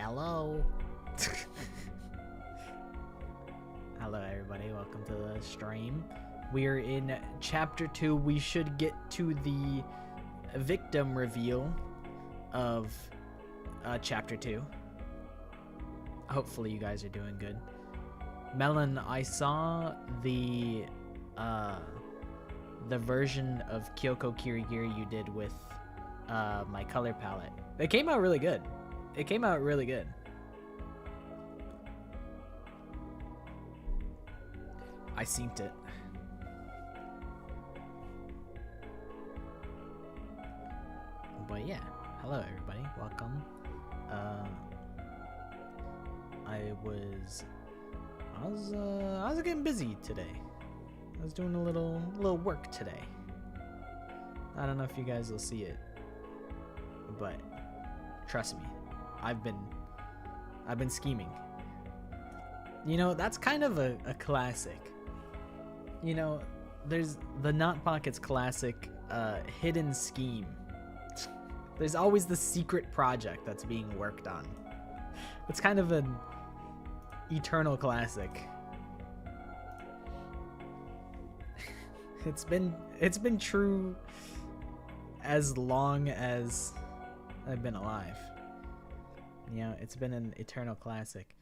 Yellow. Hello everybody, welcome to the stream. We're in chapter 2. We should get to the victim reveal of chapter 2. Hopefully you guys are doing good. Melon, I saw the version of Kyoko Kirigiri you did with my color palette. It came out really good. It came out really good. I synced it. But yeah, hello everybody, welcome. I was getting busy today. I was doing a little work today. I don't know if you guys will see it, but trust me, I've been scheming. You know, that's kind of a classic. You know, there's the Not Pockets classic hidden scheme. There's always the secret project that's being worked on. It's kind of an eternal classic. It's been true as long as I've been alive. You know, it's been an eternal classic.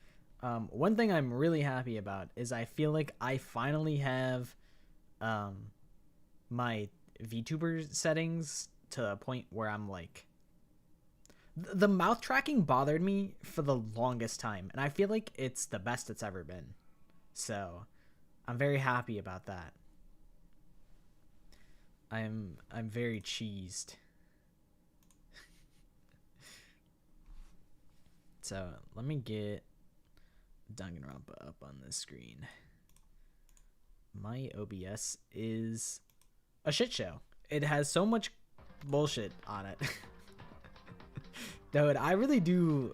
One thing I'm really happy about is I feel like I finally have my VTuber settings to a point where I'm like, the mouth tracking bothered me for the longest time, and I feel like it's the best it's ever been. So I'm very happy about that. I'm very cheesed. So let me get Danganronpa up on the screen. My OBS is a shit show. It has so much bullshit on it. Dude, I really do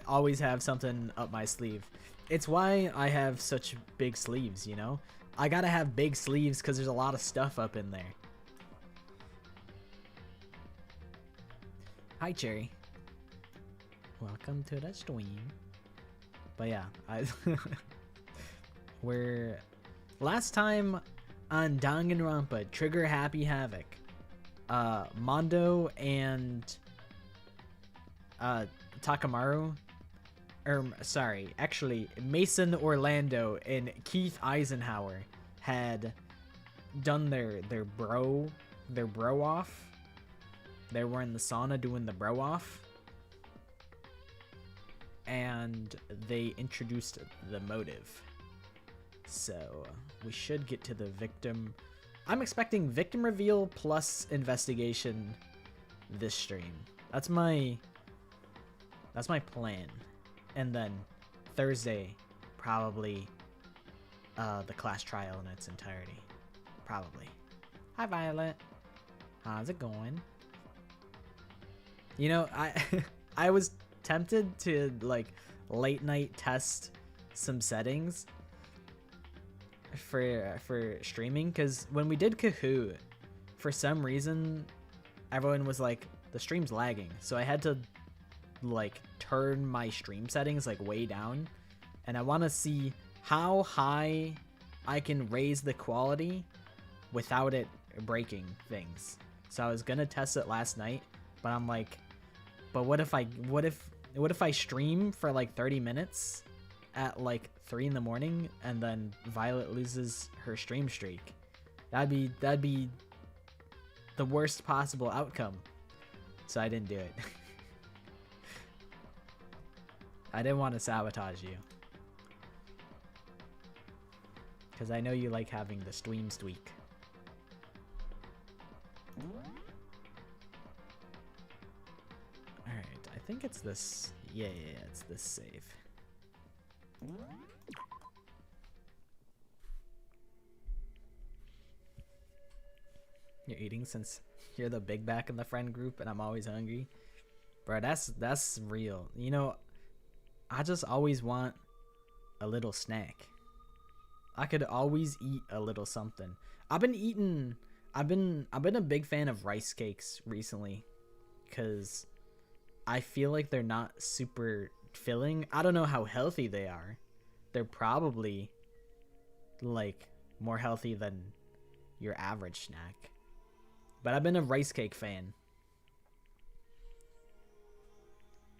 always have something up my sleeve. It's why I have such big sleeves, you know? I gotta have big sleeves because there's a lot of stuff up in there. Hi, Cherry. Welcome to the stream. But yeah, we're last time on Danganronpa Trigger Happy Havoc, Mondo and Takamaru, actually Mason Orlando and Keith Eisenhower had done their bro off. They were in the sauna doing the bro off, and they introduced the motive. So we should get to the victim. I'm expecting victim reveal plus investigation this stream. That's my plan. And then Thursday, probably the class trial in its entirety. Probably. Hi Violet. How's it going? You know, I was tempted to like late night test some settings for streaming, because when we did Kahoot, for some reason everyone was like, the stream's lagging, so I had to like turn my stream settings like way down, and I want to see how high I can raise the quality without it breaking things. So I was gonna test it last night, but I'm like, but what if I stream for like 30 minutes at like 3 in the morning and then Violet loses her stream streak? That'd be the worst possible outcome. So I didn't do it. I didn't want to sabotage you, because I know you like having the stream streak. Alright, I think it's this. Yeah, it's this save. You're eating since you're the big back in the friend group and I'm always hungry? Bro, that's real. You know, I just always want a little snack. I could always eat a little something. I've been a big fan of rice cakes recently, because I feel like they're not super filling. I don't know how healthy they are. They're probably like more healthy than your average snack. But I've been a rice cake fan.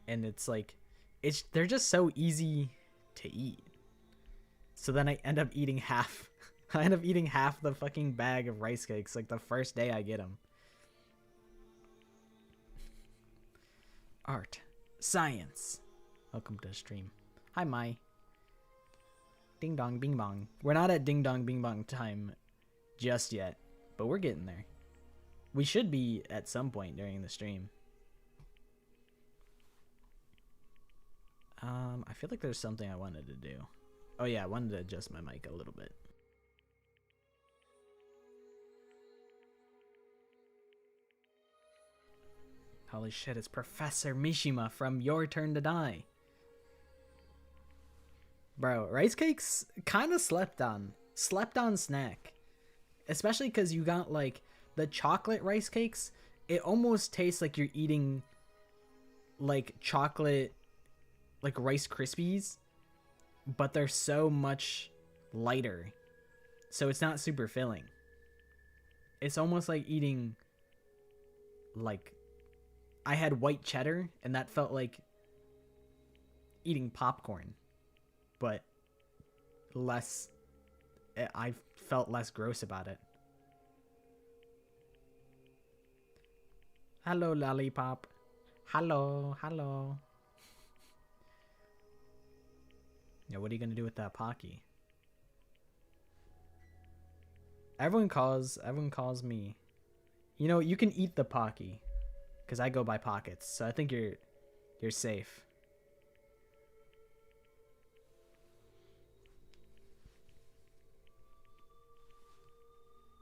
And it's like they're just so easy to eat. So then I end up eating half. I end up eating half the fucking bag of rice cakes like the first day I get them. Art. Science. Welcome to the stream. Hi, Mai. Ding dong bing bong. We're not at ding dong bing bong time just yet, but we're getting there. We should be at some point during the stream. I feel like there's something I wanted to do. Oh yeah, I wanted to adjust my mic a little bit. Holy shit, it's Professor Mishima from Your Turn to Die. Bro, rice cakes kind of slept on snack. Especially because you got like the chocolate rice cakes. It almost tastes like you're eating like chocolate, like Rice Krispies, but they're so much lighter. So it's not super filling. It's almost like eating, like, I had white cheddar and that felt like eating popcorn, but less, I felt less gross about it. Hello, lollipop. Hello, hello. Yeah, what are you gonna do with that Pocky? Everyone calls me. You know, you can eat the Pocky, because I go by pockets, so I think you're safe.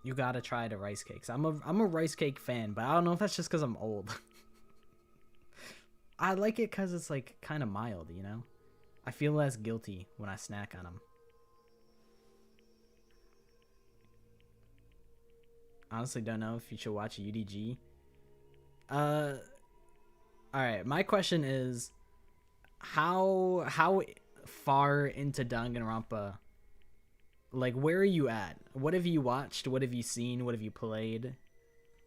You gotta try the rice cakes. I'm a rice cake fan, but I don't know if that's just because I'm old. I like it because it's like kind of mild, you know? I feel less guilty when I snack on them. Honestly, don't know if you should watch UDG. Alright, my question is, how far into Danganronpa, like, where are you at? What have you watched? What have you seen? What have you played?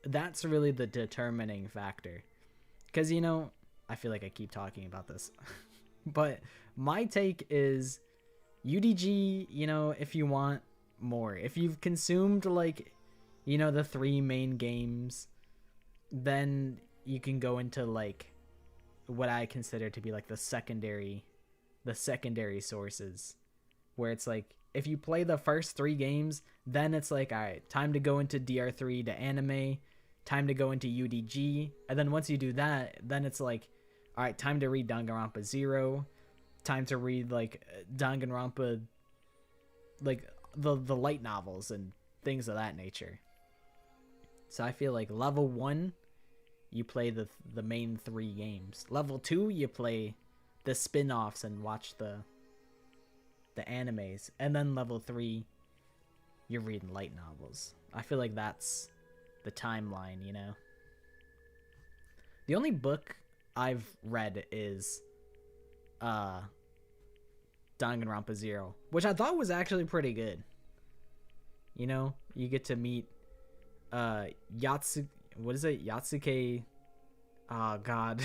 That's really the determining factor. Because, you know, I feel like I keep talking about this. But my take is UDG, you know, if you want more. If you've consumed, like, you know, the 3 main games, then you can go into, like, what I consider to be, like, the secondary sources. Where it's, like, if you play the first 3 games, then it's, like, alright, time to go into DR3 to anime, time to go into UDG, and then once you do that, then it's, like, alright, time to read Danganronpa 0, time to read, like, Danganronpa, like, the light novels and things of that nature. So I feel like level 1, you play the main 3 games. Level 2, you play the spin-offs and watch the animes. And then level 3, you're reading light novels. I feel like that's the timeline, you know? The only book I've read is Danganronpa 0, which I thought was actually pretty good. You know, you get to meet Yatsuke, oh god.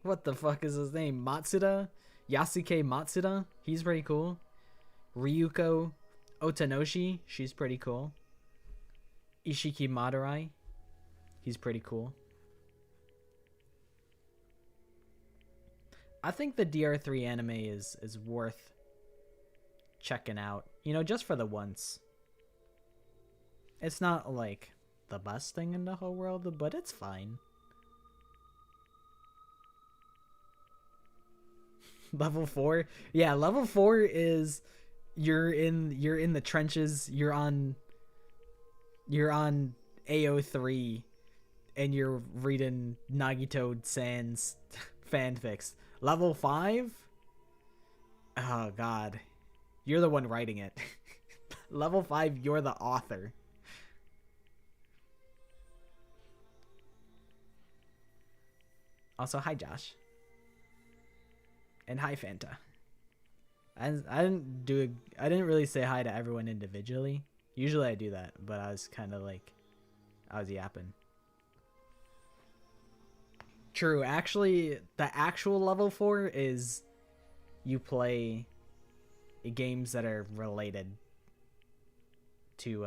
What the fuck is his name? Matsuda? Yasuke Matsuda? He's pretty cool. Ryuko Otanoshi, she's pretty cool. Ishiki Madurai, he's pretty cool. I think the DR3 anime is worth checking out, you know, just for the once. It's not like the best thing in the whole world, but it's fine. Level 4? Yeah, level 4 is you're in the trenches, you're on AO3 and you're reading Nagito-san's fanfics. Level 5? Oh god. You're the one writing it. Level 5, you're the author. Also, hi Josh. And hi, Fanta. I didn't really say hi to everyone individually. Usually I do that, but I was kind of like, I was yapping. True. Actually, the actual level 4 is you play games that are related to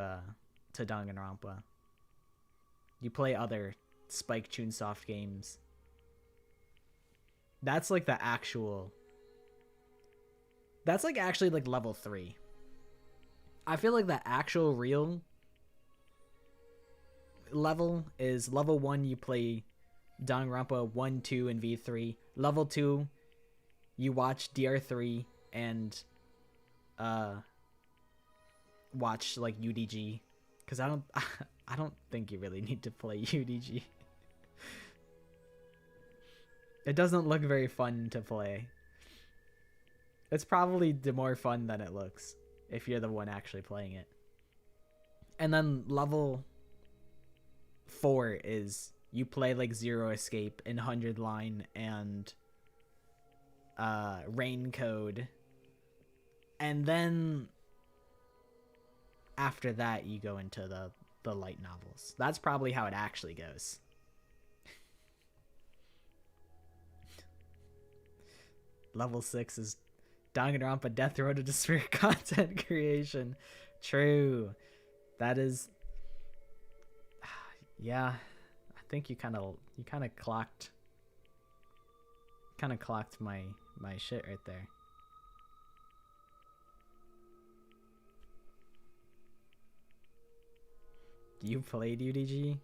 Danganronpa. You play other Spike Chunsoft games. That's like the actual. That's like actually like level 3. I feel like the actual real level is level 1. You play Danganronpa 1, 2, and V3. Level 2, you watch DR3 and watch like UDG, because I don't think you really need to play UDG. It doesn't look very fun to play. It's probably more fun than it looks if you're the one actually playing it. And then level 4 is you play like Zero Escape and 100 Line and Rain Code. And then after that you go into the light novels. That's probably how it actually goes. Level 6 is Danganronpa Death Road to Despair content creation. True. That is, yeah, I think you kind of clocked my shit right there. You played UDG?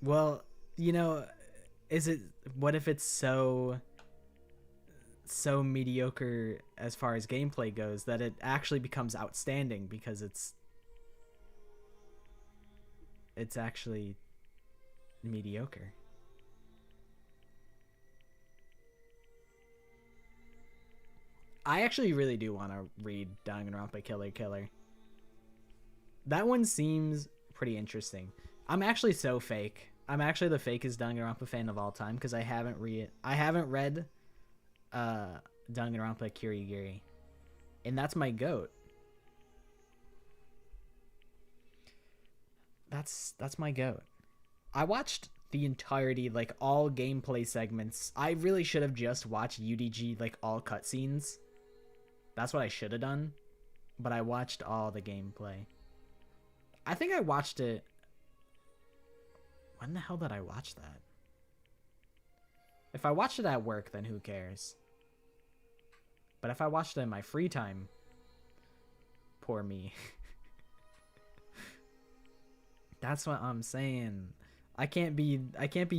Well, you know, what if it's so mediocre as far as gameplay goes that it actually becomes outstanding because it's actually mediocre. I actually really do want to read Danganronpa Killer Killer. That one seems pretty interesting. I'm actually so fake. I'm actually the fakest Danganronpa fan of all time because I haven't read Danganronpa Kirigiri, and that's my goat. That's my goat. I watched the entirety, like all gameplay segments. I really should have just watched UDG, like all cutscenes. That's what I should have done, but I watched all the gameplay. I think I watched it. When the hell did I watch that? If I watched it at work, then who cares? But if I watched it in my free time, poor me. That's what I'm saying. I can't be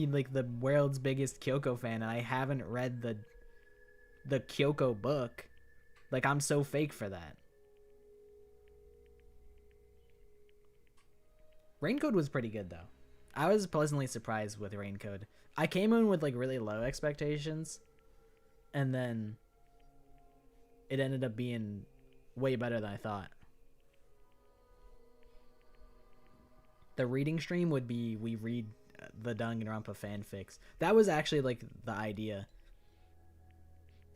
like the world's biggest Kyoko fan and I haven't read the Kyoko book. Like, I'm so fake for that. Raincode was pretty good though. I was pleasantly surprised with Raincode. I came in with like really low expectations, and then it ended up being way better than I thought. The reading stream would be we read the Danganronpa fanfics. That was actually like the idea.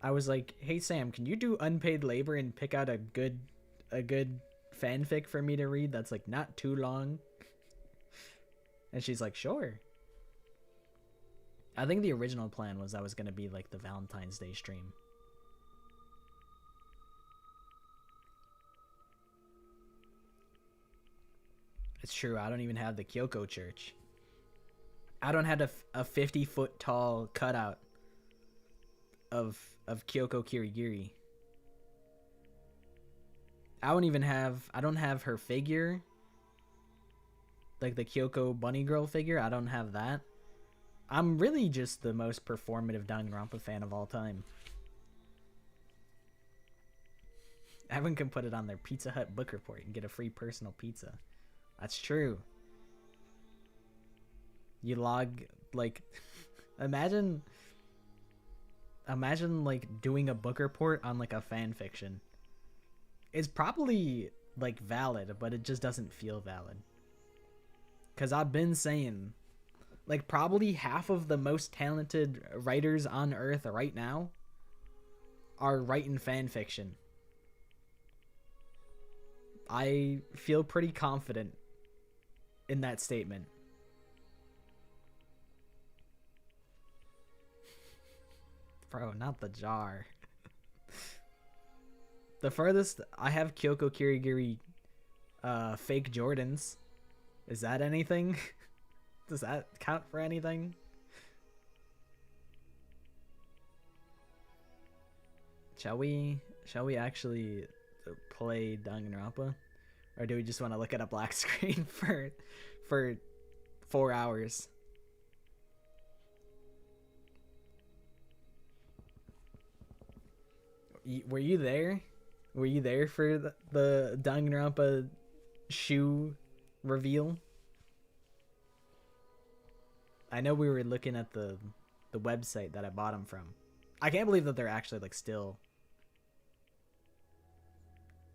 I was like, "Hey Sam, can you do unpaid labor and pick out a good fanfic for me to read that's like not too long?" And she's like, "Sure." I think the original plan was that was going to be like the Valentine's Day stream. It's true, I don't even have the Kyoko church. I don't have a 50-foot tall cutout of Kyoko Kirigiri. I don't have her figure. Like the Kyoko bunny girl figure, I don't have that. I'm really just the most performative Danganronpa fan of all time. Everyone can put it on their Pizza Hut book report and get a free personal pizza. That's true. You log, like, imagine like doing a book report on like a fan fiction. It's probably like valid, but it just doesn't feel valid. Cause I've been saying Like, probably half of the most talented writers on Earth right now are writing fan fiction. I feel pretty confident in that statement. Bro, not the jar. The furthest I have Kyoko Kirigiri fake Jordans. Is that anything? Does that count for anything? Shall we actually play Danganronpa? Or do we just want to look at a black screen for 4 hours? Were you there? Were you there for the Danganronpa shoe reveal? I know we were looking at the website that I bought them from. I can't believe that they're actually like still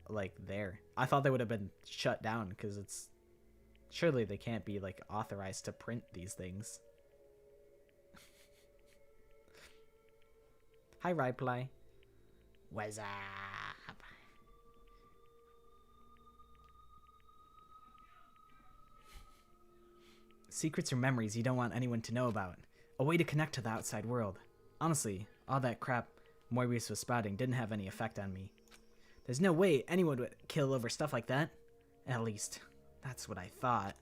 like there. I thought they would have been shut down because it's surely they can't be like authorized to print these things. Hi, Reply. What's up? Secrets or memories you don't want anyone to know about. A way to connect to the outside world. Honestly, all that crap Moebius was spouting didn't have any effect on me. There's no way anyone would kill over stuff like that. At least, that's what I thought.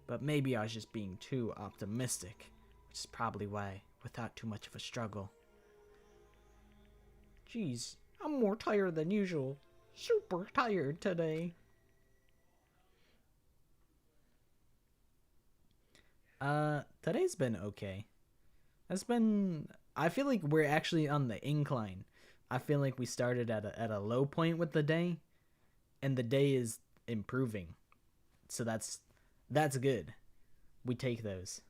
But maybe I was just being too optimistic, which is probably why, without too much of a struggle. Jeez, I'm more tired than usual. Super tired today. Today's been okay. I feel like we're actually on the incline. I feel like we started at a low point with the day, and the day is improving. So that's good. We take those.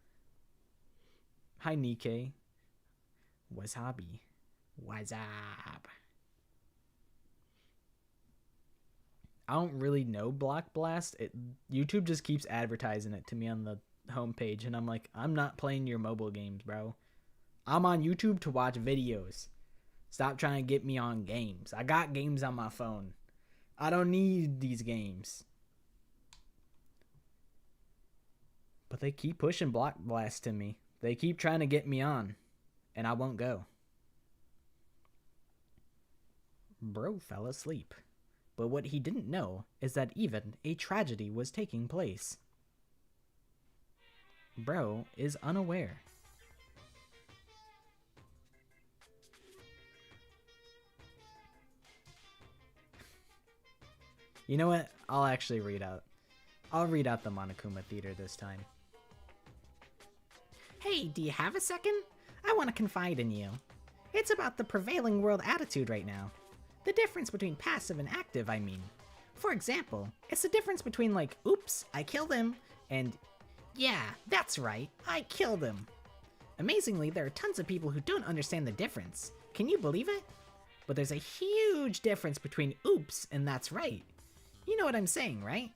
Hi, Nikkei. Wasabi. What's up? I don't really know Block Blast. YouTube just keeps advertising it to me on the homepage, and I'm like, I'm not playing your mobile games, bro. I'm on YouTube to watch videos. Stop trying to get me on games. I got games on my phone. I don't need these games. But they keep pushing Block Blast to me. They keep trying to get me on, and I won't go. Bro fell asleep. But what he didn't know is that even a tragedy was taking place. Bro is unaware. You know what? I'll actually read out. I'll read out the Monokuma Theater this time. Hey, do you have a second? I want to confide in you. It's about the prevailing world attitude right now. The difference between passive and active, I mean. For example, it's the difference between like, oops, I killed him, and yeah, that's right, I killed him. Amazingly, there are tons of people who don't understand the difference. Can you believe it? But there's a huge difference between oops and that's right. You know what I'm saying, right?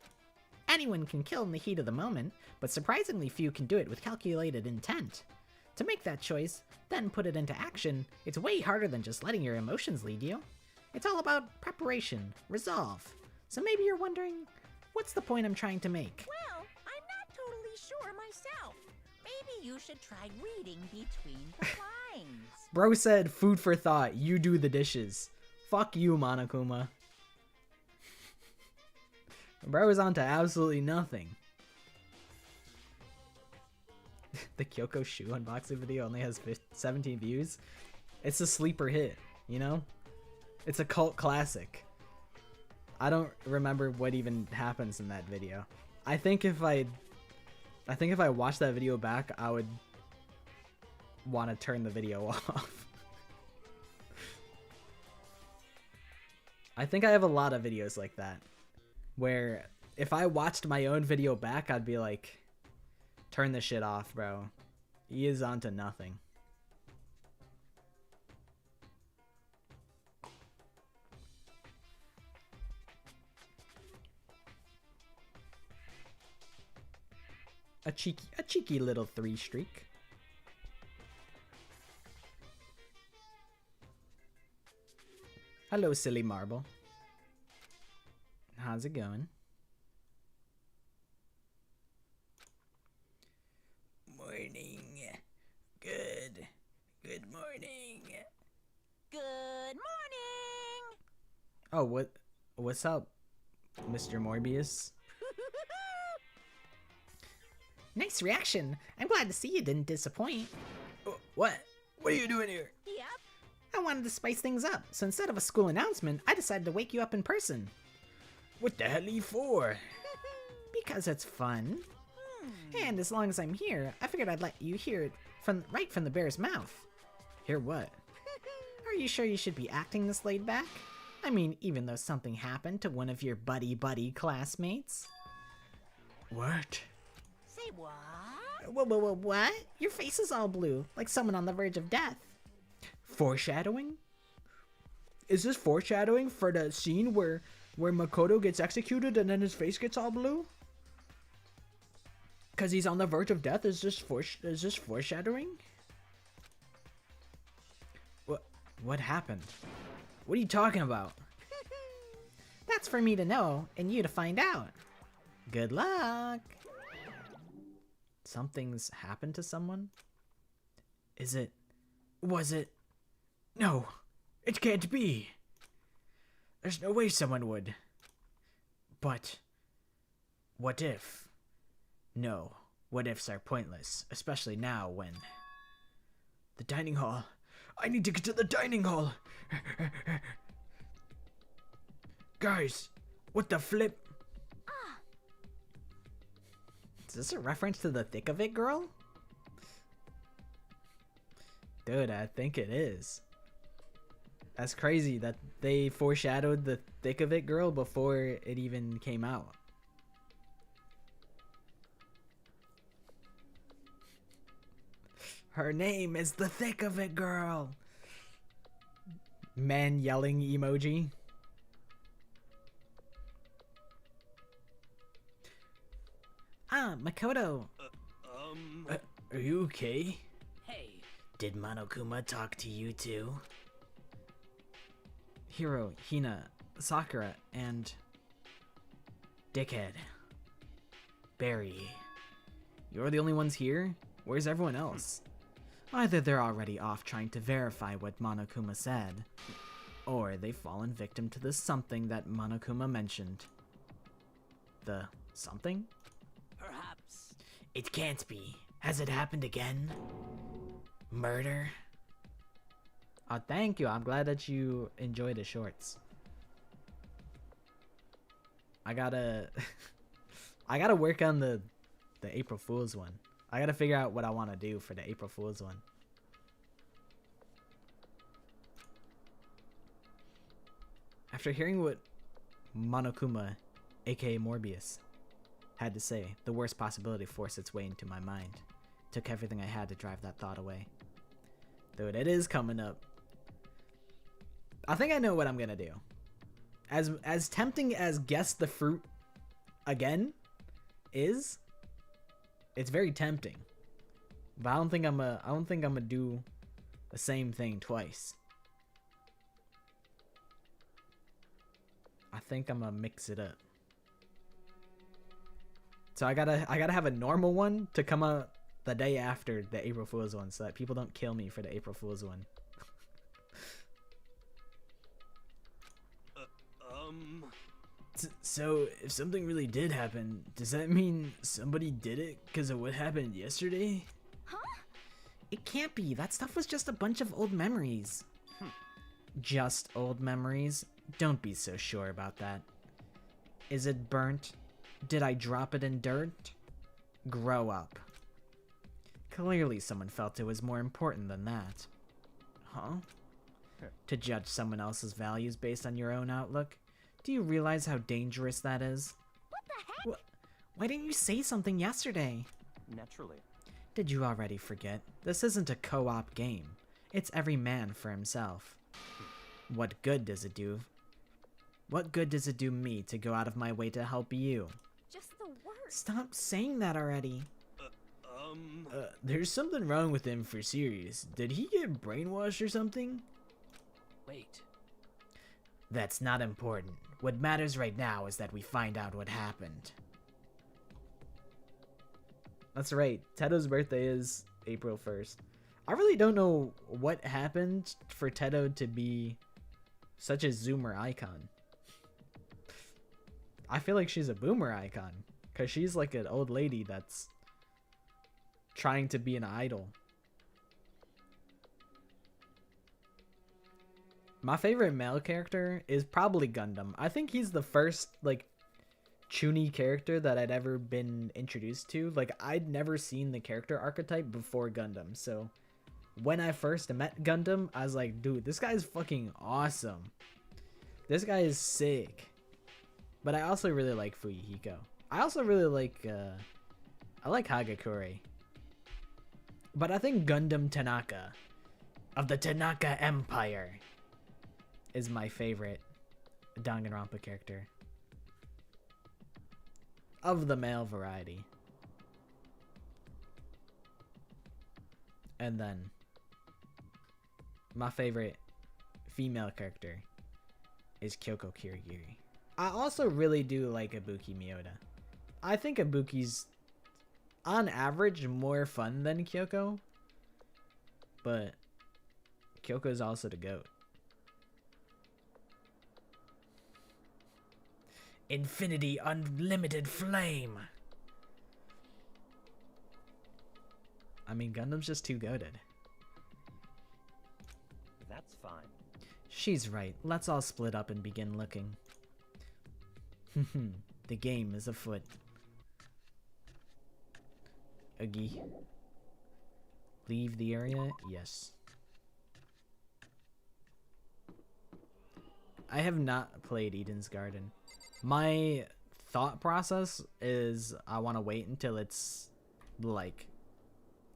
Anyone can kill in the heat of the moment, but surprisingly few can do it with calculated intent. To make that choice, then put it into action, it's way harder than just letting your emotions lead you. It's all about preparation, resolve. So maybe you're wondering, what's the point I'm trying to make? Well, I'm not totally sure myself. Maybe you should try reading between the lines. Bro said, food for thought, you do the dishes. Fuck you, Monokuma. Bro is onto absolutely nothing. The Kyoko shoe unboxing video only has 17 views. It's a sleeper hit, you know? It's a cult classic. I don't remember what even happens in that video. I think if I watched that video back, I would want to turn the video off. I think I have a lot of videos like that, where if I watched my own video back, I'd be like, turn this shit off, bro. He is onto nothing. A cheeky little 3 streak. Hello, silly marble. How's it going? Morning. Good morning. Good morning. Oh, what's up, Mr. Morbius? Nice reaction. I'm glad to see you didn't disappoint. What? What are you doing here? Yep. I wanted to spice things up, so instead of a school announcement, I decided to wake you up in person. What the hell are you for? Because it's fun. And as long as I'm here, I figured I'd let you hear it right from the bear's mouth. Hear what? Are you sure you should be acting this laid back? I mean, even though something happened to one of your buddy classmates. What? Say what? What? Your face is all blue, like someone on the verge of death. Foreshadowing? Is this foreshadowing for the scene where Makoto gets executed and then his face gets all blue? Cause he's on the verge of death? Is this foreshadowing? What happened? What are you talking about? That's for me to know and you to find out. Good luck. Something's happened to someone? Was it? No, it can't be. There's no way someone would. But what if? No, what ifs are pointless, especially now when... The dining hall. I need to get to the dining hall. Guys, what the flip? Is this a reference to the thick of it girl? Dude, I think it is. That's crazy that they foreshadowed the thick of it girl before it even came out. Her name is the thick of it girl. Man yelling emoji. Makoto. Are you okay? Hey. Did Monokuma talk to you too? Hiro, Hina, Sakura, and... Dickhead. Barry. You're the only ones here? Where's everyone else? Either they're already off trying to verify what Monokuma said, or they've fallen victim to the something that Monokuma mentioned. The something? Perhaps. It can't be. Has it happened again? Murder? Oh, thank you. I'm glad that you enjoy the shorts. I gotta work on the April Fool's one. I gotta figure out what I want to do for the April Fool's one. After hearing what Monokuma, aka Morbius, had to say, the worst possibility forced its way into my mind. Took everything I had to drive that thought away. Dude, it is coming up. I think I know what I'm gonna do. As tempting as Guess the Fruit again is, it's very tempting. But I don't think I'm gonna do the same thing twice. I think I'm gonna mix it up. So I gotta have a normal one to come out the day after the April Fool's one, so that people don't kill me for the April Fool's one. So if something really did happen, does that mean somebody did it because of what happened yesterday? Huh? It can't be. That stuff was just a bunch of old memories. Just old memories? Don't be so sure about that. Is it burnt? Did I drop it in dirt? Grow up. Clearly someone felt it was more important than that. Huh? To judge someone else's values based on your own outlook? Do you realize how dangerous that is? What the heck? Why didn't you say something yesterday? Naturally. Did you already forget? This isn't a co-op game. It's every man for himself. What good does it do? What good does it do me to go out of my way to help you? Just the worst. Stop saying that already. There's something wrong with him for serious. Did he get brainwashed or something? Wait. That's not important. What matters right now is that we find out what happened. That's right. Tedo's birthday is April 1st. I really don't know what happened for Tedo to be such a Zoomer icon. I feel like she's a boomer icon. Because she's like an old lady that's trying to be an idol. My favorite male character is probably Gundam. I think he's the first, like, chuny character that I'd ever been introduced to. Like, I'd never seen the character archetype before Gundam. So, when I first met Gundam, I was like, dude, this guy's fucking awesome. This guy is sick. But I also really like Fuyuhiko. I also really like, I like Hagakure. But I think Gundam Tanaka of the Tanaka Empire is my favorite Danganronpa character of the male variety. And then my favorite female character is Kyoko Kirigiri. I also really do like Ibuki Miyoda. I think Ibuki's on average more fun than Kyoko, but Kyoko's also the GOAT. Infinity Unlimited Flame. I mean, Gundam's just too goated. That's fine. She's right. Let's all split up and begin looking. The game is afoot. Agi. Leave the area? Yes. I have not played Eden's Garden. My thought process is I want to wait until it's like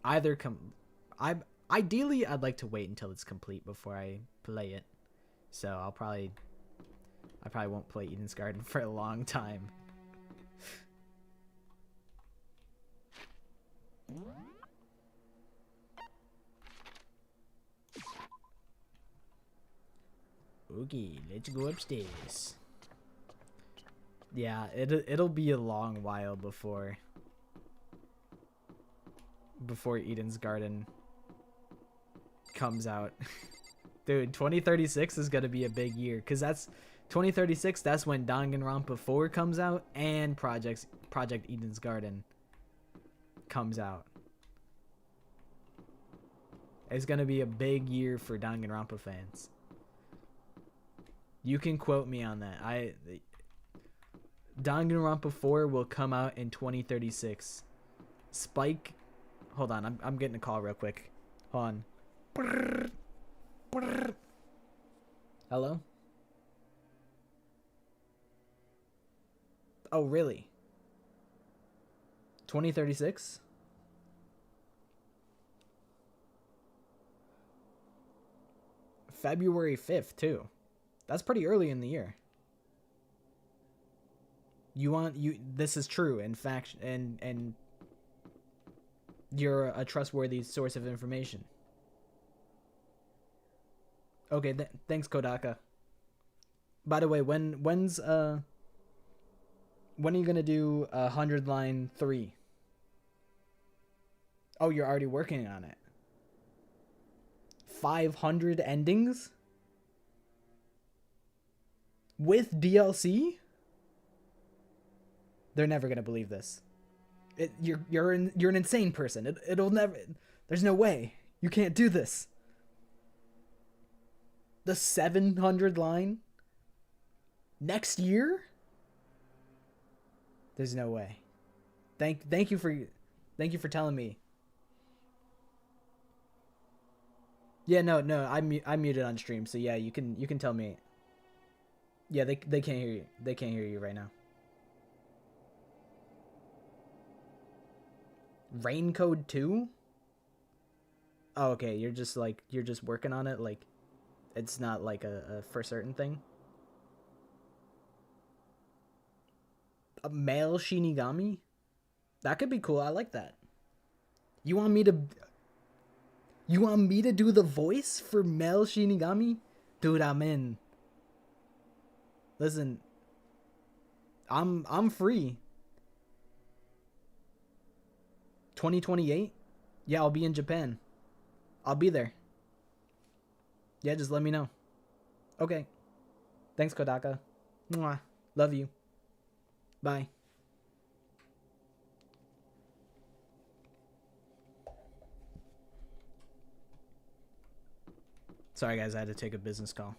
either ideally I'd like to wait until it's complete before I play it. So I probably won't play Eden's Garden for a long time. Okay, let's go upstairs. Yeah, it'll be a long while before Eden's Garden comes out. Dude, 2036 is gonna be a big year, cause that's 2036. That's when Danganronpa 4 comes out and Project Eden's Garden comes out. It's gonna be a big year for Danganronpa fans. You can quote me on that. Danganronpa 4 will come out in 2036. Spike, hold on, I'm getting a call real quick. Hold on. Hello? Oh, really? 2036? February 5th, too. That's pretty early in the year. This is true, in fact, and you're a trustworthy source of information. Okay, thanks, Kodaka. By the way, when are you gonna do 100 line 3? Oh, you're already working on it. 500 endings with DLC? They're never gonna believe this. You're an insane person. It'll never. There's no way you can't do this. The 700 line next year? There's no way. Thank you for telling me. Yeah, no, I muted on stream, so yeah, you can tell me. Yeah, they can't hear you. They can't hear you right now. Rain Code 2? Oh, okay, you're just working on it, like it's not like a for certain thing. A male Shinigami? That could be cool. I like that. You want me to... You want me to do the voice for Mel Shinigami? Dude, I'm in. Listen, I'm free. 2028? Yeah, I'll be in Japan. I'll be there. Yeah, just let me know. Okay. Thanks, Kodaka. Mwah. Love you. Bye. Sorry, guys. I had to take a business call.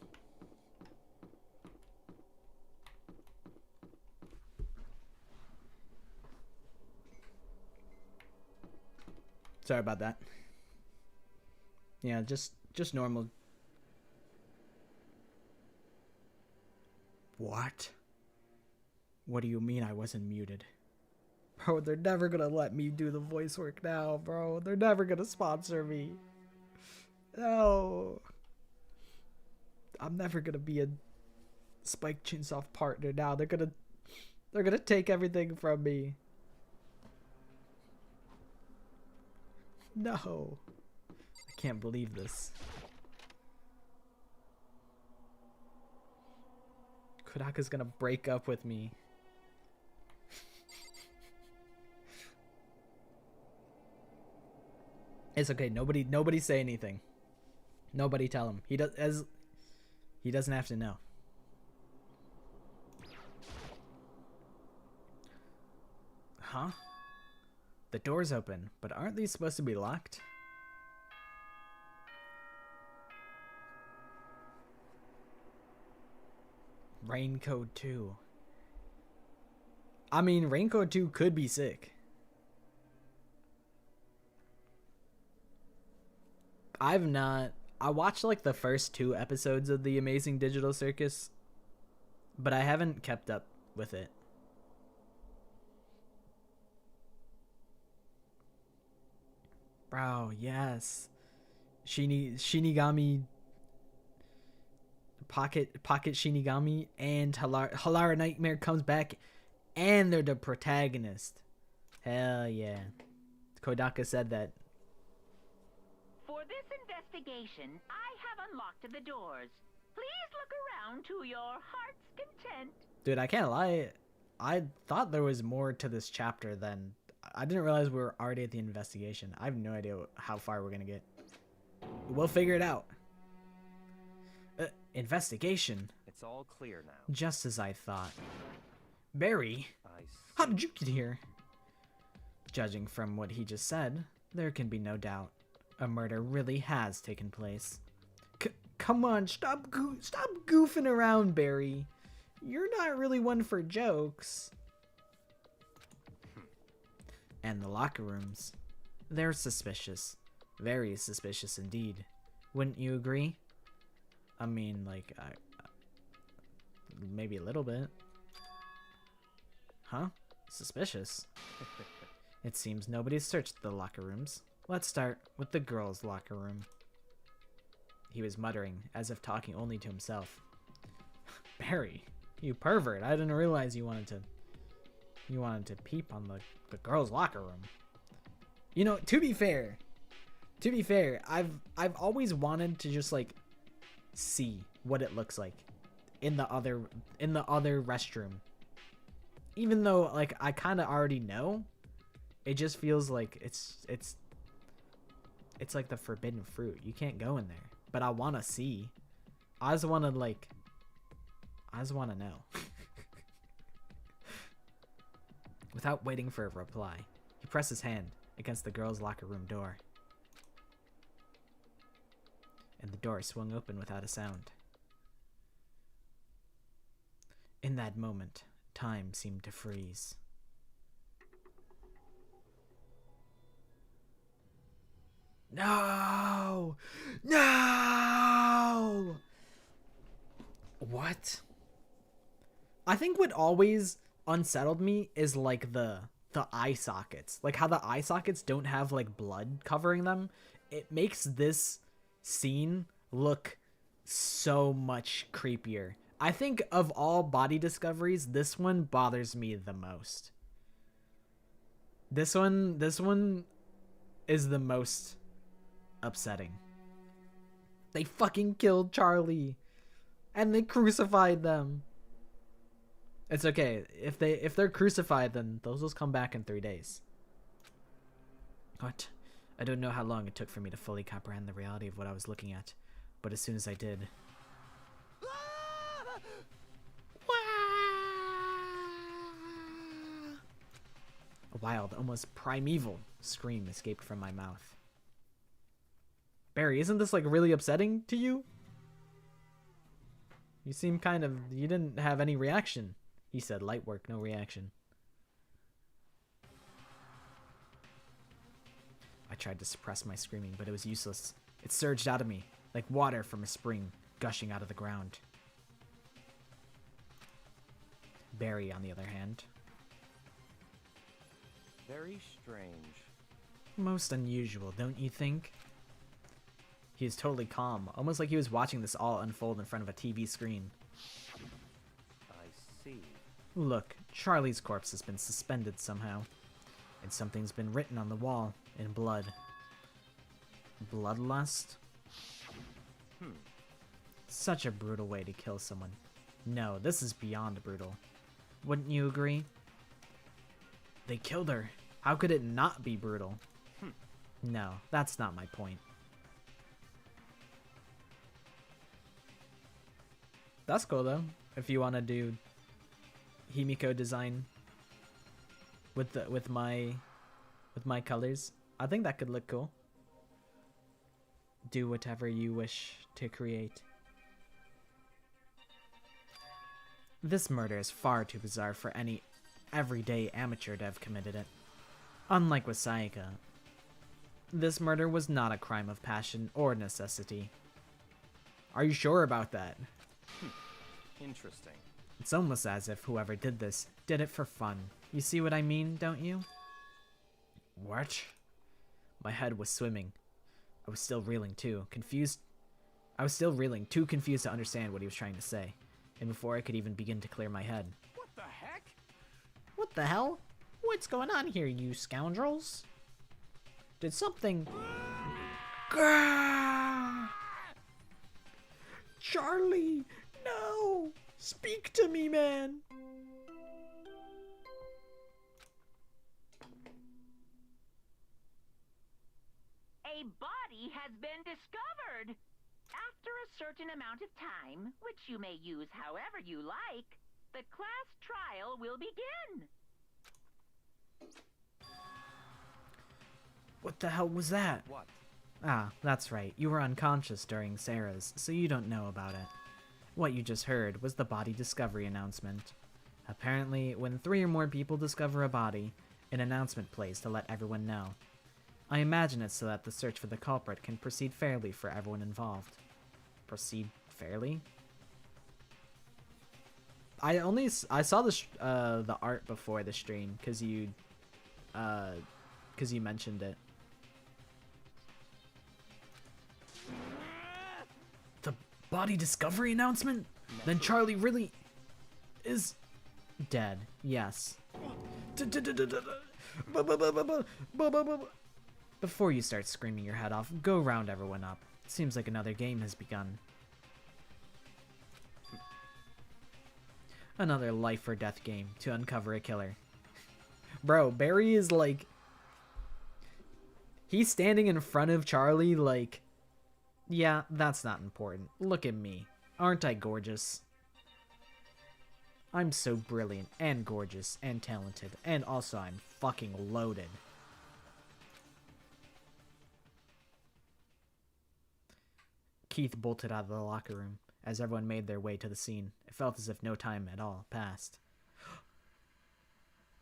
Sorry about that. Yeah, just normal. What? What do you mean I wasn't muted? Bro, they're never gonna let me do the voice work now, bro. They're never gonna sponsor me. No. I'm never gonna be a Spike Chunsoft partner now. They're gonna take everything from me. No. I can't believe this. Kodaka's gonna break up with me. It's okay. Nobody say anything. Nobody tell him. He doesn't have to know. Huh? The door's open, but aren't these supposed to be locked? Raincoat 2. I mean, Raincoat 2 could be sick. I watched like the first 2 episodes of The Amazing Digital Circus, but I haven't kept up with it. Bro, yes. Shinigami Pocket Shinigami and Halara Nightmare comes back and they're the protagonist. Hell yeah. Kodaka said that. For this investigation, I have unlocked the doors. Please look around to your heart's content. Dude, I can't lie. I thought there was more to this chapter than... I didn't realize we were already at the investigation. I have no idea how far we're gonna get. We'll figure it out. Investigation? It's all clear now. Just as I thought. Barry? How did you get here? Judging from what he just said, there can be no doubt. A murder really has taken place. Come on, stop goofing around, Barry. You're not really one for jokes. And the locker rooms. They're suspicious. Very suspicious indeed. Wouldn't you agree? I mean, like, maybe a little bit. Huh? Suspicious. It seems nobody's searched the locker rooms. Let's start with the girls' locker room. He was muttering, as if talking only to himself. Barry, you pervert. I didn't realize you wanted to peep on the girls' locker room. You know, to be fair, I've always wanted to just like see what it looks like in the other restroom. Even though like I kind of already know, it just feels like it's like the forbidden fruit. You can't go in there. But I want to see. I just want to know. Without waiting for a reply, he pressed his hand against the girls' locker room door. And the door swung open without a sound. In that moment, time seemed to freeze. No! No! What? I think what always unsettled me is like the eye sockets. Like how the eye sockets don't have like blood covering them. It makes this scene look so much creepier. I think of all body discoveries, this one bothers me the most. This one is the most upsetting. They fucking killed Charlie and they crucified them. It's okay. If they're crucified, then those will come back in 3 days. What? I don't know how long it took for me to fully comprehend the reality of what I was looking at, but as soon as I did, a wild, almost primeval scream escaped from my mouth. Barry, isn't this like really upsetting to you? You seem you didn't have any reaction. He said, light work, no reaction. I tried to suppress my screaming, but it was useless. It surged out of me, like water from a spring gushing out of the ground. Barry, on the other hand. Very strange. Most unusual, don't you think? He is totally calm, almost like he was watching this all unfold in front of a TV screen. I see. Look, Charlie's corpse has been suspended somehow, and something's been written on the wall in blood. Bloodlust? Such a brutal way to kill someone. No, this is beyond brutal. Wouldn't you agree? They killed her. How could it not be brutal? No, that's not my point. That's cool though. If you want to do Himiko design with my colors, I think that could look cool. Do whatever you wish to create. This murder is far too bizarre for any everyday amateur to have committed it. Unlike with Sayaka, this murder was not a crime of passion or necessity. Are you sure about that? Interesting. It's almost as if whoever did this did it for fun. You see what I mean, don't you? What? My head was swimming. I was still reeling too, confused. I was still reeling, too confused to understand what he was trying to say. And before I could even begin to clear my head. What the heck? What the hell? What's going on here, you scoundrels? Did something... Charlie! No! Speak to me, man! A body has been discovered. After a certain amount of time, which you may use however you like, the class trial will begin. What the hell was that? What? Ah, that's right. You were unconscious during Sarah's, so you don't know about it. What you just heard was the body discovery announcement. Apparently, when 3 or more people discover a body, an announcement plays to let everyone know. I imagine it's so that the search for the culprit can proceed fairly for everyone involved. Proceed fairly? I saw the art before the stream because you mentioned it. The body discovery announcement? Then Charlie really is dead. Yes. Before you start screaming your head off, go round everyone up. Seems like another game has begun. Another life or death game to uncover a killer. Bro, Barry is like... He's standing in front of Charlie like... Yeah, that's not important. Look at me. Aren't I gorgeous? I'm so brilliant and gorgeous and talented. And also I'm fucking loaded. Keith bolted out of the locker room. As everyone made their way to the scene, it felt as if no time at all passed.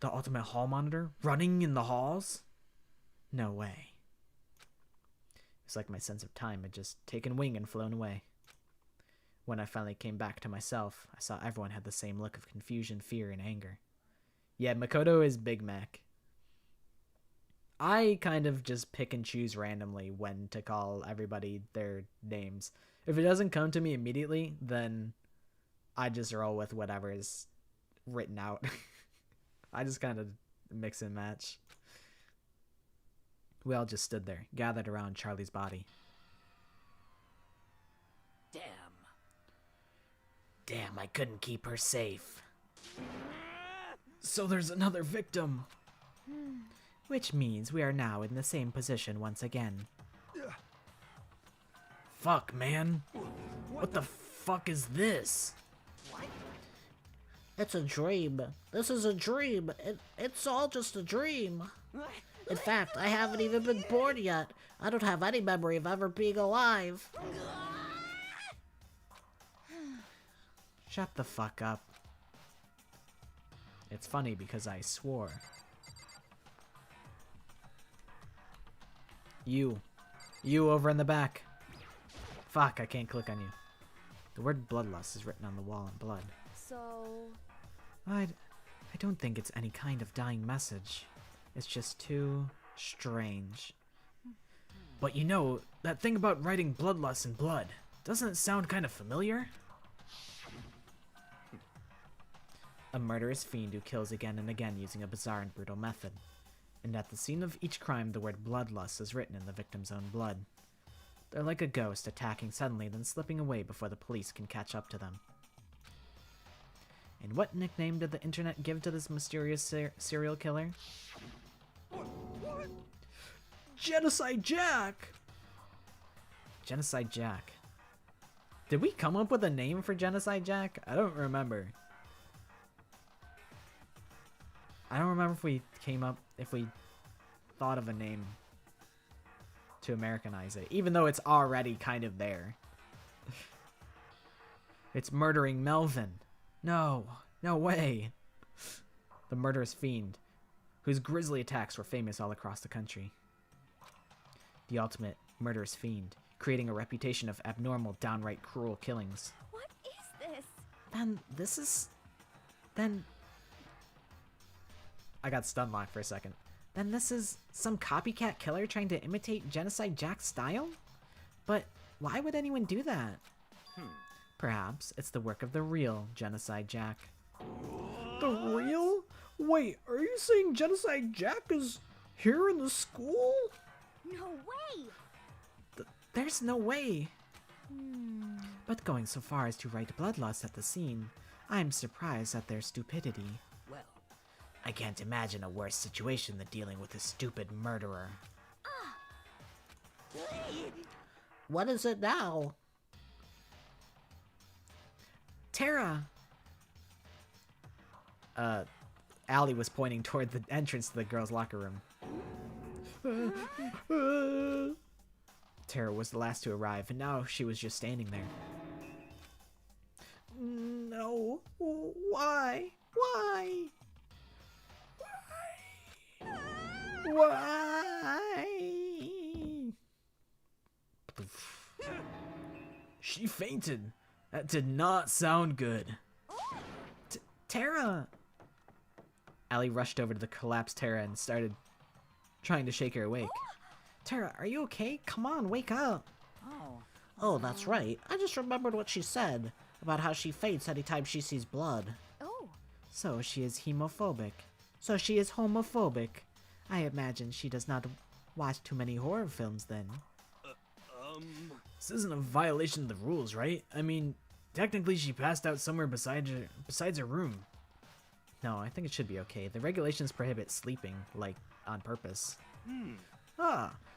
The ultimate hall monitor? Running in the halls? No way. It was like my sense of time had just taken wing and flown away. When I finally came back to myself, I saw everyone had the same look of confusion, fear, and anger. Yeah, Makoto is Big Mac. I kind of just pick and choose randomly when to call everybody their names. If it doesn't come to me immediately, then I just roll with whatever is written out. I just kind of mix and match. We all just stood there, gathered around Charlie's body. Damn, I couldn't keep her safe. So there's another victim. Which means we are now in the same position once again. Fuck, man. What the fuck is this? It's a dream. This is a dream. It's all just a dream. In fact, I haven't even been born yet. I don't have any memory of ever being alive. Shut the fuck up. It's funny because I swore. You over in the back. Fuck, I can't click on you. The word bloodlust is written on the wall in blood. So... I don't think it's any kind of dying message. It's just too strange. But you know, that thing about writing bloodlust in blood, doesn't it sound kind of familiar? A murderous fiend who kills again and again using a bizarre and brutal method. And at the scene of each crime, the word bloodlust is written in the victim's own blood. They're like a ghost, attacking suddenly, then slipping away before the police can catch up to them. And what nickname did the internet give to this mysterious serial killer? What? Genocide Jack! Genocide Jack. Did we come up with a name for Genocide Jack? I don't remember. I don't remember if we thought of a name to Americanize it, even though it's already kind of there. It's Murdering Melvin. No way. The murderous fiend, whose grisly attacks were famous all across the country. The ultimate murderous fiend, creating a reputation of abnormal, downright cruel killings. What is this? Then I got stun locked for a second. Then this is some copycat killer trying to imitate Genocide Jack's style? But why would anyone do that? Perhaps it's the work of the real Genocide Jack. The real? Wait, are you saying Genocide Jack is here in the school? No way! There's no way. But going so far as to write bloodlust at the scene, I'm surprised at their stupidity. Well, I can't imagine a worse situation than dealing with a stupid murderer. what is it now? Tara! Allie was pointing toward the entrance to the girls' locker room. Tara was the last to arrive, and now she was just standing there. No. Why? She fainted. That did not sound good. Tara! Allie rushed over to the collapsed Tara and started trying to shake her awake. Tara, are you okay? Come on, wake up. Oh, that's right. I just remembered what she said about how she faints anytime she sees blood. Oh, So she is homophobic. I imagine she does not watch too many horror films then. This isn't a violation of the rules, right? I mean, technically she passed out somewhere besides her room. No, I think it should be okay. The regulations prohibit sleeping, like, on purpose.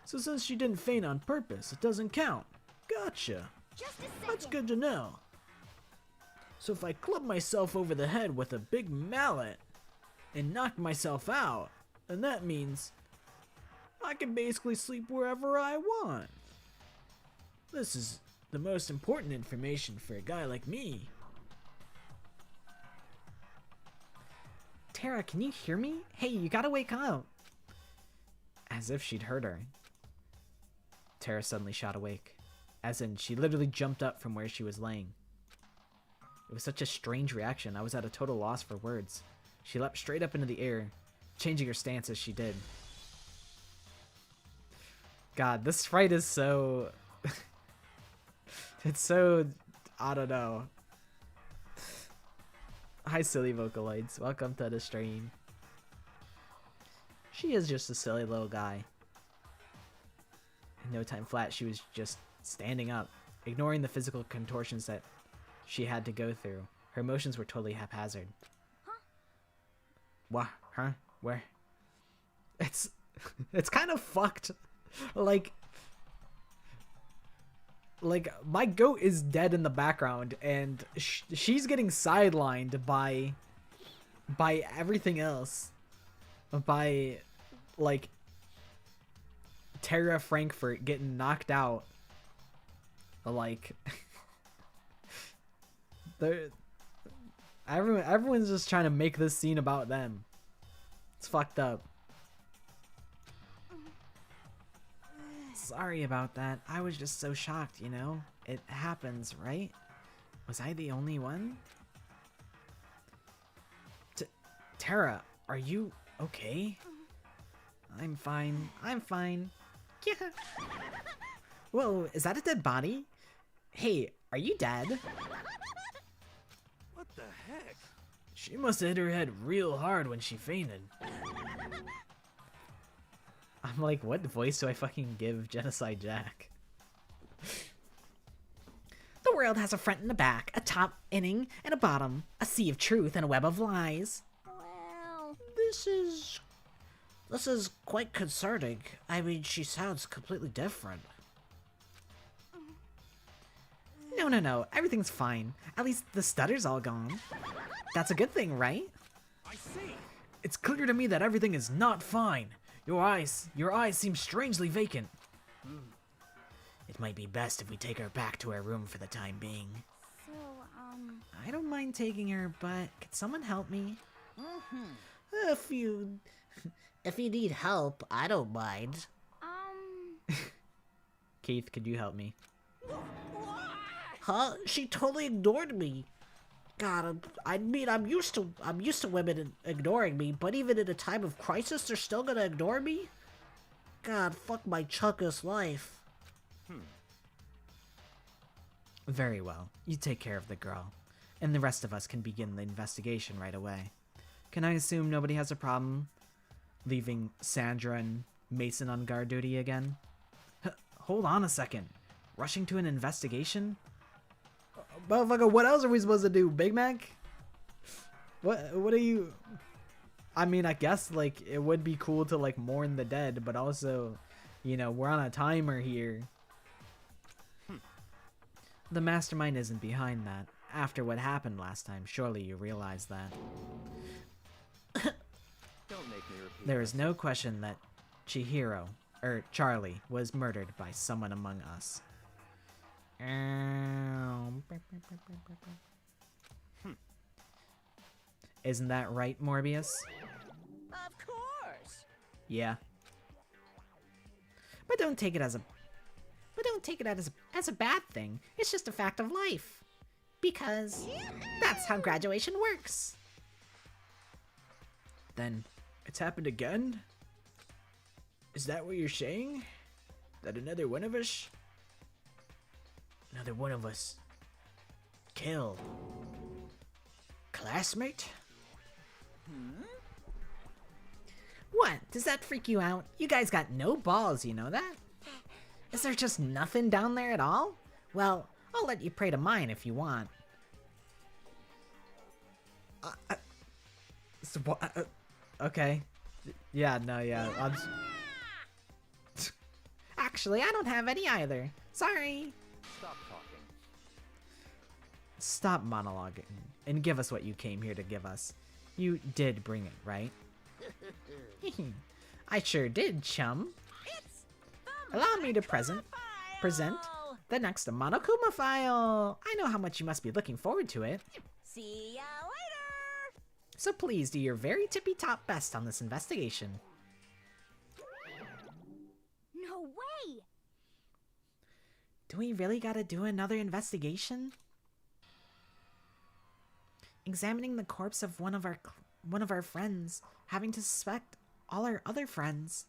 So since she didn't faint on purpose, it doesn't count. Gotcha. just a second. That's good to know. So if I club myself over the head with a big mallet and knock myself out, then that means I can basically sleep wherever I want. This is the most important information for a guy like me. Tara, can you hear me? Hey, you gotta wake up. As if she'd heard her. Tara suddenly shot awake. As in, she literally jumped up from where she was laying. It was such a strange reaction, I was at a total loss for words. She leapt straight up into the air, changing her stance as she did. God, this fight is so... it's so... I don't know. Hi, silly Vocaloids. Welcome to the stream. She is just a silly little guy. In no time flat, she was just standing up, ignoring the physical contortions that she had to go through. Her emotions were totally haphazard. What? Huh? Where? It's kind of fucked. Like my goat is dead in the background, and she's getting sidelined by everything else. By, like, Tara Frankfurt getting knocked out. Like, everyone's just trying to make this scene about them. It's fucked up. Sorry about that. I was just so shocked, you know? It happens, right? Was I the only one? Tara, are you okay? I'm fine. I'm fine. Yeah. Whoa, is that a dead body? Hey, are you dead? What the heck? She must have hit her head real hard when she fainted. I'm like, what voice do I fucking give Genocide Jack? The world has a front and a back, a top inning and a bottom, a sea of truth and a web of lies. Well, This is quite concerning. I mean, she sounds completely different. No. Everything's fine. At least the stutter's all gone. That's a good thing, right? I see. It's clear to me that everything is not fine. Your eyes seem strangely vacant. It might be best if we take her back to her room for the time being. so, I don't mind taking her, but could someone help me? If you need help, I don't mind. Keith, could you help me? Huh? She totally ignored me. God, I'm used to women ignoring me, but even in a time of crisis, they're still gonna ignore me? God, fuck my chunkus life. Very well. You take care of the girl, and the rest of us can begin the investigation right away. Can I assume nobody has a problem leaving Sandra and Mason on guard duty again? Hold on a second. Rushing to an investigation? Motherfucker, what else are we supposed to do, Big Mac? What are you... I mean, I guess, like, it would be cool to, like, mourn the dead, but also, you know, we're on a timer here. The mastermind isn't behind that. After what happened last time, surely you realize that. Don't make me repeat. There is no question that Charlie, was murdered by someone among us. Isn't that right, Morbius? Of course. Yeah. But don't take it as a bad thing. It's just a fact of life. Because that's how graduation works. Then, it's happened again? Is that what you're saying? That another one of us killed? Classmate? What? Does that freak you out? You guys got no balls, you know that? Is there just nothing down there at all? Well, I'll let you pray to mine if you want. Okay. Yeah, no, yeah. Actually, I don't have any either. Sorry. Stop talking. Stop monologuing and give us what you came here to give us. You did bring it, right? I sure did, chum. Allow me to present the next Monokuma file. I know how much you must be looking forward to it. See ya later. So please do your very tippy-top best on this investigation. no way! Do we really gotta do another investigation? Examining the corpse of one of our friends, having to suspect all our other friends.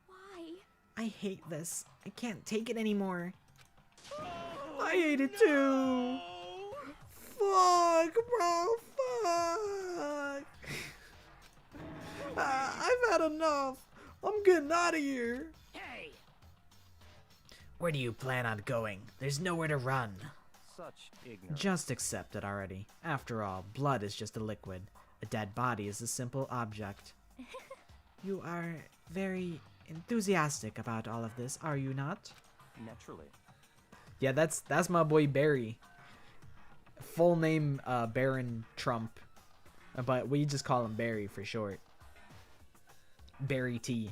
Why? I hate this. I can't take it anymore. I hate it too! Fuck, bro, fuck! I've had enough. I'm getting out of here. Hey, Where do you plan on going? There's nowhere to run. Such ignorance. Just accept it already. After all, blood is just a liquid. A dead body is a simple object. You are very enthusiastic about all of this, are you not? Naturally. Yeah, that's my boy Barry. Full name Baron Trump, but we just call him Barry for short. Barry T,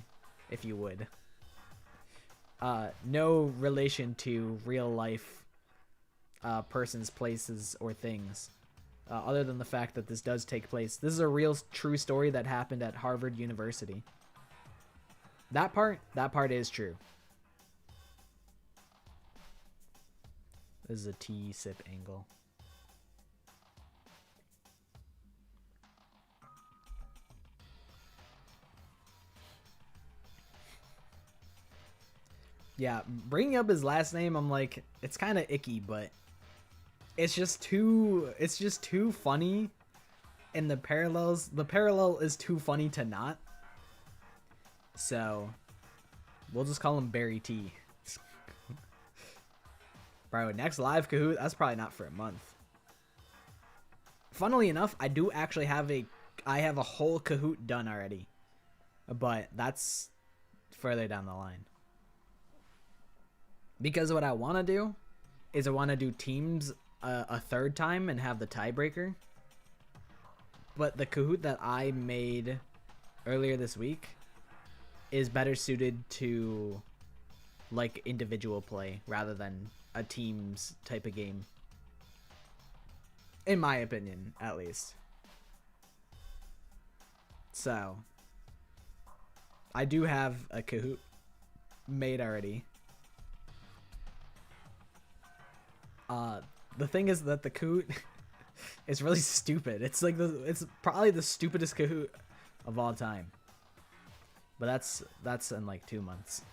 if you would. No relation to real life persons, places, or things. Other than the fact that this does take place. This is a real, true story that happened at Harvard University. That part is true. This is a tea sip angle. Yeah, bringing up his last name, I'm like, it's kind of icky, but it's just too funny. And the parallel is too funny to not. So, we'll just call him Barry T. Bro, next live Kahoot, that's probably not for a month. Funnily enough, I do actually have a whole Kahoot done already. But that's further down the line. Because what I want to do is I want to do teams a third time and have the tiebreaker. But the Kahoot that I made earlier this week is better suited to like individual play rather than a teams type of game. In my opinion, at least. So, I do have a Kahoot made already. The thing is that the Kahoot is really stupid. It's like it's probably the stupidest Kahoot of all time. But that's in like 2 months.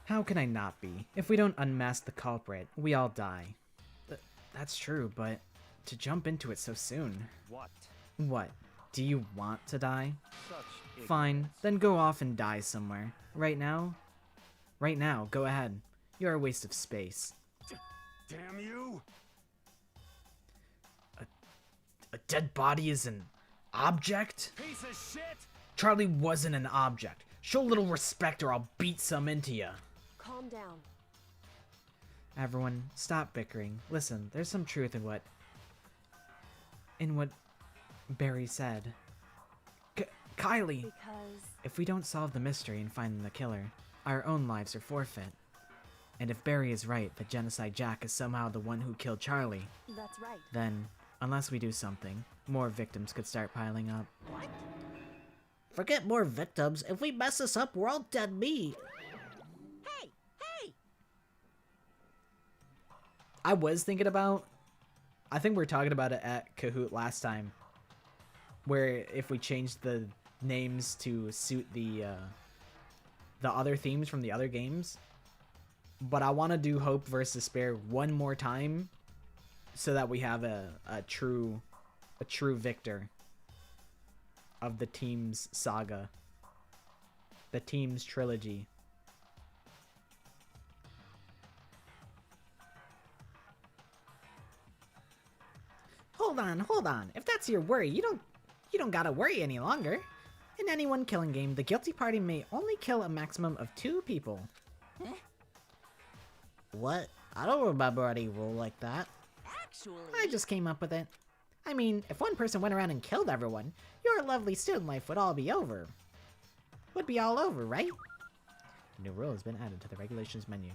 How can I not be? If we don't unmask the culprit, we all die. That's true, but to jump into it so soon. What? What? Do you want to die? Such Fine, ignorance. then go off and die somewhere. Right now? Right now, go ahead. You're a waste of space. Damn you! A dead body is an object? Piece of shit! Charlie wasn't an object. Show a little respect or I'll beat some into ya. Calm down. Everyone, stop bickering. Listen, there's some truth in what Barry said. Kylie! Because If we don't solve the mystery and find the killer, our own lives are forfeit. And if Barry is right that Genocide Jack is somehow the one who killed Charlie, that's right. then, unless we do something, more victims could start piling up. Forget more victims. If we mess this up, we're all dead meat. Hey! Hey! I was thinking about, I think we were talking about it at Kahoot last time, where if we changed the names to suit the other themes from the other games. But I want to do Hope versus Despair one more time so that we have a true victor of the team's saga. The team's trilogy. Hold on. If that's your worry, you don't gotta worry any longer. In any one killing game, the guilty party may only kill a maximum of 2 people. What? I don't remember any rule like that. Actually, I just came up with it. I mean, if one person went around and killed everyone, your lovely student life would all be over. Would be all over, right? A new rule has been added to the regulations menu.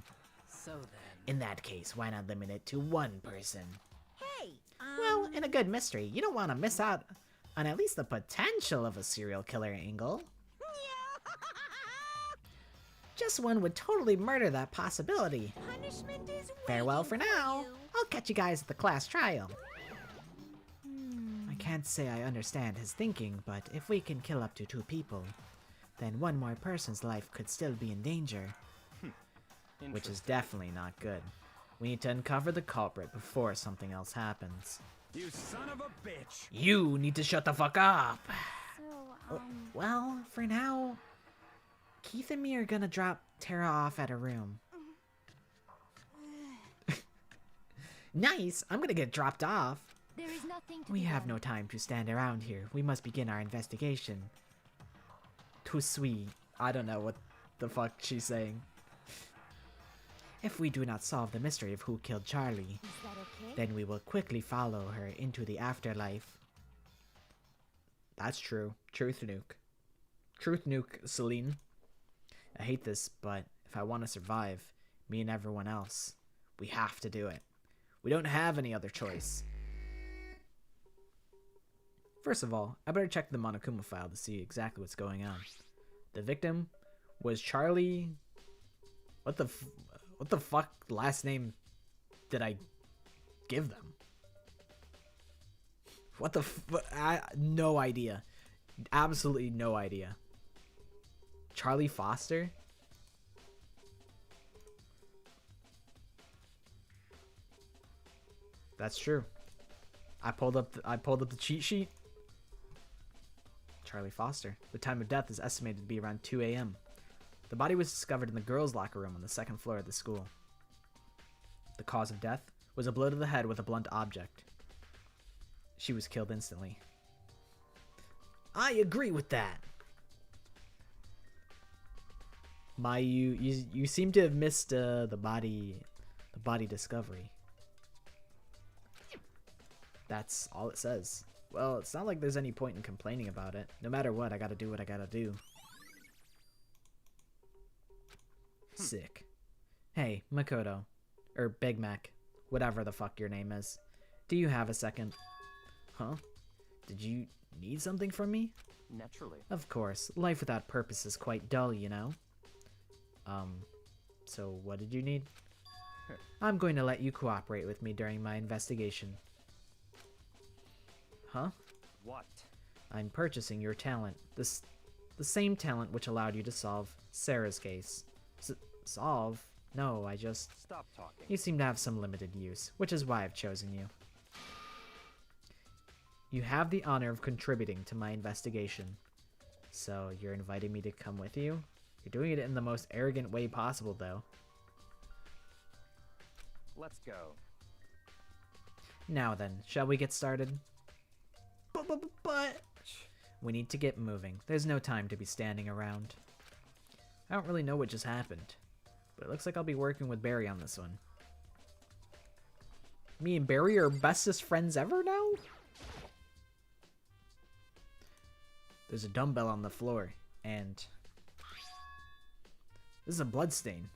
So then, In that case, why not limit it to 1 person? hey! Well, in a good mystery, you don't want to miss out on at least the potential of a serial killer angle. Just one would totally murder that possibility. Punishment is Farewell for waiting now. you. I'll catch you guys at the class trial. I can't say I understand his thinking, but if we can kill up to 2 people, then 1 more person's life could still be in danger, which is definitely not good. We need to uncover the culprit before something else happens. You son of a bitch! You need to shut the fuck up! So, Well, for now, Keith and me are gonna drop Tara off at her room. Nice! I'm gonna get dropped off. There is nothing to We be have done. no time to stand around here. We must begin our investigation. Too sweet. I don't know what the fuck she's saying. If we do not solve the mystery of who killed Charlie, Is that okay? then we will quickly follow her into the afterlife. That's true. Truth nuke. Truth nuke, Celine. I hate this, but if I want to survive, me and everyone else, we have to do it. We don't have any other choice. First of all, I better check the Monokuma file to see exactly what's going on. The victim was Charlie... What the fuck last name did I give them? What the no idea. Absolutely no idea. Charlie Foster? That's true. I pulled up the cheat sheet. Charlie Foster. The time of death is estimated to be around 2 a.m. The body was discovered in the girls' locker room on the second floor of the school. The cause of death was a blow to the head with a blunt object. She was killed instantly. I agree with that. You seem to have missed the body discovery. That's all it says. Well, it's not like there's any point in complaining about it. No matter what, I gotta do what I gotta do. Sick. Hey, Makoto. Or Big Mac. Whatever the fuck your name is. Do you have a second? Huh? Did you need something from me? Naturally. Of course. Life without purpose is quite dull, you know? So what did you need? I'm going to let you cooperate with me during my investigation. Huh? What? I'm purchasing your talent. The same talent which allowed you to solve Sarah's case. Solve? No, I just... Stop talking. You seem to have some limited use, which is why I've chosen you. You have the honor of contributing to my investigation. So, you're inviting me to come with you? You're doing it in the most arrogant way possible, though. Let's go. Now then, shall we get started? But We need to get moving. There's no time to be standing around. I don't really know what just happened, but it looks like I'll be working with Barry on this one. Me and Barry are bestest friends ever now? There's a dumbbell on the floor, and... This is a bloodstain.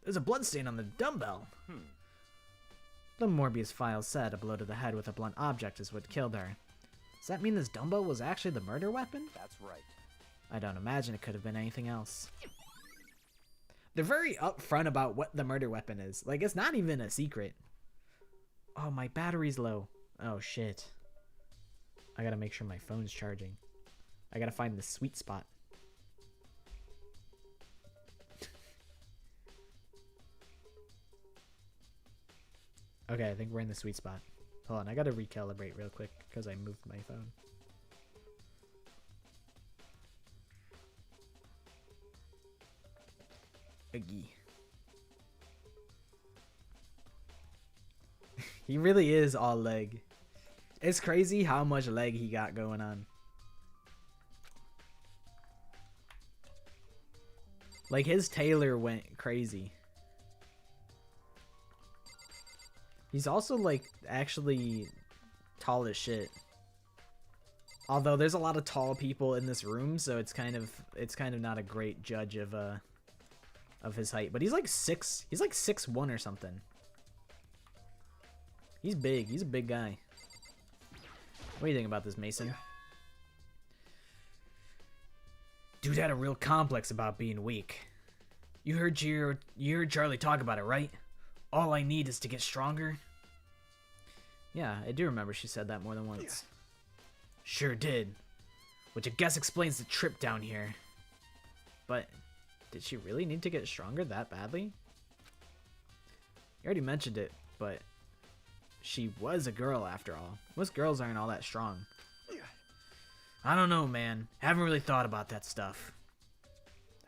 There's a bloodstain on the dumbbell! The Morbius file said a blow to the head with a blunt object is what killed her. Does that mean this dumbbell was actually the murder weapon? That's right. I don't imagine it could have been anything else. They're very upfront about what the murder weapon is. Like, it's not even a secret. Oh, my battery's low. Oh, shit. I gotta make sure my phone's charging. I gotta find the sweet spot. Okay, I think we're in the sweet spot. Hold on, I gotta recalibrate real quick because I moved my phone. Iggy. He really is all leg. It's crazy how much leg he got going on. Like, his tailor went crazy. He's also, like, actually tall as shit. Although there's a lot of tall people in this room, so it's kind of not a great judge of his height. But he's like 6'1" or something. He's big. He's a big guy. What do you think about this, Mason? Dude had a real complex about being weak. You heard Charlie talk about it, right? All I need is to get stronger. Yeah, I do remember she said that more than once. Sure did. Which I guess explains the trip down here. But did she really need to get stronger that badly? You already mentioned it, but she was a girl after all. Most girls aren't all that strong. I don't know, man. Haven't really thought about that stuff.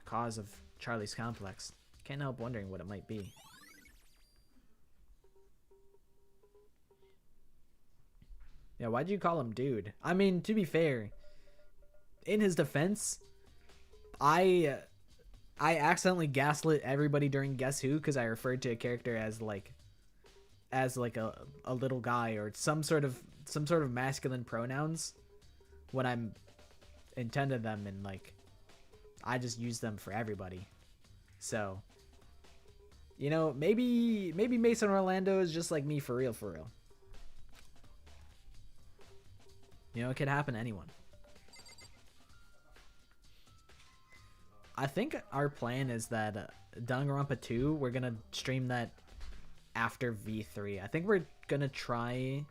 cause of Charlie's complex. Can't help wondering what it might be. Yeah, why'd you call him dude? I mean, to be fair, in his defense, I accidentally gaslit everybody during Guess Who because I referred to a character as like a little guy or some sort of masculine pronouns when I'm intended them, and like I just use them for everybody. So, you know, maybe Mason Orlando is just like me for real. You know, it could happen to anyone. I think our plan is that Danganronpa 2, we're gonna stream that after V3. I think we're gonna try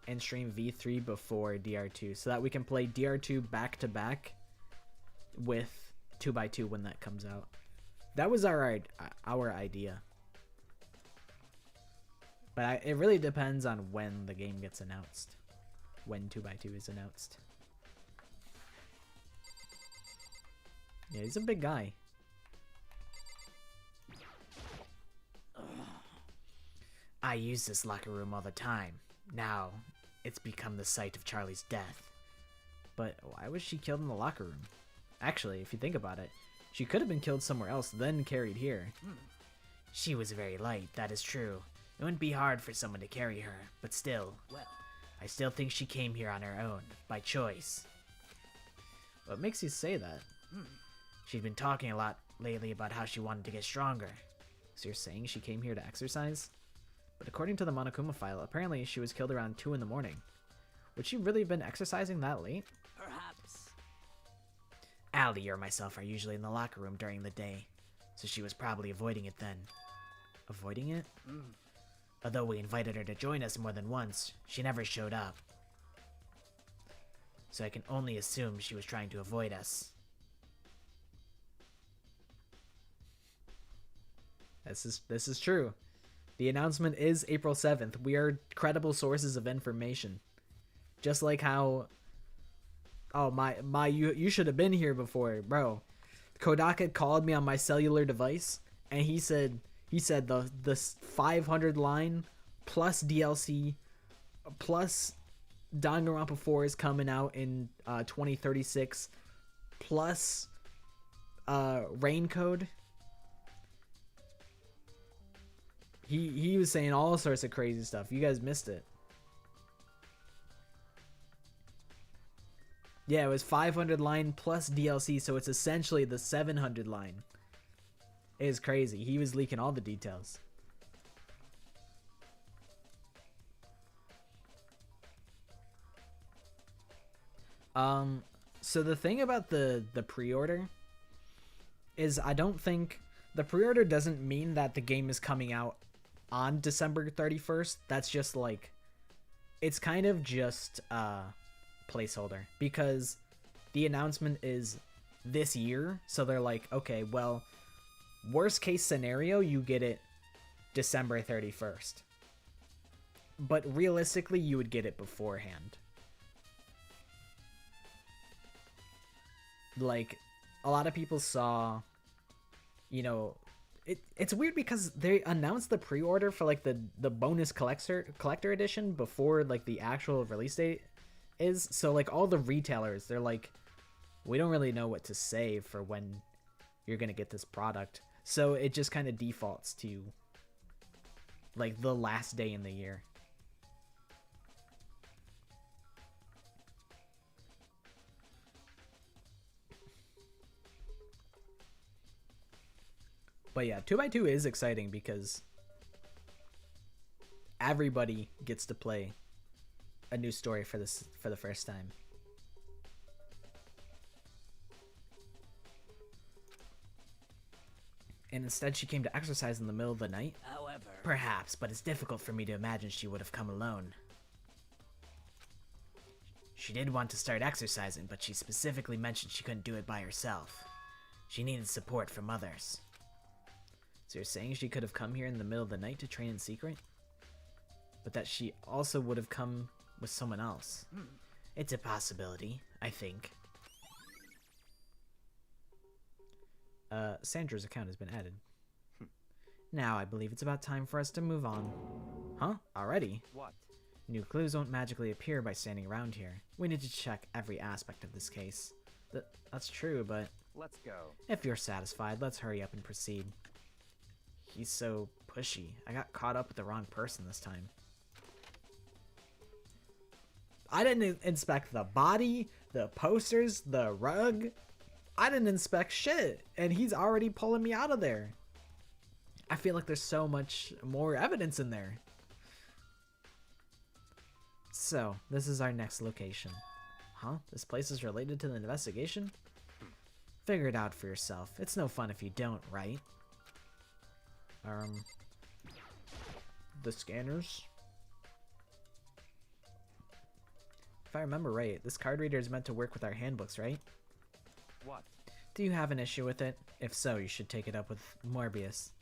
and stream V3 before DR2 so that we can play DR2 back to back with 2x2 when that comes out. That was our idea. But it really depends on when the game gets announced. When 2x2 is announced. Yeah, he's a big guy. I use this locker room all the time. Now, it's become the site of Charlie's death. But why was she killed in the locker room? Actually, if you think about it, she could have been killed somewhere else, then carried here. She was very light, that is true. It wouldn't be hard for someone to carry her, but still, well, I still think she came here on her own, by choice. What makes you say that? She'd been talking a lot lately about how she wanted to get stronger. So you're saying she came here to exercise? But according to the Monokuma file, apparently she was killed around 2 in the morning. Would she really have been exercising that late? Perhaps. Allie or myself are usually in the locker room during the day, so she was probably avoiding it then. Avoiding it? Although we invited her to join us more than once, she never showed up. So I can only assume she was trying to avoid us. This is true. The announcement is April 7th. We are credible sources of information. Just like how... Oh, you should have been here before, bro. Kodaka called me on my cellular device, and he said the 500 line plus DLC plus Danganronpa 4 is coming out in 2036 plus rain code. He was saying all sorts of crazy stuff. You guys missed it. Yeah, it was 500 line plus DLC, so it's essentially the 700 line. It is crazy. He was leaking all the details. So the thing about the pre-order is I don't think the pre-order doesn't mean that the game is coming out on December 31st. That's just like, it's kind of just a placeholder because the announcement is this year. So they're like, okay, well, worst case scenario, you get it December 31st. But realistically, you would get it beforehand. Like, a lot of people saw, you know, it's weird because they announced the pre-order for like the bonus collector edition before like the actual release date is. So like all the retailers, they're like, we don't really know what to say for when you're gonna get this product. So it just kind of defaults to like the last day in the year. But yeah, 2x2 is exciting because everybody gets to play a new story for the first time. And instead she came to exercise in the middle of the night? However, Perhaps, but it's difficult for me to imagine she would have come alone. She did want to start exercising, but she specifically mentioned she couldn't do it by herself. She needed support from others. So you're saying she could have come here in the middle of the night to train in secret? But that she also would have come with someone else. It's a possibility, I think. Sandra's account has been added. Now I believe it's about time for us to move on. Huh? Already? What? New clues won't magically appear by standing around here. We need to check every aspect of this case. That's true, but Let's go. if you're satisfied, let's hurry up and proceed. He's so pushy. I got caught up with the wrong person this time. I didn't inspect the body, the posters, the rug. I didn't inspect shit, and he's already pulling me out of there. I feel like there's so much more evidence in there. So, this is our next location. Huh? This place is related to the investigation? Figure it out for yourself. It's no fun if you don't, right? The scanners? If I remember right, this card reader is meant to work with our handbooks, right? What? Do you have an issue with it? If so, you should take it up with Morbius.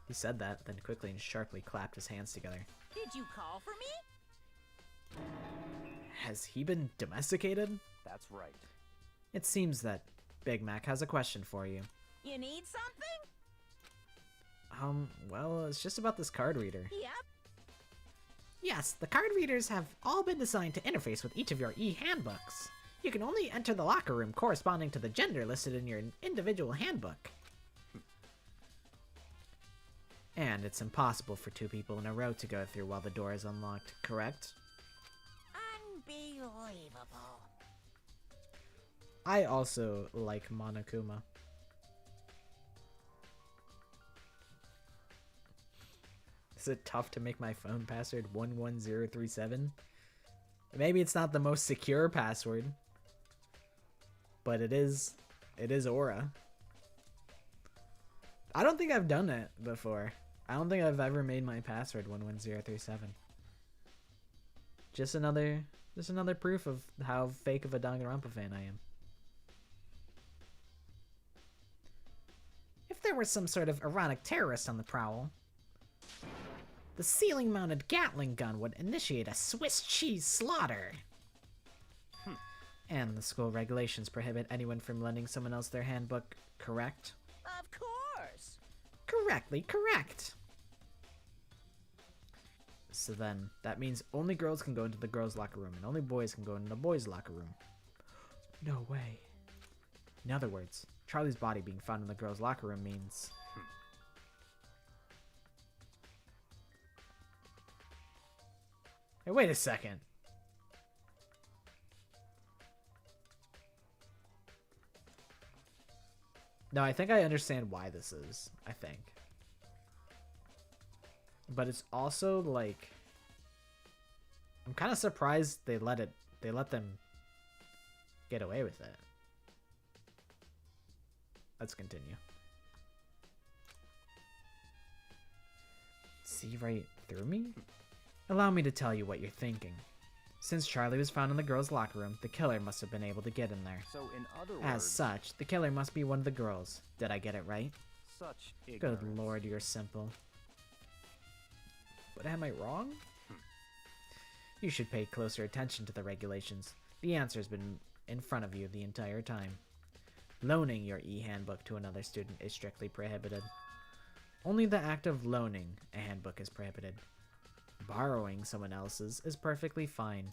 He said that, then quickly and sharply clapped his hands together. Did you call for me? Has he been domesticated? That's right. It seems that Big Mac has a question for you. You need something? Well, it's just about this card reader. Yep. Yes, the card readers have all been designed to interface with each of your e-handbooks. You can only enter the locker room corresponding to the gender listed in your individual handbook. And it's impossible for two people in a row to go through while the door is unlocked, correct? Unbelievable. I also like Monokuma. Is it tough to make my phone password 11037? Maybe it's not the most secure password, but it is Aura. I don't think I've done it before. I don't think I've ever made my password 11037. Just another proof of how fake of a Danganronpa fan I am. If there were some sort of erotic terrorist on the prowl, the ceiling-mounted Gatling gun would initiate a Swiss cheese slaughter. And the school regulations prohibit anyone from lending someone else their handbook, correct? Of course. Correctly correct. So then, that means only girls can go into the girls' locker room and only boys can go into the boys' locker room. No way. In other words, Charlie's body being found in the girls' locker room means... Hey, wait a second. No, I think I understand why this is. I think. But it's also like... I'm kind of surprised they let them get away with it. Let's continue. See right through me? Allow me to tell you what you're thinking. Since Charlie was found in the girls' locker room, the killer must have been able to get in there. So in other words, As such, the killer must be one of the girls. Did I get it right? such Good ignorance. lord, you're simple. But am I wrong? You should pay closer attention to the regulations. The answer's been in front of you the entire time. Loaning your e-handbook to another student is strictly prohibited. Only the act of loaning a handbook is prohibited. Borrowing someone else's is perfectly fine.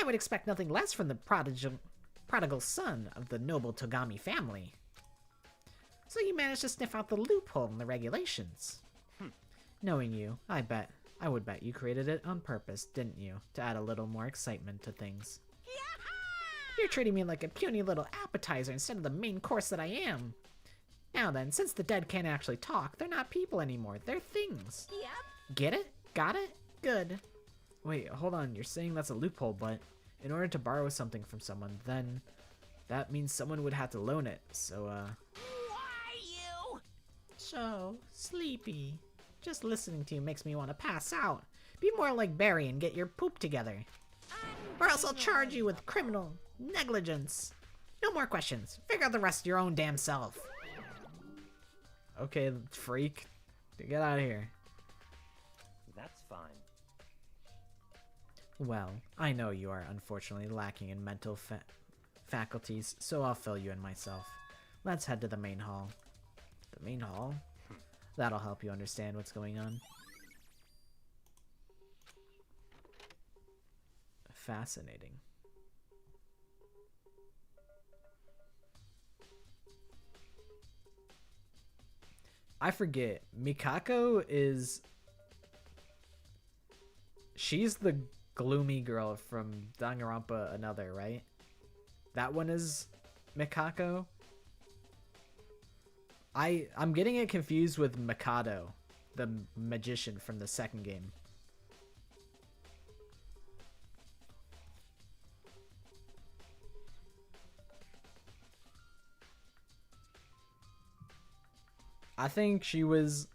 I would expect nothing less from the prodigal son of the noble Togami family. So you managed to sniff out the loophole in the regulations. Knowing you, I would bet you created it on purpose, didn't you? To add a little more excitement to things. You're treating me like a puny little appetizer instead of the main course that I am. Now then, since the dead can't actually talk, they're not people anymore, they're things. Yep. Get it? Got it? Good. Wait, hold on, you're saying that's a loophole, but in order to borrow something from someone, then that means someone would have to loan it, so, Why you? So sleepy. Just listening to you makes me want to pass out. Be more like Barry and get your poop together. Or else I'll charge you with criminal negligence. No more questions. Figure out the rest your own damn self. okay, freak, get out of here. That's fine. Well, I know you are unfortunately lacking in mental faculties, so I'll fill you in myself. Let's head to the main hall. The main hall? That'll help you understand what's going on. Fascinating. I forget. Mikako is... She's the gloomy girl from Danganronpa Another, right? That one is Mikako? I'm getting it confused with Mikado, the magician from the second game. I think she was...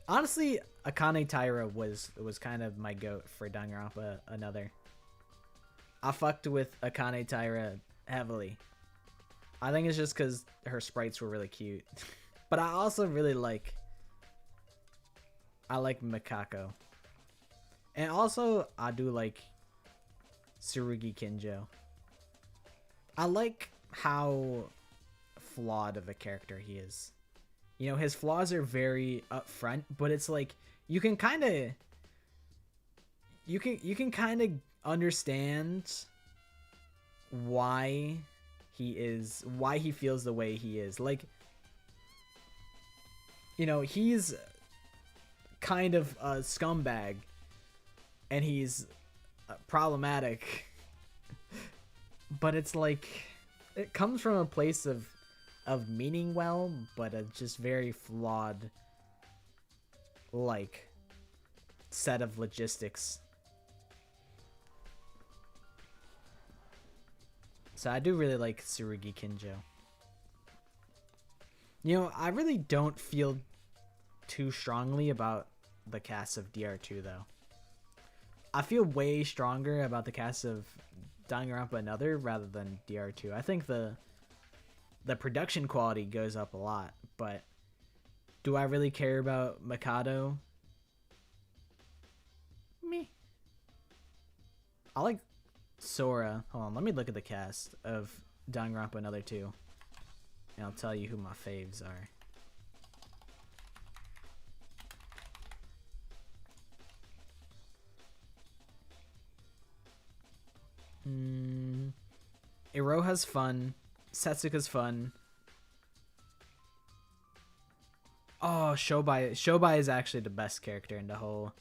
Honestly, Akane Taira was kind of my goat for Danganronpa Another. I fucked with Akane Taira heavily. I think it's just because her sprites were really cute. But I also really like... I like Mikako. And also, I do like Tsurugi Kinjo. I like how flawed of a character he is. You know, his flaws are very upfront, but it's like you can kind of understand why he feels the way he is. Like, you know, he's kind of a scumbag and he's problematic, but it's like it comes from a place of meaning well, but a just very flawed, like, set of logistics. So I do really like Tsurugi Kinjo. You know, I really don't feel too strongly about the cast of DR2 though. I feel way stronger about the cast of Danganronpa Another rather than DR2. I think the production quality goes up a lot, but do I really care about Mikado? Me. I like Sora. Hold on, let me look at the cast of Danganronpa Another 2, and I'll tell you who my faves are. Iroha's fun. Setsuka's fun. Oh, Shobai is actually the best character in the whole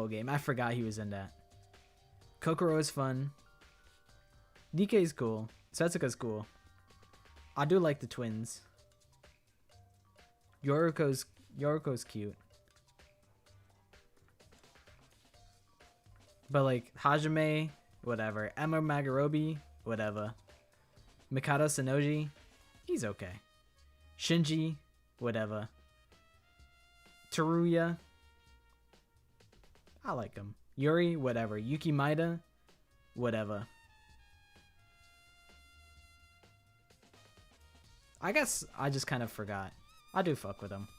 game. I forgot he was in that. Kokoro is fun. DK's cool. Setsuka's cool. I do like the twins. Yoriko's cute. But like Hajime, whatever. Emma Magarobi, whatever. Mikado Sanoji, he's okay. Shinji, whatever. Teruya, I like him. Yuri, whatever. Yuki Maeda, whatever. I guess I just kind of forgot. I do fuck with him.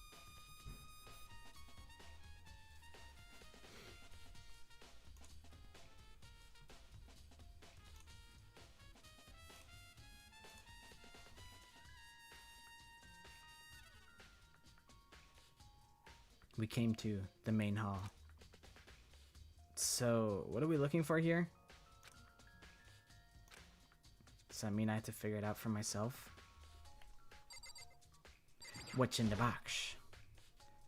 We came to the main hall. So, what are we looking for here? Does that mean I have to figure it out for myself? What's in the box?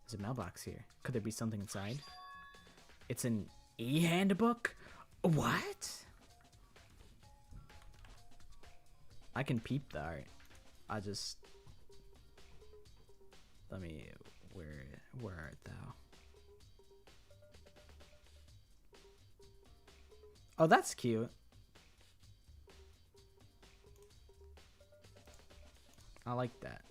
There's a mailbox here. Could there be something inside? It's an e-handbook? What? I can peep the art. I just... Let me... Where art thou? Oh, that's cute. I like that.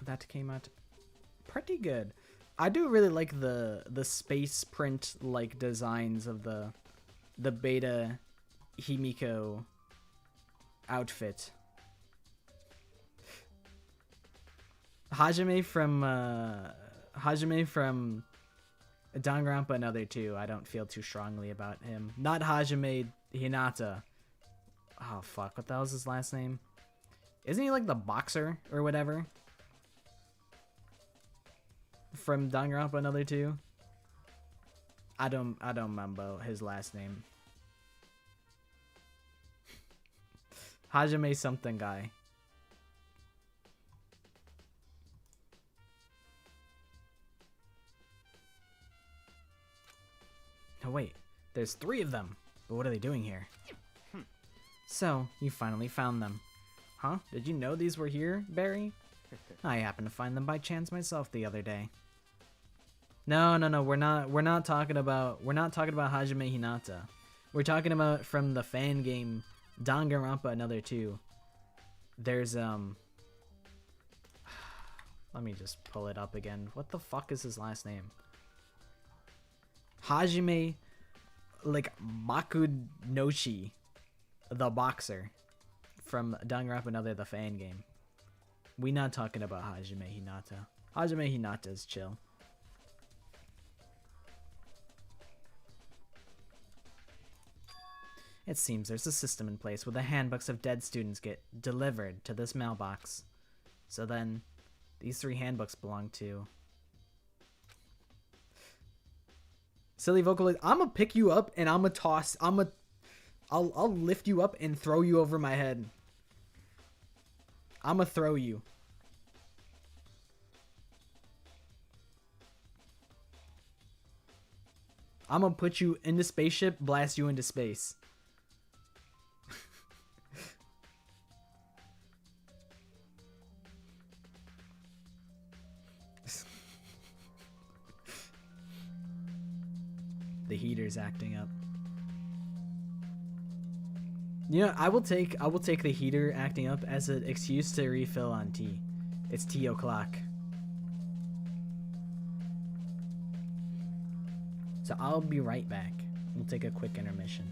That came out pretty good. I do really like the space print like designs of the beta Himiko outfit. Hajime from Danganronpa Another 2. I don't feel too strongly about him. Not Hajime Hinata. Oh fuck, what the hell's his last name? Isn't he like the boxer or whatever? From Danganronpa another two? I don't remember his last name. Hajime something guy. Oh wait, there's 3 of them. But what are they doing here? So, you finally found them. Huh? Did you know these were here, Barry? I happened to find them by chance myself the other day. No, we're not talking about Hajime Hinata. We're talking about from the fan game Danganronpa Another 2. There's let me just pull it up again. What the fuck is his last name? Hajime like Makunoshi, the boxer from Danganronpa Another the fan game. We not talking about Hajime Hinata. Hajime Hinata is chill. It seems there's a system in place where the handbooks of dead students get delivered to this mailbox. So then, these 3 handbooks belong to... Silly Vocaloid, I'ma pick you up and I'ma toss... I'll lift you up and throw you over my head. I'ma throw you. I'ma put you in the spaceship, blast you into space. The heater's acting up. You know, I will take the heater acting up as an excuse to refill on tea. It's tea o'clock. So I'll be right back. We'll take a quick intermission.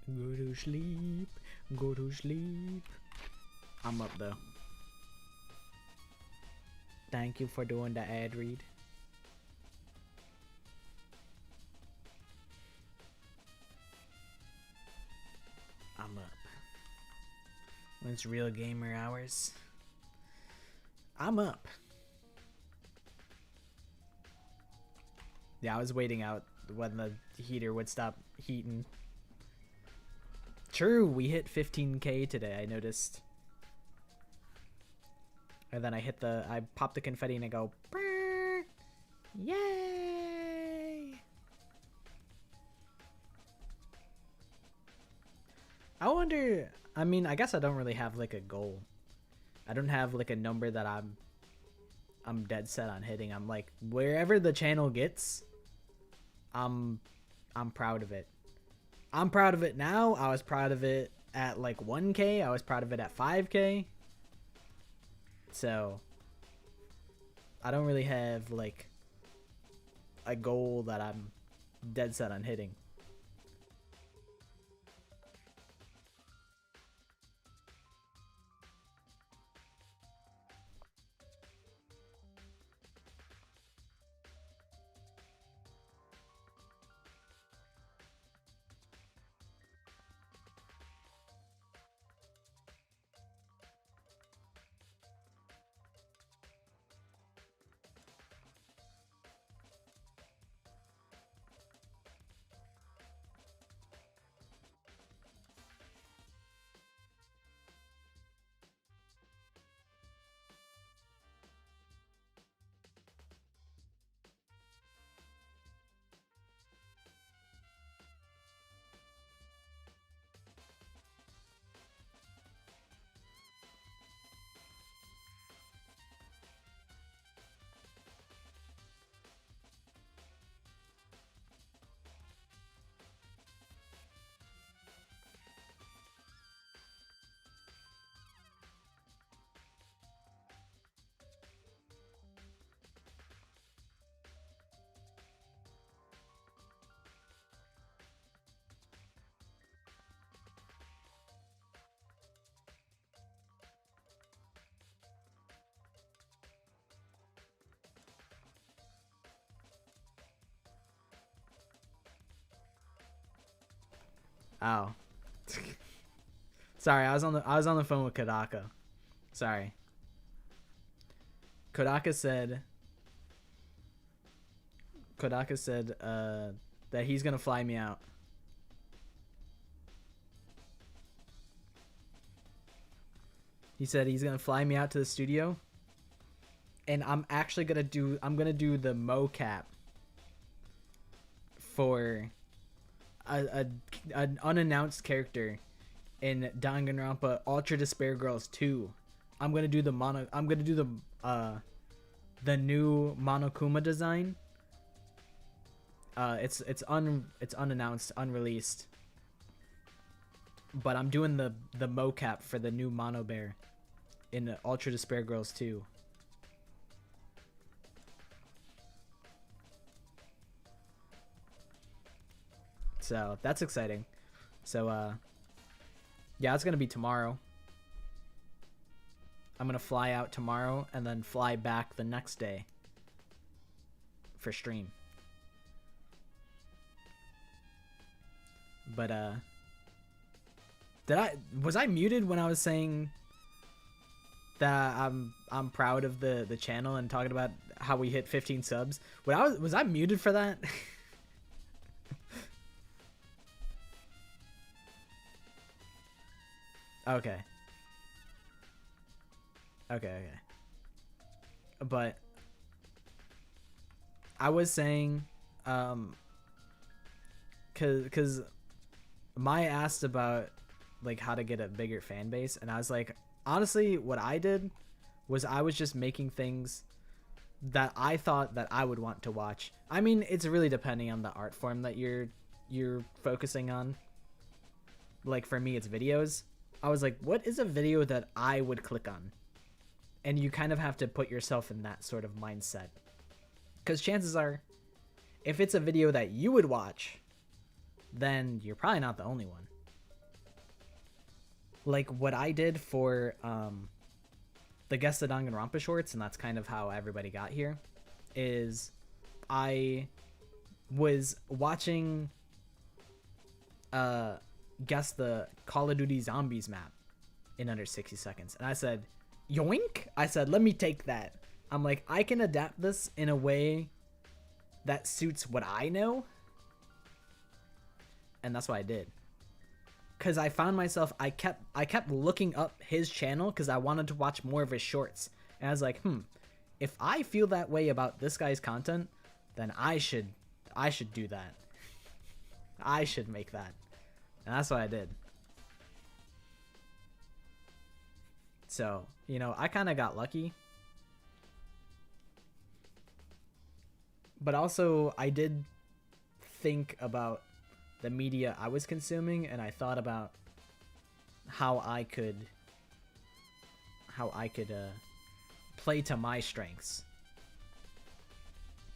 Go to sleep. Go to sleep. I'm up though. Thank you for doing the ad read. I'm up. When it's real gamer hours, I'm up. Yeah, I was waiting out when the heater would stop heating. True, we hit 15k today, I noticed. And then I pop the confetti and I go, "Brrr, yay!" I wonder, I mean, I guess I don't really have like a goal. I don't have like a number that I'm dead set on hitting. I'm like, wherever the channel gets, I'm proud of it. I'm proud of it now. I was proud of it at like 1k. I was proud of it at 5k. So I don't really have like a goal that I'm dead set on hitting. Oh. Sorry, I was on the phone with Kodaka. Sorry. Kodaka said that he's gonna fly me out. He said he's gonna fly me out to the studio, and I'm actually gonna do the mocap for an unannounced character in Danganronpa Ultra Despair Girls 2. I'm gonna do the new Monokuma design. It's unannounced, unreleased. But I'm doing the mocap for the new Mono Bear in Ultra Despair Girls 2. So that's exciting. So yeah, it's gonna be tomorrow. I'm gonna fly out tomorrow and then fly back the next day for stream. But was I muted when I was saying that I'm proud of the channel and talking about how we hit 15 subs? Was I muted for that? Okay. But I was saying, cause Maya asked about like how to get a bigger fan base, and I was like, honestly, what I did was I was just making things that I thought that I would want to watch. I mean, it's really depending on the art form that you're focusing on. Like for me, it's videos. I was like, what is a video that I would click on? And you kind of have to put yourself in that sort of mindset. Because chances are, if it's a video that you would watch, then you're probably not the only one. like what I did for the Guess the Danganronpa shorts, and that's kind of how everybody got here, is I was watching Guess the Call of Duty Zombies map in under 60 seconds. And I said, yoink! I said, let me take that. I'm like, I can adapt this in a way that suits what I know. And that's what I did. Because I found myself, I kept looking up his channel because I wanted to watch more of his shorts. And I was like, if I feel that way about this guy's content, then I should do that. I should make that. And that's what I did. So, you know, I kind of got lucky. But also, I did think about the media I was consuming, and I thought about how I could play to my strengths.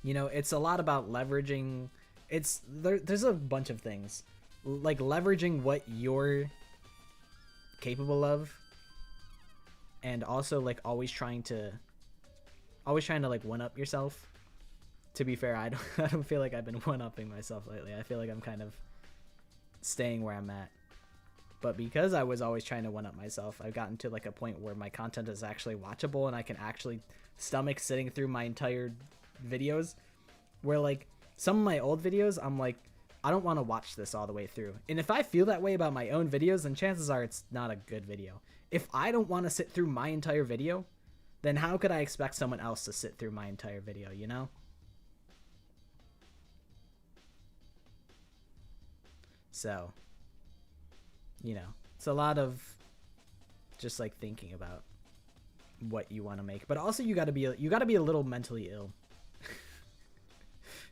You know, it's a lot about leveraging. There's a bunch of things, like leveraging what you're capable of, and also like always trying to like one up yourself. To be fair, I don't feel like I've been one upping myself lately. I feel like I'm kind of staying where I'm at. But because I was always trying to one up myself, I've gotten to like a point where my content is actually watchable, and I can actually stomach sitting through my entire videos. Where like some of my old videos, I'm like, I don't want to watch this all the way through. And if I feel that way about my own videos, then chances are it's not a good video. If I don't want to sit through my entire video, then how could I expect someone else to sit through my entire video, you know? So, you know, it's a lot of just like thinking about what you want to make, but also you got to be a little mentally ill.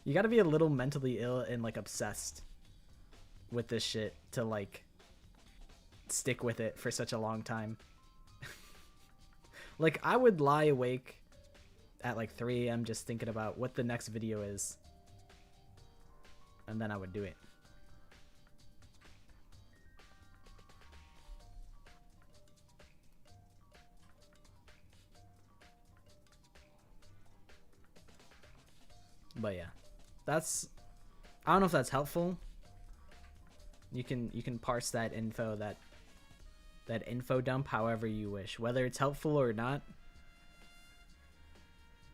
You got to be a little mentally ill and like obsessed with this shit to like stick with it for such a long time. Like I would lie awake at like 3 a.m. just thinking about what the next video is, and then I would do it. But yeah, I don't know if that's helpful. You can parse that info dump however you wish, whether it's helpful or not.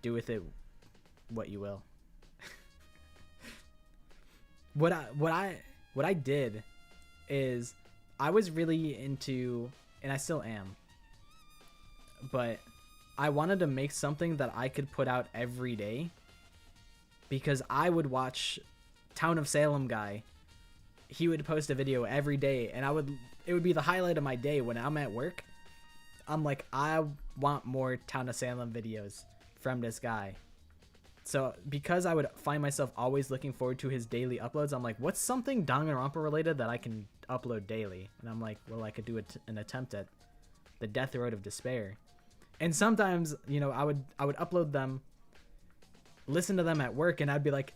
Do with it what you will. What I did is I was really into, and I still am, but I wanted to make something that I could put out every day. Because I would watch Town of Salem guy. He would post a video every day, and it would be the highlight of my day when I'm at work. I'm like, I want more Town of Salem videos from this guy. So because I would find myself always looking forward to his daily uploads, I'm like, what's something Danganronpa related that I can upload daily? And I'm like, well, I could do an attempt at the Death Road of Despair. And sometimes, you know, I would upload them, listen to them at work, and I'd be like,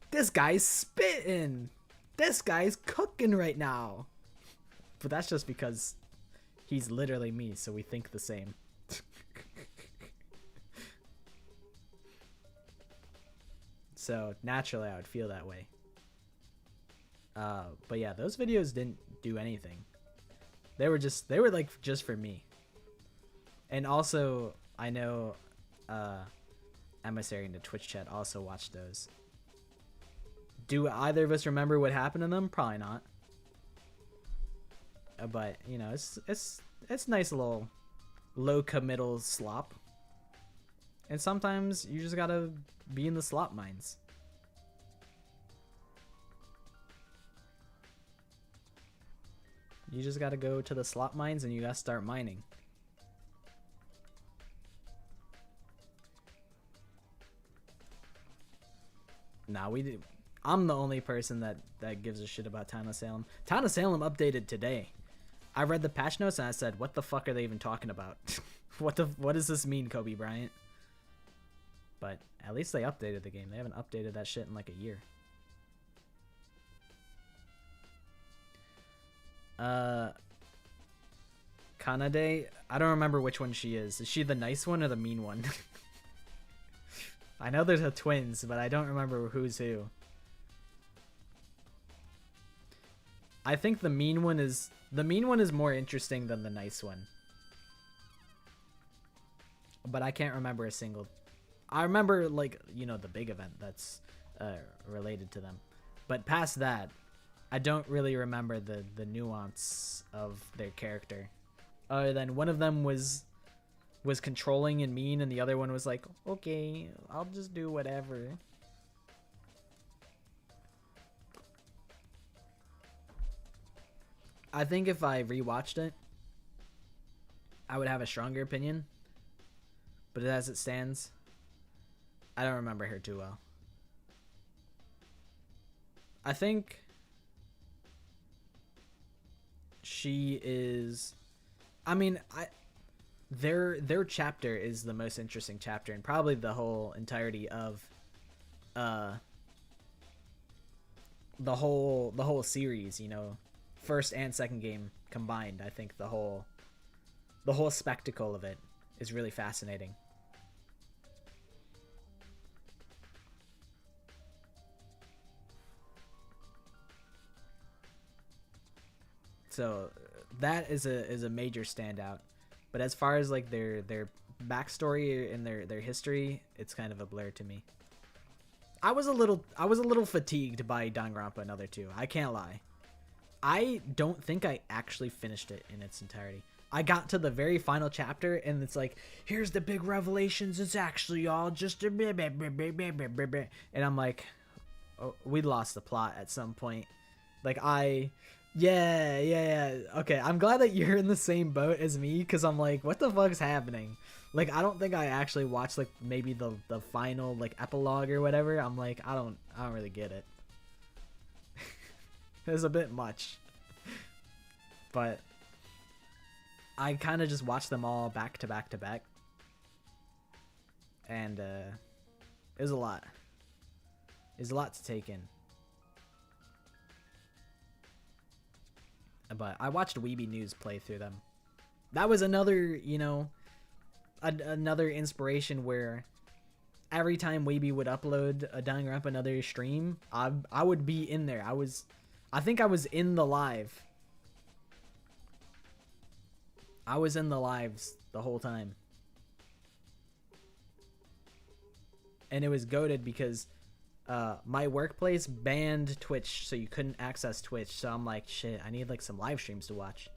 this guy's spitting, this guy's cooking right now. But that's just because he's literally me, so we think the same. So naturally I would feel that way. But yeah, those videos didn't do anything. They were like just for me. And also I know Emissary in the Twitch chat also watched those. Do either of us remember what happened to them? Probably not. But you know, it's nice little low committal slop. And sometimes you just gotta be in the slop mines. You just gotta go to the slop mines and you gotta start mining. Nah, I'm the only person that gives a shit about Town of Salem. Town of Salem updated today. I read the patch notes and I said, what the fuck are they even talking about? What does this mean, Kobe Bryant? But at least they updated the game. They haven't updated that shit in like a year. Kanade, I don't remember which one she is. Is she the nice one or the mean one? I know there's a twins, but I don't remember who's who. I think the mean one is more interesting than the nice one. But I can't remember a single. I remember, like, you know, the big event that's related to them. But past that, I don't really remember the nuance of their character. Other than one of them was controlling and mean, and the other one was like, okay, I'll just do whatever. I think if I rewatched it, I would have a stronger opinion. But as it stands, I don't remember her too well. I think she is... I mean, their chapter is the most interesting chapter, and probably the whole entirety of the whole series, you know, first and second game combined. I think the whole spectacle of it is really fascinating. So that is a major standout. But as far as like their backstory and their history, it's kind of a blur to me. I was a little fatigued by Danganronpa Another 2. I can't lie. I don't think I actually finished it in its entirety. I got to the very final chapter, and it's like, here's the big revelations. It's actually all just a... And I'm like, oh, we lost the plot at some point. Like, Yeah. Okay, I'm glad that you're in the same boat as me, because I'm like, what the fuck's happening? Like, I don't think I actually watched, like, maybe the final, like, epilogue or whatever. I'm like, I don't really get it. It was a bit much. But I kind of just watched them all back to back to back. And it was a lot. It was a lot to take in. But I watched Weeby News play through them. That was another, you know, another inspiration where every time Weeby would upload a Danganronpa Another stream, I would be in there. I think I was in the live. I was in the lives the whole time. And it was goated because my workplace banned Twitch, so you couldn't access Twitch. So I'm like, shit, I need like some live streams to watch.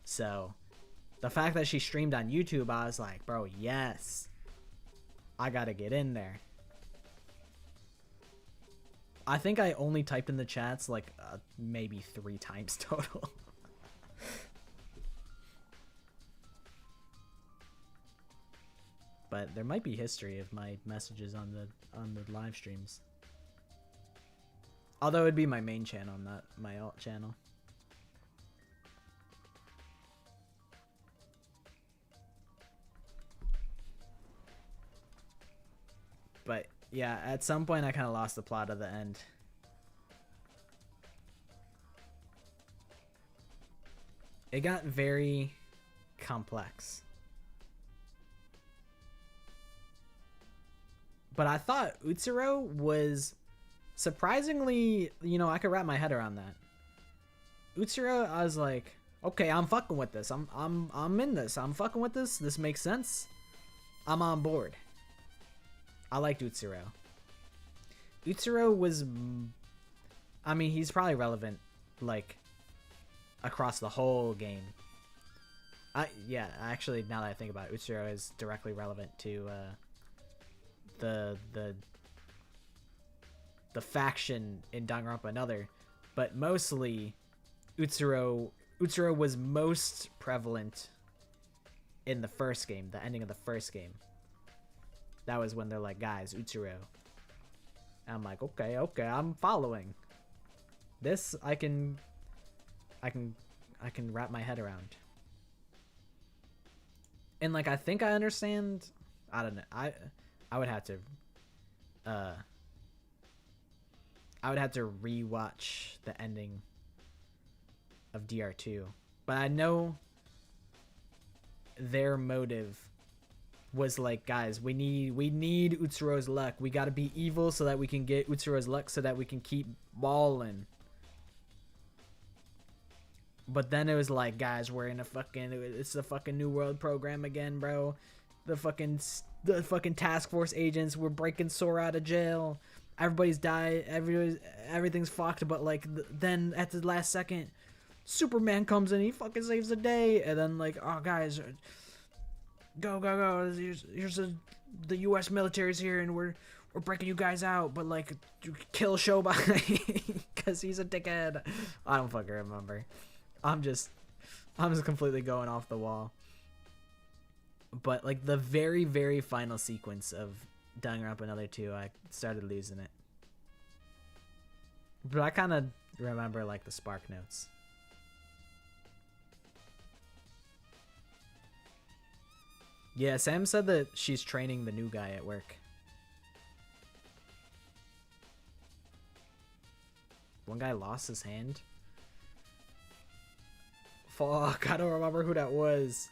So the fact that she streamed on YouTube, I was like, bro, yes, I gotta get in there. I think I only typed in the chats like maybe 3 times total. But there might be history of my messages on the live streams. Although it'd be my main channel, not my alt channel. But yeah, at some point I kind of lost the plot of the end. It got very complex. But I thought Utsuro was surprisingly, you know, I could wrap my head around that. Utsuro, I was like, okay, I'm fucking with this. I'm in this. I'm fucking with this. This makes sense. I'm on board. I liked Utsuro. Utsuro was, I mean, he's probably relevant, like, across the whole game. Yeah, actually, now that I think about it, Utsuro is directly relevant to the faction in Danganronpa Another, but mostly Utsuro was most prevalent in the first game, the ending of the first game. That was when they're like, guys, Utsuro. And I'm like, okay, I'm following. This I can wrap my head around. And like, I think I understand. I don't know. I would have to rewatch the ending of DR2. But I know their motive was like, guys, we need Utsuro's luck. We gotta be evil so that we can get Utsuro's luck so that we can keep balling. But then it was like, guys, we're in it's the fucking New World program again, bro. The fucking task force agents, we're breaking Sora out of jail. Everybody's died. Everything's fucked. But like, then at the last second, Superman comes in. He fucking saves the day. And then like, oh guys, go. Here's the U.S. military's here, and we're breaking you guys out. But like, kill Shobai because he's a dickhead. I don't fucking remember. I'm just completely going off the wall. But like the very, very final sequence of Danganronpa Another 2, I started losing it. But I kind of remember like the spark notes. Yeah, Sam said that she's training the new guy at work. One guy lost his hand. Fuck, I don't remember who that was.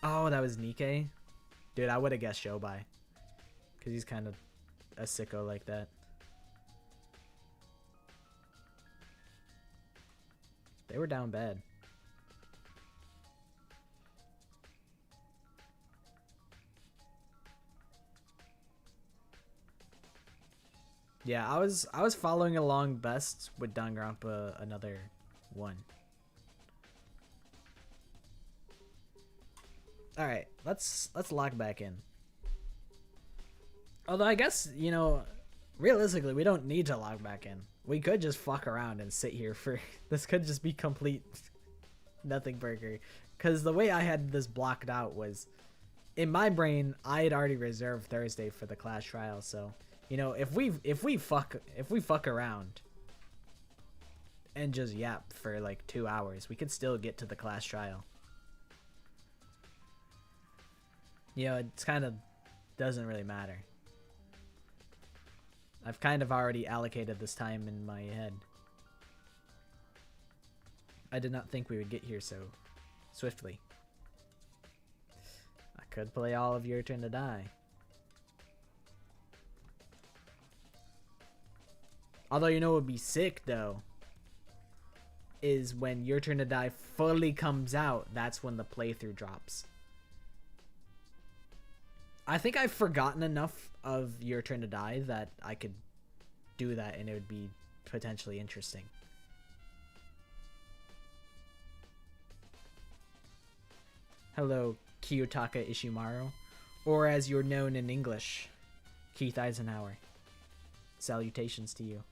Oh, that was Nikkei? Dude, I would have guessed Shobai. Because he's kind of a sicko like that. They were down bad. Yeah, I was following along best with Danganronpa Another 1. All right, let's lock back in. Although I guess, you know, realistically, we don't need to log back in. We could just fuck around and sit here for this could just be complete nothing burger. Because the way I had this blocked out was, in my brain, I had already reserved Thursday for the class trial. So, you know, if we fuck around and just yap for like 2 hours, we could still get to the class trial. You know, it's kind of doesn't really matter. I've kind of already allocated this time in my head. I did not think we would get here so swiftly. I could play all of Your Turn to Die. Although, you know what would be sick, though, is when Your Turn to Die fully comes out, that's when the playthrough drops. I think I've forgotten enough of Your Turn to Die that I could do that and it would be potentially interesting. Hello, Kiyotaka Ishimaru, or as you're known in English, Keith Eisenhower. Salutations to you.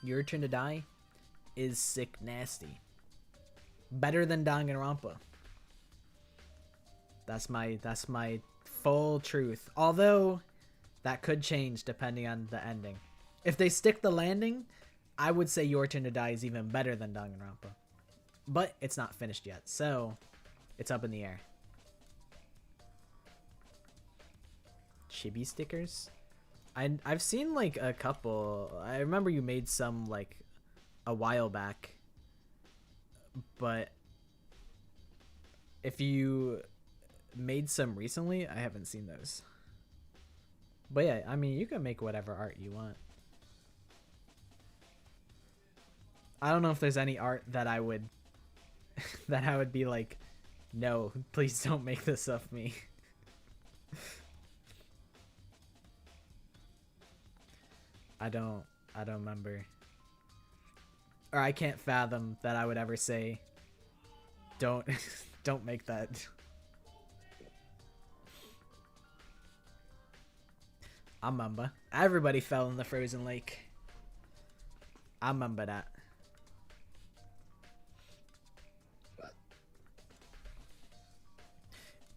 Your Turn to Die is sick nasty. Better than Danganronpa. That's my full truth. Although that could change depending on the ending. If they stick the landing, I would say Your Turn to Die is even better than Danganronpa. But it's not finished yet, so it's up in the air. Chibi stickers? I've seen like a couple. I remember you made some like a while back, but if you made some recently, I haven't seen those. But yeah, I mean, you can make whatever art you want. I don't know if there's any art that I would that I would be like, no, please don't make this of me. I don't remember. Or I can't fathom that I would ever say, don't make that. I remember. Everybody fell in the frozen lake. I remember that.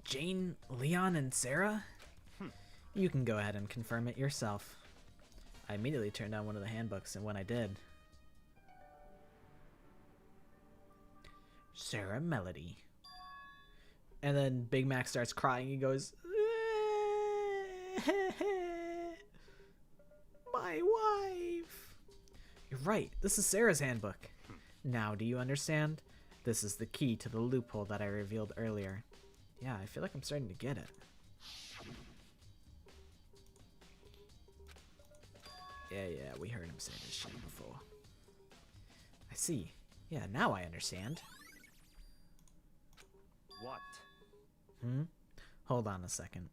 Jane, Leon, and Sarah? You can go ahead and confirm it yourself. I immediately turned on one of the handbooks, and when I did... Sarah Melody. And then Big Mac starts crying. He goes... My wife! You're right. This is Sarah's handbook. Now, do you understand? This is the key to the loophole that I revealed earlier. Yeah, I feel like I'm starting to get it. Yeah, we heard him say this shit before. I see. Yeah, now I understand. What? Hold on a second.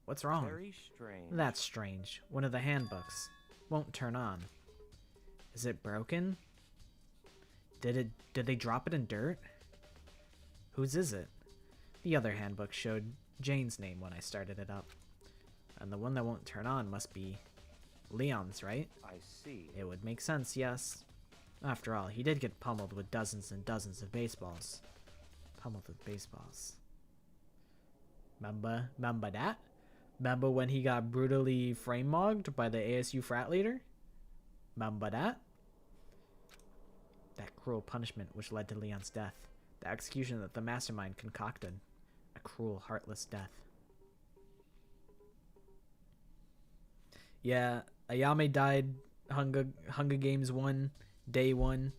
What's wrong? Very strange. That's strange. One of the handbooks won't turn on. Is it broken? Did they drop it in dirt? Whose is it? The other handbook showed Jane's name when I started it up. And the one that won't turn on must be Leon's, right? I see. It would make sense, yes. After all, he did get pummeled with dozens and dozens of baseballs. Pummeled with baseballs. Remember that? Remember when he got brutally frame-mogged by the ASU frat leader? Remember that? That cruel punishment which led to Leon's death. The execution that the mastermind concocted. A cruel, heartless death. Yeah, Ayame died Hunger Games 1, Day 1.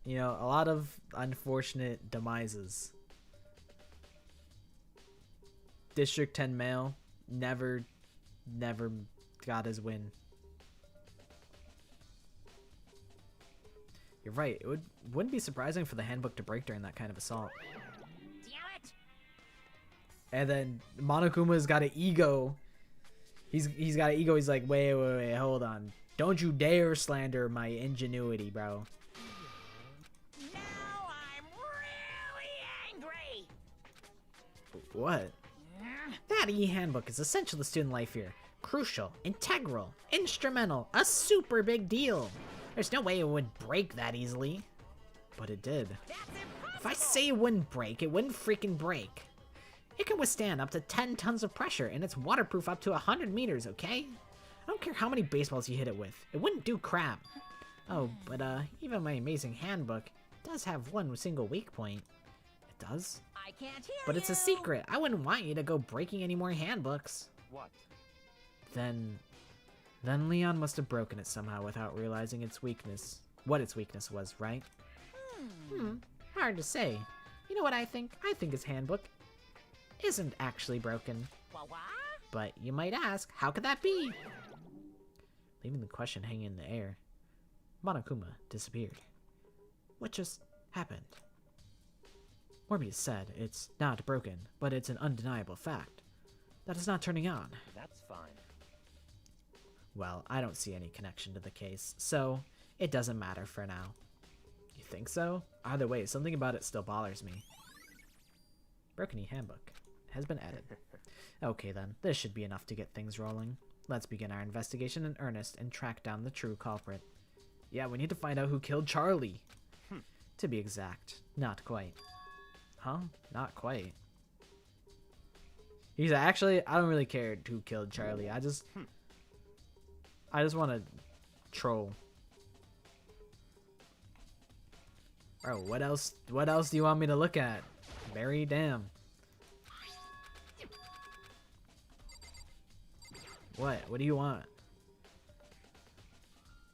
You know, a lot of unfortunate demises. District 10 male never got his win. You're right. It wouldn't be surprising for the handbook to break during that kind of assault. Damn it! And then Monokuma's got an ego. He's got an ego. He's like, wait, hold on. Don't you dare slander my ingenuity, bro. Now I'm really angry! What? That e-handbook is essential to student life here. Crucial, integral, instrumental, a super big deal. There's no way it would break that easily. But it did. That's impossible! If I say it wouldn't break, it wouldn't freaking break. It can withstand up to 10 tons of pressure, and it's waterproof up to 100 meters, okay? I don't care how many baseballs you hit it with. It wouldn't do crap. Oh, but even my amazing handbook does have one single weak point. It does? I can't hear But it's a you. secret. I wouldn't want you to go breaking any more handbooks. What? Then Leon must have broken it somehow without realizing its weakness. What its weakness was, right? Hard to say. You know what I think? I think his handbook isn't actually broken. What? But you might ask, how could that be? Leaving the question hanging in the air, Monokuma disappeared. What just happened? Morbius said it's not broken, but it's an undeniable fact that it's not turning on. That's fine. Well, I don't see any connection to the case, so it doesn't matter for now. You think so? Either way, something about it still bothers me. Broken e-handbook has been added. Okay then, this should be enough to get things rolling. Let's begin our investigation in earnest and track down the true culprit. Yeah, we need to find out who killed Charlie. To be exact, not quite. Huh? Not quite. He's actually, I don't really care who killed Charlie. I just want to troll. Bro, what else do you want me to look at? Barry, damn. What do you want?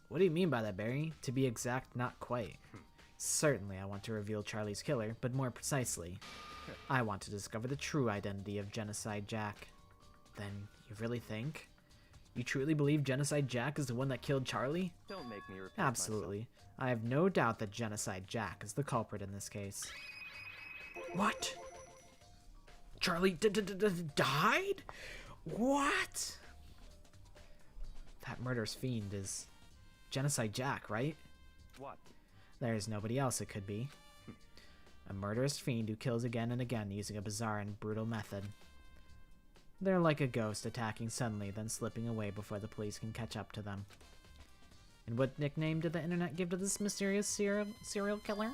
What do you mean by that, Barry? To be exact, not quite. Certainly I want to reveal Charlie's killer, but more precisely, I want to discover the true identity of Genocide Jack. Then, you really think? You truly believe Genocide Jack is the one that killed Charlie? Don't make me repeat Absolutely. I have no doubt that Genocide Jack is the culprit in this case. What? Charlie died? What? That murderous fiend is Genocide Jack, right? What? There's nobody else it could be. A murderous fiend who kills again and again using a bizarre and brutal method. They're like a ghost attacking suddenly, then slipping away before the police can catch up to them. And what nickname did the internet give to this mysterious serial killer?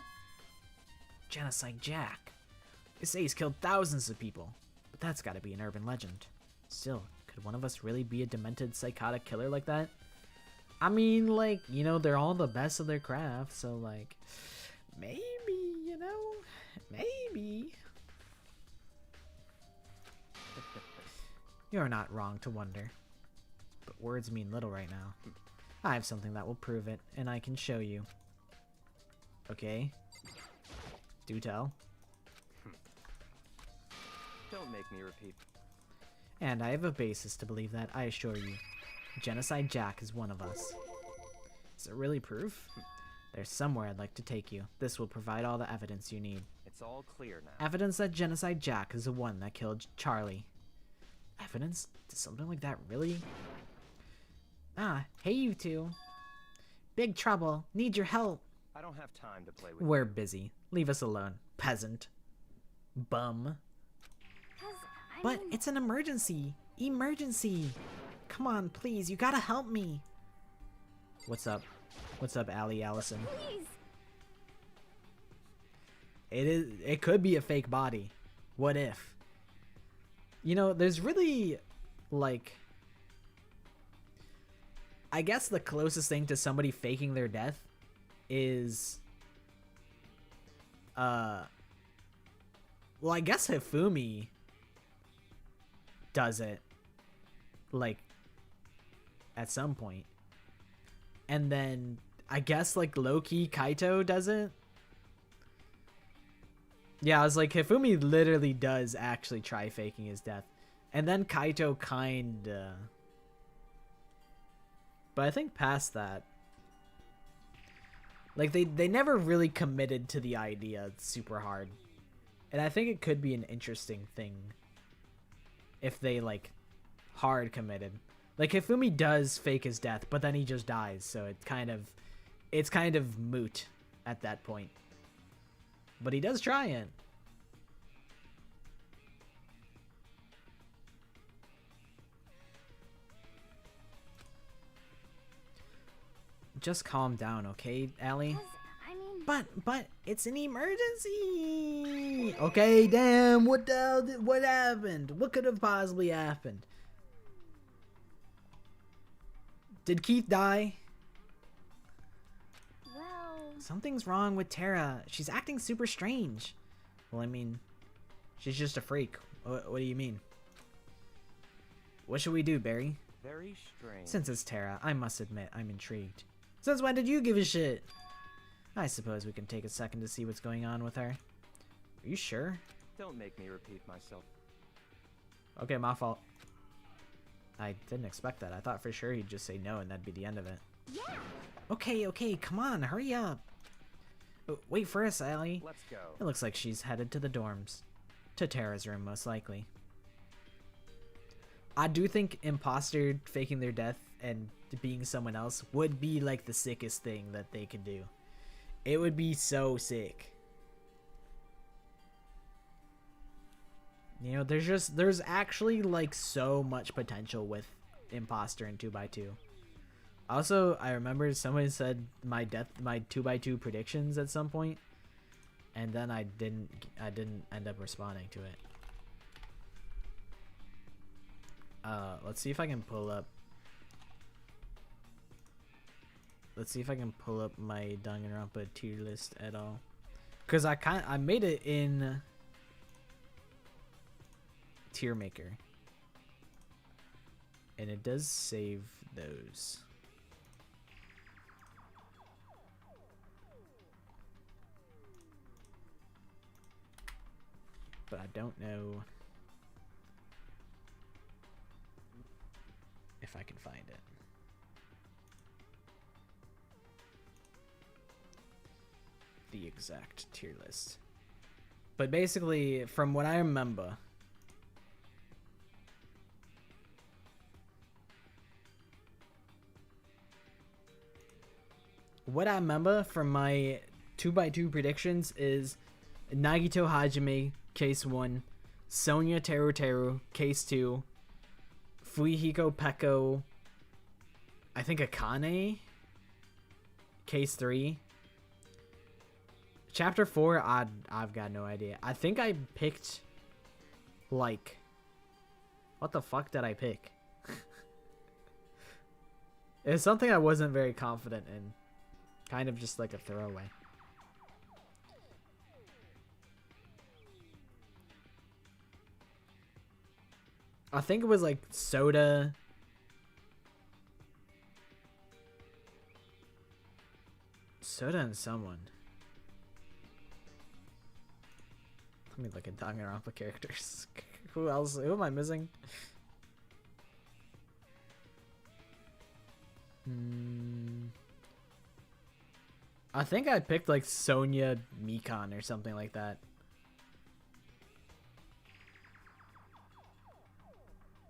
Genocide Jack. They say he's killed thousands of people, but that's gotta be an urban legend. Still, could one of us really be a demented, psychotic killer like that? I mean, like, you know, they're all the best of their craft, so, like, maybe, you know, maybe. You're not wrong to wonder, but words mean little right now. I have something that will prove it, and I can show you. Okay. Do tell. Don't make me repeat. And I have a basis to believe that, I assure you. Genocide Jack is one of us. Is it really proof? There's somewhere I'd like to take you. This will provide all the evidence you need. It's all clear now. Evidence that Genocide Jack is the one that killed Charlie. Evidence? Does something like that really? Ah, hey you two. Big trouble. Need your help. I don't have time to play with We're busy. Leave us alone, peasant. Bum. But it's an emergency. Emergency. Come on, please. You gotta help me. What's up? What's up, Allie Allison? Please. It could be a fake body. What if? You know, there's really, like, I guess the closest thing to somebody faking their death is, well, I guess Hifumi does it, like, at some point. And then, I guess, like, low-key Kaito does it. Yeah, I was like, Hifumi literally does actually try faking his death. And then Kaito kinda. But I think past that, like, they never really committed to the idea super hard. And I think it could be an interesting thing if they, like, hard committed. Like, Hifumi does fake his death, but then he just dies, so it's kind of moot at that point. But he does try it. Just calm down, okay, Allie? I mean, But it's an emergency. Okay, damn. What the hell? What happened? What could have possibly happened? Did Keith die? well, Something's wrong with Tara. She's acting super strange. Well, I mean, she's just a freak. What do you mean? What should we do, Barry? Very strange. Since it's Tara, I must admit I'm intrigued. Since when did you give a shit? I suppose we can take a second to see what's going on with her. Are you sure? Don't make me repeat myself. Okay, my fault. I didn't expect that. I thought for sure he'd just say no and that'd be the end of it. yeah. Okay, come on, hurry up. Oh, wait for us, Allie. Let's go. It looks like she's headed to the dorms. To Tara's room, most likely. I do think imposter faking their death and being someone else would be like the sickest thing that they could do. It would be so sick. You know, there's actually like so much potential with imposter and 2x2. Also, I remember somebody said my 2x2 predictions at some point, and then I didn't end up responding to it. Let's see if I can pull up. Let's see if I can pull up my Danganronpa tier list at all, cause I made it in tier maker, and it does save those. But I don't know if I can find it. The exact tier list. But basically, from what I remember, from my 2x2 predictions is Nagito Hajime, case 1, Sonya Teru Teru, case 2, Fuihiko Peko, I think Akane, case 3. Chapter 4, I've got no idea. I think I picked, like, what the fuck did I pick? It's something I wasn't very confident in. Kind of just like a throwaway. I think it was like Soda. Soda and someone. Let me look at Danganronpa characters. Who else? Who am I missing? I think I picked like Sonia Mikan or something like that.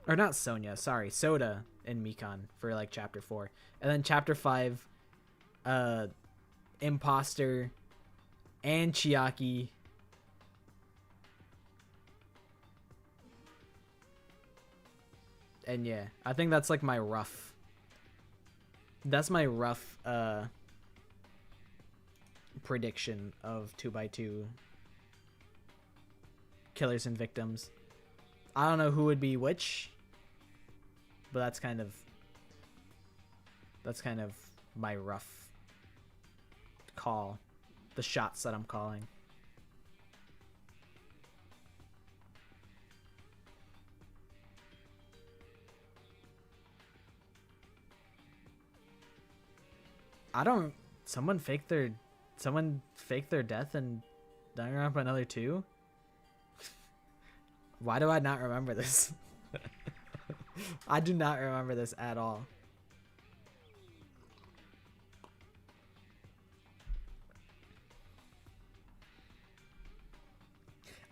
Or not Sonia, sorry, Soda and Mikan for like chapter 4. And then chapter 5, Imposter and Chiaki. And yeah, I think that's like my rough. That's my rough prediction of 2x2 killers and victims. I don't know who would be which, but that's kind of my rough call, the shots that I'm calling. I don't. Someone faked their death in Danganronpa another 2. Why do I not remember this? I do not remember this at all.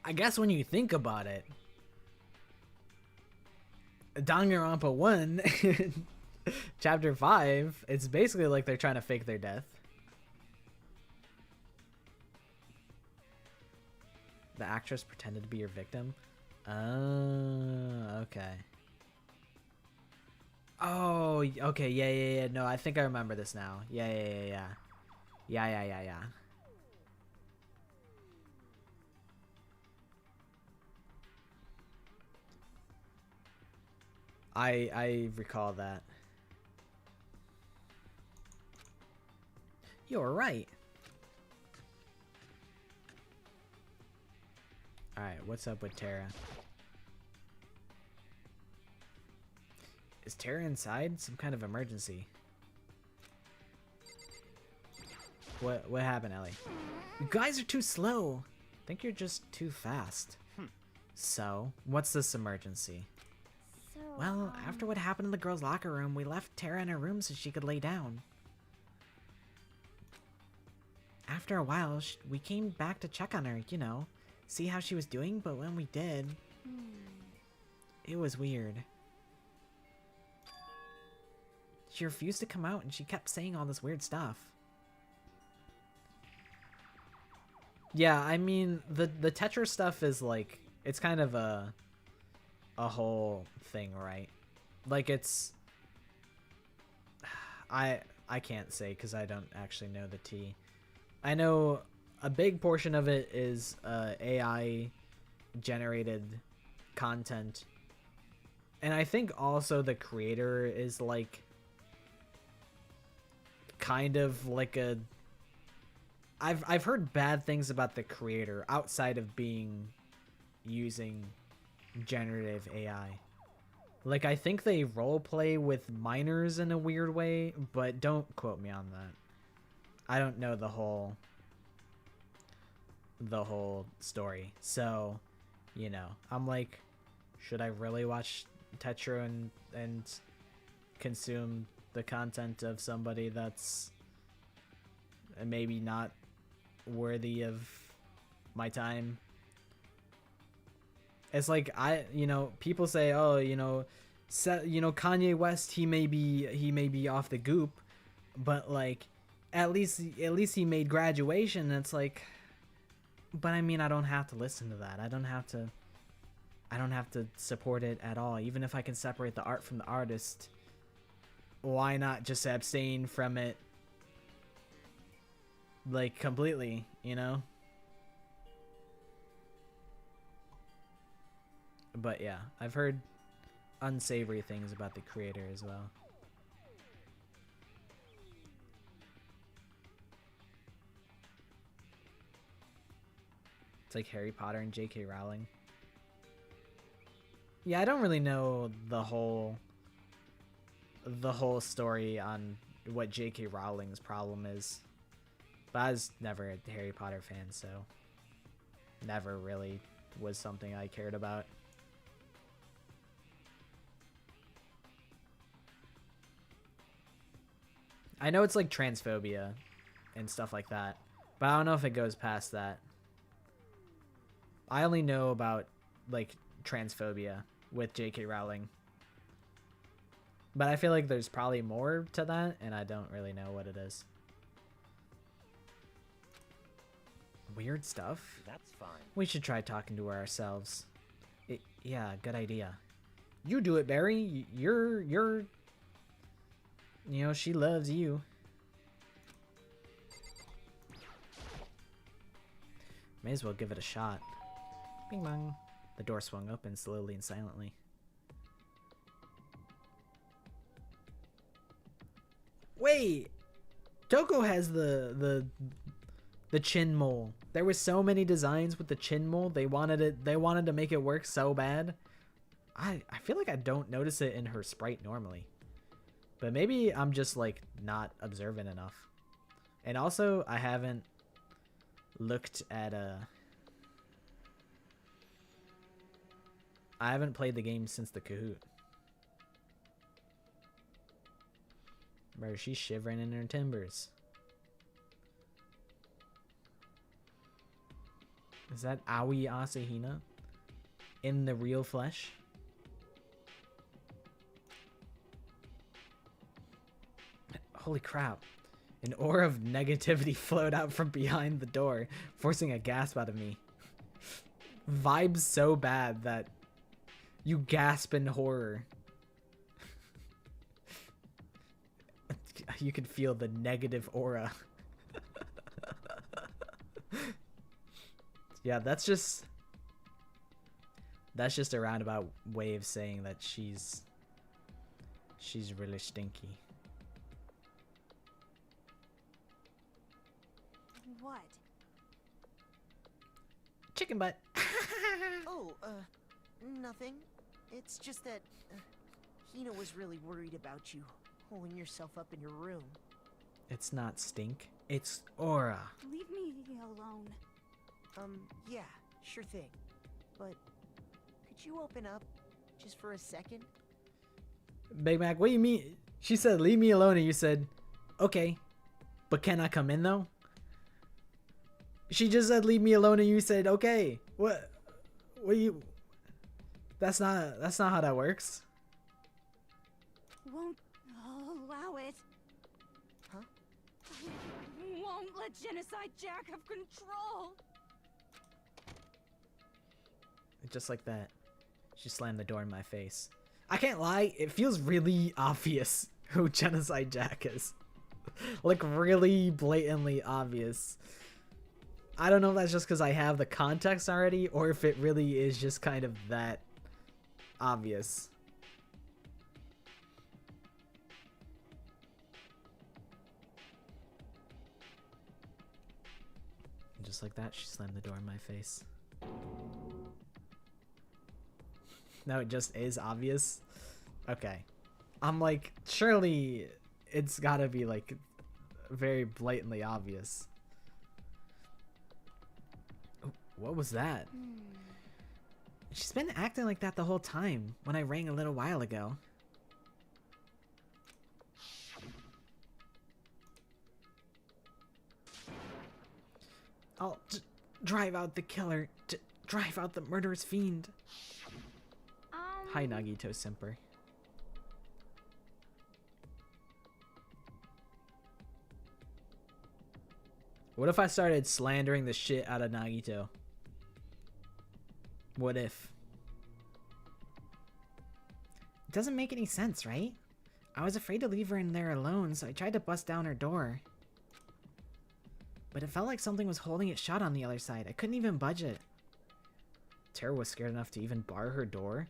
I guess when you think about it, Danganronpa 1 Chapter 5, it's basically like they're trying to fake their death. The actress pretended to be your victim. Oh, okay. Oh, okay, yeah. No, I think I remember this now. Yeah. I recall that. You're right. Alright, what's up with Tara? Is Tara inside? Some kind of emergency. What happened, Ellie? You guys are too slow. I think you're just too fast. So, what's this emergency? Well, after what happened in the girls' locker room, we left Tara in her room so she could lay down. After a while, we came back to check on her, you know, see how she was doing, but when we did, it was weird. She refused to come out and she kept saying all this weird stuff. Yeah, I mean, the Tetra stuff is like, it's kind of a whole thing, right? Like it's, I can't say because I don't actually know the tea. I know a big portion of it is AI generated content, and I think also the creator is like kind of like a, I've heard bad things about the creator outside of being using generative AI. Like I think they roleplay with minors in a weird way, but don't quote me on that. I don't know the whole story. So, you know, I'm like, should I really watch Tetra and consume the content of somebody that's maybe not worthy of my time? It's like, you know, people say, oh, you know, Kanye West, he may be off the goop, but like at least he made Graduation. And it's like, but I mean, I don't have to listen to that. I don't have to support it at all. Even if I can separate the art from the artist, why not just abstain from it like completely, you know? But yeah, I've heard unsavory things about the creator as well. It's like Harry Potter and J.K. Rowling. Yeah, I don't really know the whole story on what J.K. Rowling's problem is. But I was never a Harry Potter fan, so never really was something I cared about. I know it's like transphobia and stuff like that, but I don't know if it goes past that. I only know about like transphobia with J.K. Rowling. But I feel like there's probably more to that, and I don't really know what it is. Weird stuff? That's fine. We should try talking to her ourselves. Yeah, good idea. You do it, Barry. You're... You know, she loves you. May as well give it a shot. Bing bong. The door swung open slowly and silently. Wait! Toko has the chin mole. There were so many designs with the chin mole. They wanted to make it work so bad. I feel like I don't notice it in her sprite normally. But maybe I'm just like not observant enough. And also I haven't looked at I haven't played the game since the Kahoot. Bro, she's shivering in her timbers. Is that Aoi Asahina in the real flesh? Holy crap. An aura of negativity flowed out from behind the door, forcing a gasp out of me. Vibes so bad that you gasp in horror. You can feel the negative aura. Yeah, that's just a roundabout way of saying that she's really stinky. What? Chicken butt. Oh, nothing. It's just that Hina was really worried about you holding yourself up in your room. It's not stink. It's aura. Leave me alone. Yeah, sure thing. But could you open up just for a second? Big Mac, what do you mean? She said, leave me alone, and you said, okay. But can I come in, though? She just said, leave me alone, and you said, okay. What you... That's not how that works. Won't allow it. Huh? Won't let Genocide Jack have control. Just like that. She slammed the door in my face. I can't lie, it feels really obvious who Genocide Jack is. Like, really blatantly obvious. I don't know if that's just because I have the context already, or if it really is just kind of that obvious. And just like that, she slammed the door in my face. No, it just is obvious. Okay. I'm like, surely it's gotta be like very blatantly obvious. Oh, what was that? She's been acting like that the whole time when I rang a little while ago. I'll drive out the killer, drive out the murderous fiend. Hi, Nagito Simper. What if I started slandering the shit out of Nagito? What if? It doesn't make any sense, right? I was afraid to leave her in there alone, so I tried to bust down her door. But it felt like something was holding it shut on the other side. I couldn't even budge it. Tara was scared enough to even bar her door.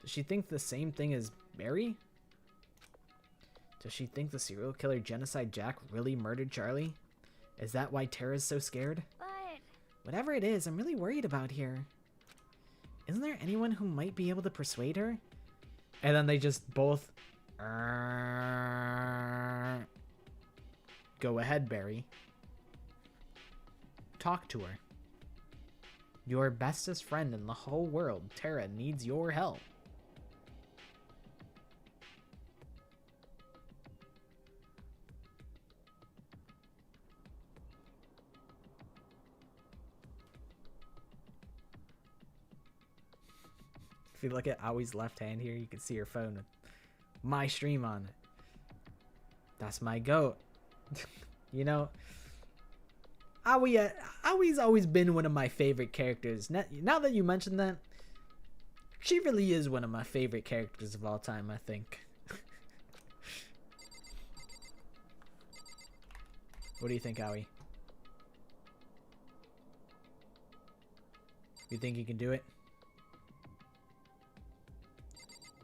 Does she think the same thing as Mary? Does she think the serial killer Genocide Jack really murdered Charlie? Is that why Tara's so scared? But Whatever it is, I'm really worried about here. Isn't there anyone who might be able to persuade her? And then they just both... Go ahead, Barry. talk to her. Your bestest friend in the whole world, Tara, needs your help. If you look at Awie's left hand here, you can see her phone with my stream on it. That's my goat. You know, Awie's always been one of my favorite characters. Now that you mention that, she really is one of my favorite characters of all time, I think. What do you think, Awie? You think he can do it?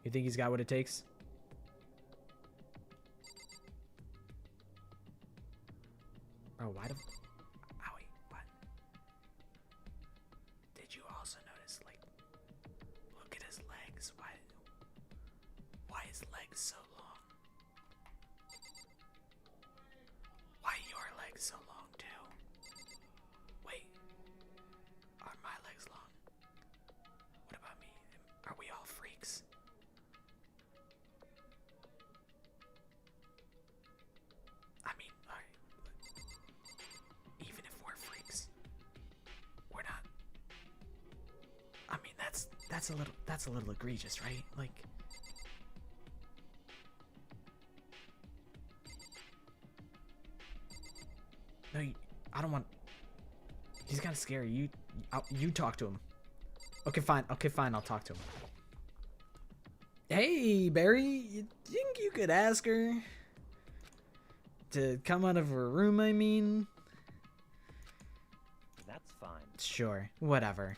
You think he's got what it takes? Bro, why the... Owie, what? Did you also notice, like... Look at his legs. Why his legs so long? Why your legs so long, too? Wait. Are my legs long? What about me? Are we all freaks? I mean, alright. Even if we're freaks, we're not. I mean, that's a little egregious, right? Like, no, I don't want. He's kind of scary. You talk to him. Okay, fine. Okay, fine. I'll talk to him. Hey, Barry, you think you could ask her to come out of her room? I mean, That's fine. sure, whatever.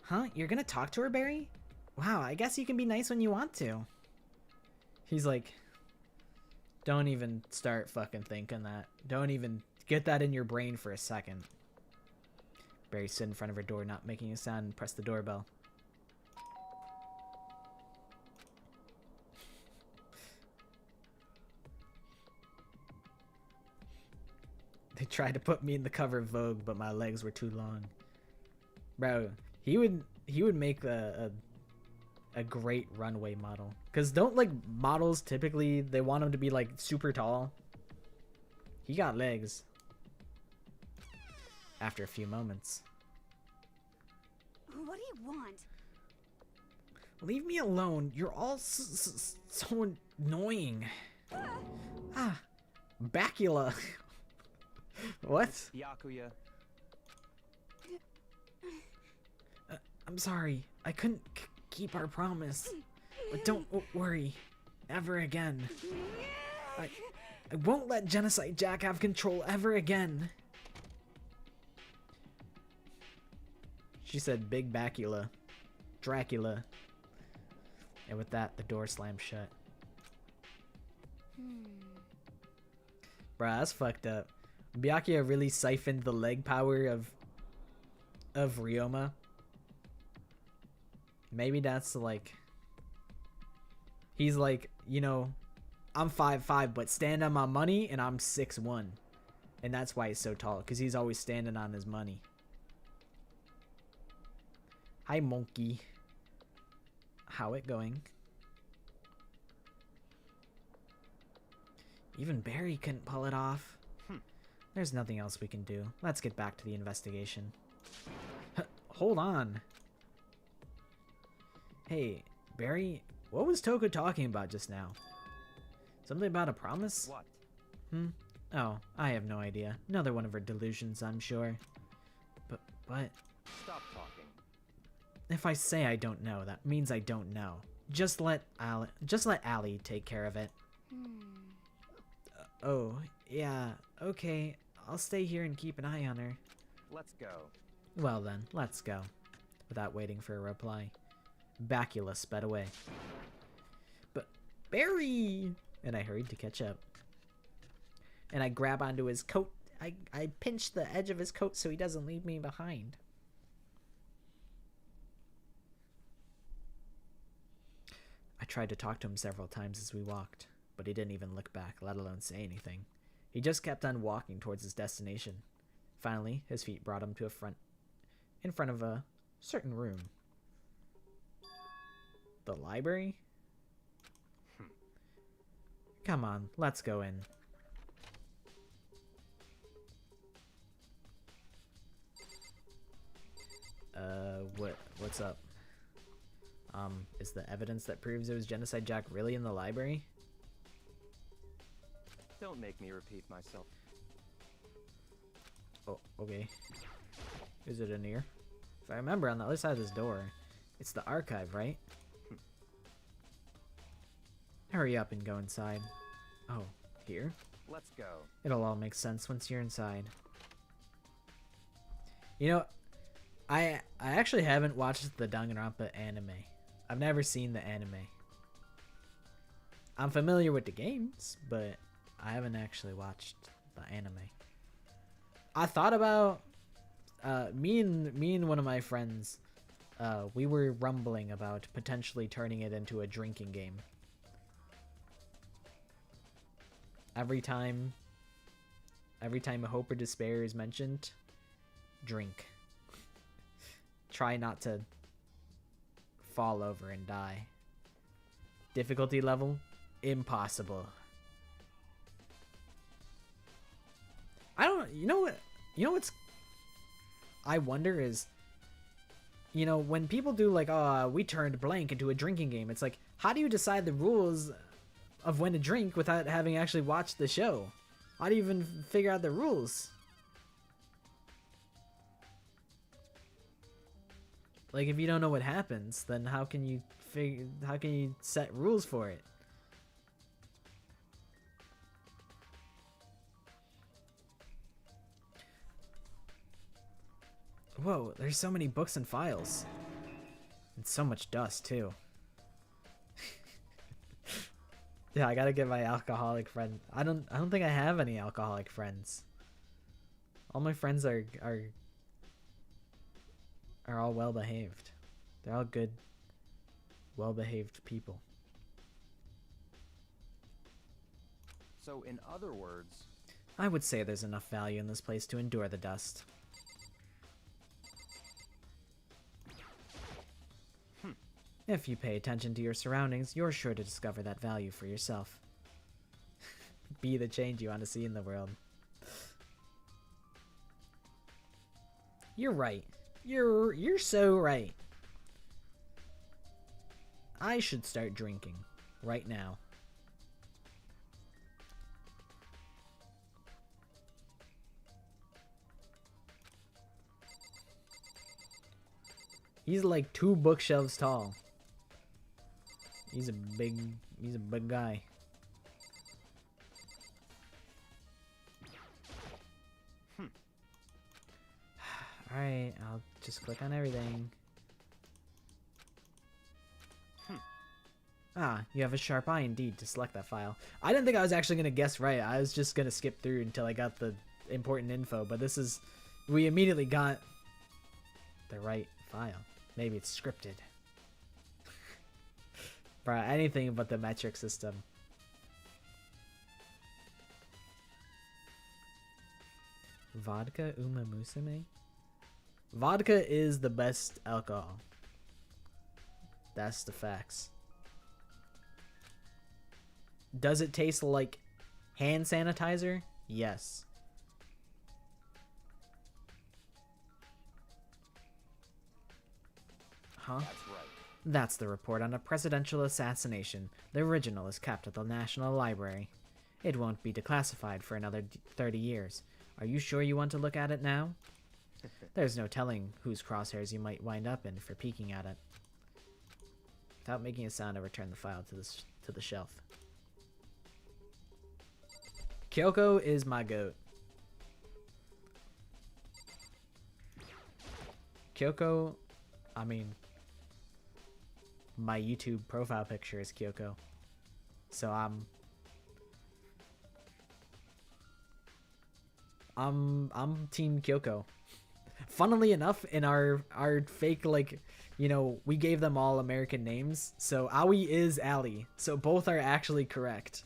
Huh? You're gonna talk to her, Barry? Wow, I guess you can be nice when you want to. He's like, don't even start fucking thinking that. Don't even get that in your brain for a second. Barry stood in front of her door, not making a sound, and pressed the doorbell. They tried to put me in the cover of Vogue, but my legs were too long. Bro, he would make a great runway model. Cause don't like models typically they want him to be like super tall. He got legs. After a few moments. What do you want? Leave me alone. You're all so annoying. Ah, Bacula. What? Byakuya, I'm sorry. I couldn't keep our promise. But don't worry. Ever again. I won't let Genocide Jack have control ever again. She said Big Bacula. Dracula. And with that, the door slammed shut. Bruh, that's fucked up. Byakuya really siphoned the leg power of Ryoma. Maybe that's like... He's like, you know, I'm 5'5", but stand on my money, and I'm 6'1". And that's why he's so tall, because he's always standing on his money. Hi, monkey. How it going? Even Barry couldn't pull it off. There's nothing else we can do. Let's get back to the investigation. Hold on. Hey, Barry, what was Toko talking about just now? Something about a promise? what? Oh, I have no idea. Another one of her delusions, I'm sure. But... Stop talking. If I say I don't know, that means I don't know. Just let Allie take care of it. Oh, yeah, okay. I'll stay here and keep an eye on her. Let's go. Well then, let's go. Without waiting for a reply, Bacula sped away. But Barry! And I hurried to catch up. And I grab onto his coat. I pinch the edge of his coat so he doesn't leave me behind. I tried to talk to him several times as we walked, but he didn't even look back, let alone say anything. He just kept on walking towards his destination. Finally, his feet brought him to in front of a certain room. The library? Come on, let's go in. What's up? Is the evidence that proves it was Genocide Jack really in the library? Don't make me repeat myself. Oh, okay. Is it in here? If I remember, on the other side of this door, it's the archive, right? Hurry up and go inside. Oh, here? Let's go. It'll all make sense once you're inside. You know, I actually haven't watched the Danganronpa anime. I've never seen the anime. I'm familiar with the games, but I haven't actually watched the anime. I thought about me and one of my friends, we were rumbling about potentially turning it into a drinking game. Every time hope or despair is mentioned, drink. Try not to fall over and die. Difficulty level, impossible. You know what's I wonder is, you know, when people do like, oh, we turned blank into a drinking game, it's like, how do you decide the rules of when to drink without having actually watched the show? How do you even figure out the rules? Like, if you don't know what happens, then how can you set rules for it? Whoa, there's so many books and files. And so much dust, too. Yeah, I gotta get my alcoholic friend. I don't think I have any alcoholic friends. All my friends are all well behaved. They're all good, well behaved people. So, in other words, I would say there's enough value in this place to endure the dust. If you pay attention to your surroundings, you're sure to discover that value for yourself. Be the change you want to see in the world. You're right. You're so right. I should start drinking right now. He's like 2 bookshelves tall. He's a big guy. Alright, I'll just click on everything. Ah, you have a sharp eye indeed to select that file. I didn't think I was actually going to guess right. I was just going to skip through until I got the important info, but this is... We immediately got the right file. Maybe it's scripted. Bruh, anything but the metric system. Vodka Uma Musume? Vodka is the best alcohol. That's the facts. Does it taste like hand sanitizer? Yes. Huh? that's right. That's the report on a presidential assassination. The original is kept at the National Library. It won't be declassified for another 30 years. Are you sure you want to look at it now? There's no telling whose crosshairs you might wind up in for peeking at it. Without making a sound, I return the file to the shelf. Kyoko is my goat. Kyoko, I mean, my YouTube profile picture is Kyoko. So I'm Team Kyoko. Funnily enough, in our fake, like, you know, we gave them all American names. So Aoi is Ali. So both are actually correct.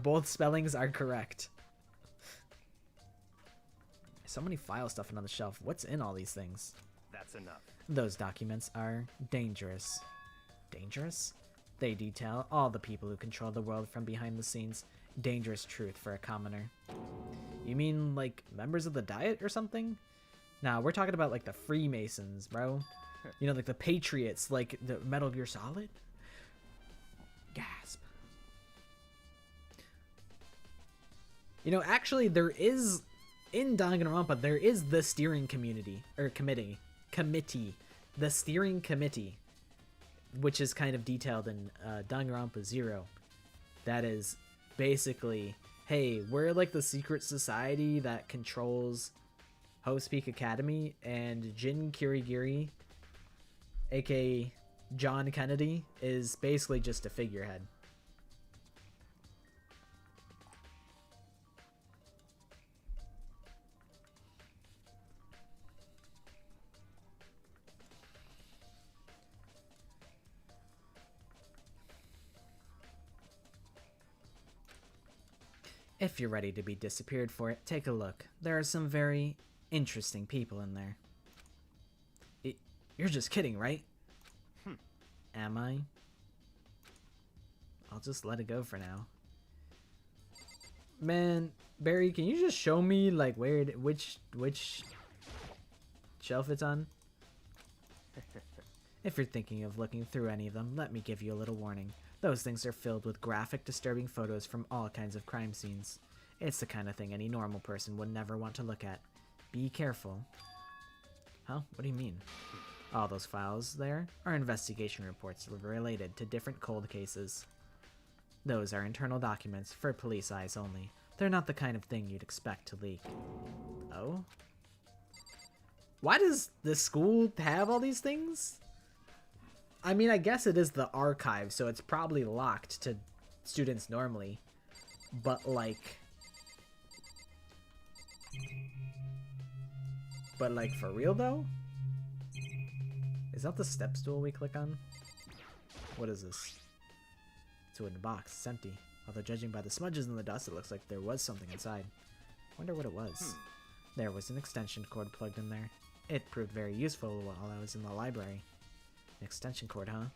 Both spellings are correct. So many file stuff on the shelf. What's in all these things? That's enough. Those documents are dangerous. Dangerous? They detail all the people who control the world from behind the scenes. Dangerous truth for a commoner. You mean like members of the Diet or something? Nah, we're talking about like the Freemasons, bro. You know, like the Patriots, like the Metal Gear Solid. Gasp. You know, actually, there is, in Danganronpa, there is the steering committee. The steering committee, which is kind of detailed in Danganronpa 0. That is basically, hey, we're like the secret society that controls Hope's Peak Academy, and Jin Kirigiri, aka John Kennedy, is basically just a figurehead. If you're ready to be disappeared for it, take a look. There are some very interesting people in there. You're just kidding, right? Am I? I'll just let it go for now. Man, Barry, can you just show me like which shelf it's on? If you're thinking of looking through any of them, let me give you a little warning. Those things are filled with graphic, disturbing photos from all kinds of crime scenes. It's the kind of thing any normal person would never want to look at. Be careful. Huh? What do you mean? All those files there are investigation reports related to different cold cases. Those are internal documents for police eyes only. They're not the kind of thing you'd expect to leak. Oh? Why does the school have all these things? I mean, I guess it is the archive, so it's probably locked to students normally. But like... for real though? Is that the step stool we click on? What is this? It's a wooden box. It's empty. Although judging by the smudges and the dust, it looks like there was something inside. Wonder what it was. There was an extension cord plugged in there. It proved very useful while I was in the library. An extension cord, huh?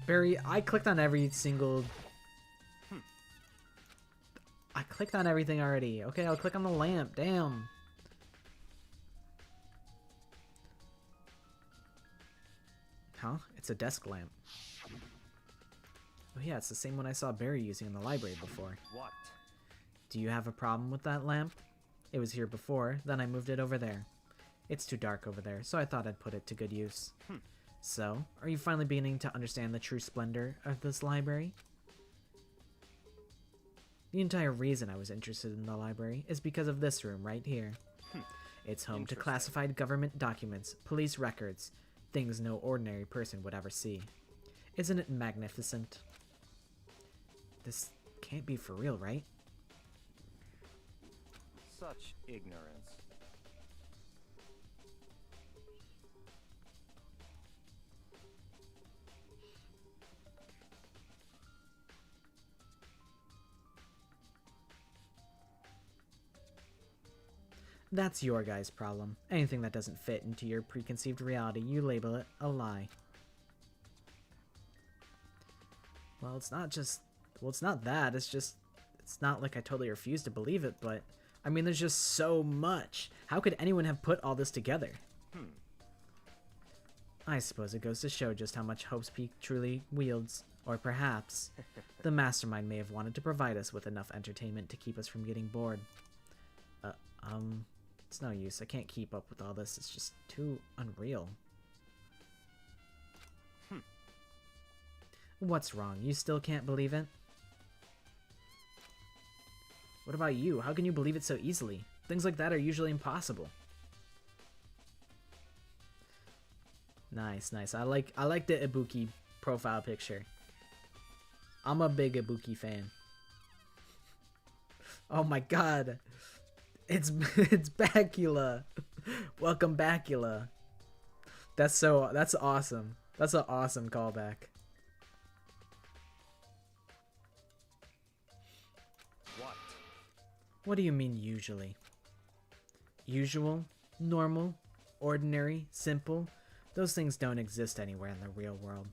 Barry, I clicked on every single... I clicked on everything already. Okay, I'll click on the lamp. Damn. Huh? It's a desk lamp. Oh yeah, it's the same one I saw Barry using in the library before. What? Do you have a problem with that lamp? It was here before, then I moved it over there. It's too dark over there, so I thought I'd put it to good use. So, are you finally beginning to understand the true splendor of this library? The entire reason I was interested in the library is because of this room right here. It's home to classified government documents, police records, things no ordinary person would ever see. Isn't it magnificent? This can't be for real, right? Such ignorance. That's your guy's problem. Anything that doesn't fit into your preconceived reality, you label it a lie. Well, it's not just... Well, it's not that. It's just... It's not like I totally refuse to believe it, but... I mean, there's just so much. How could anyone have put all this together? I suppose it goes to show just how much Hope's Peak truly wields. Or perhaps, the mastermind may have wanted to provide us with enough entertainment to keep us from getting bored. It's no use. I can't keep up with all this. It's just too unreal. What's wrong? You still can't believe it? What about you? How can you believe it so easily? Things like that are usually impossible. Nice, nice. I like the Ibuki profile picture. I'm a big Ibuki fan. Oh my god. It's Bacula. Welcome Bacula. That's awesome. That's an awesome callback. What do you mean usually? Usual, normal, ordinary, simple, those things don't exist anywhere in the real world.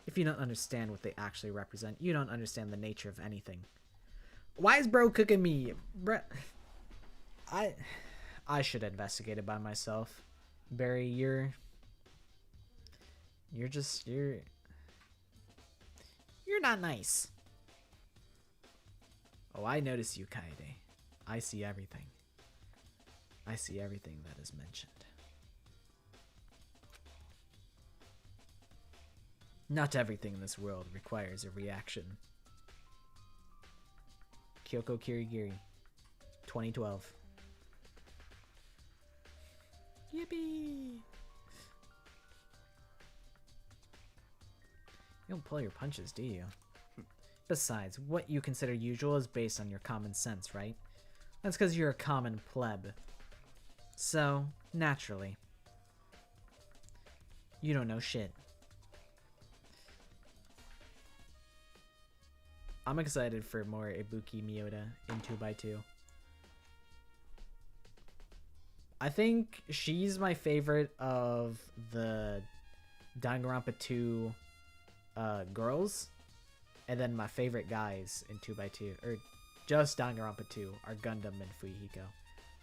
If you don't understand what they actually represent, you don't understand the nature of anything. Why is bro cooking me? Bruh. I should investigate it by myself. Barry, you're not nice. Oh, I notice you, Kaede. I see everything. I see everything that is mentioned. Not everything in this world requires a reaction. Kyoko Kirigiri, 2012. Yippee! You don't pull your punches, do you? Besides, what you consider usual is based on your common sense, right? That's because you're a common pleb. So, naturally, you don't know shit. I'm excited for more Ibuki Miyoda in 2x2. I think she's my favorite of the Danganronpa 2 girls. And then my favorite guys in 2x2, or just Danganronpa 2, are Gundam and Fuyuhiko.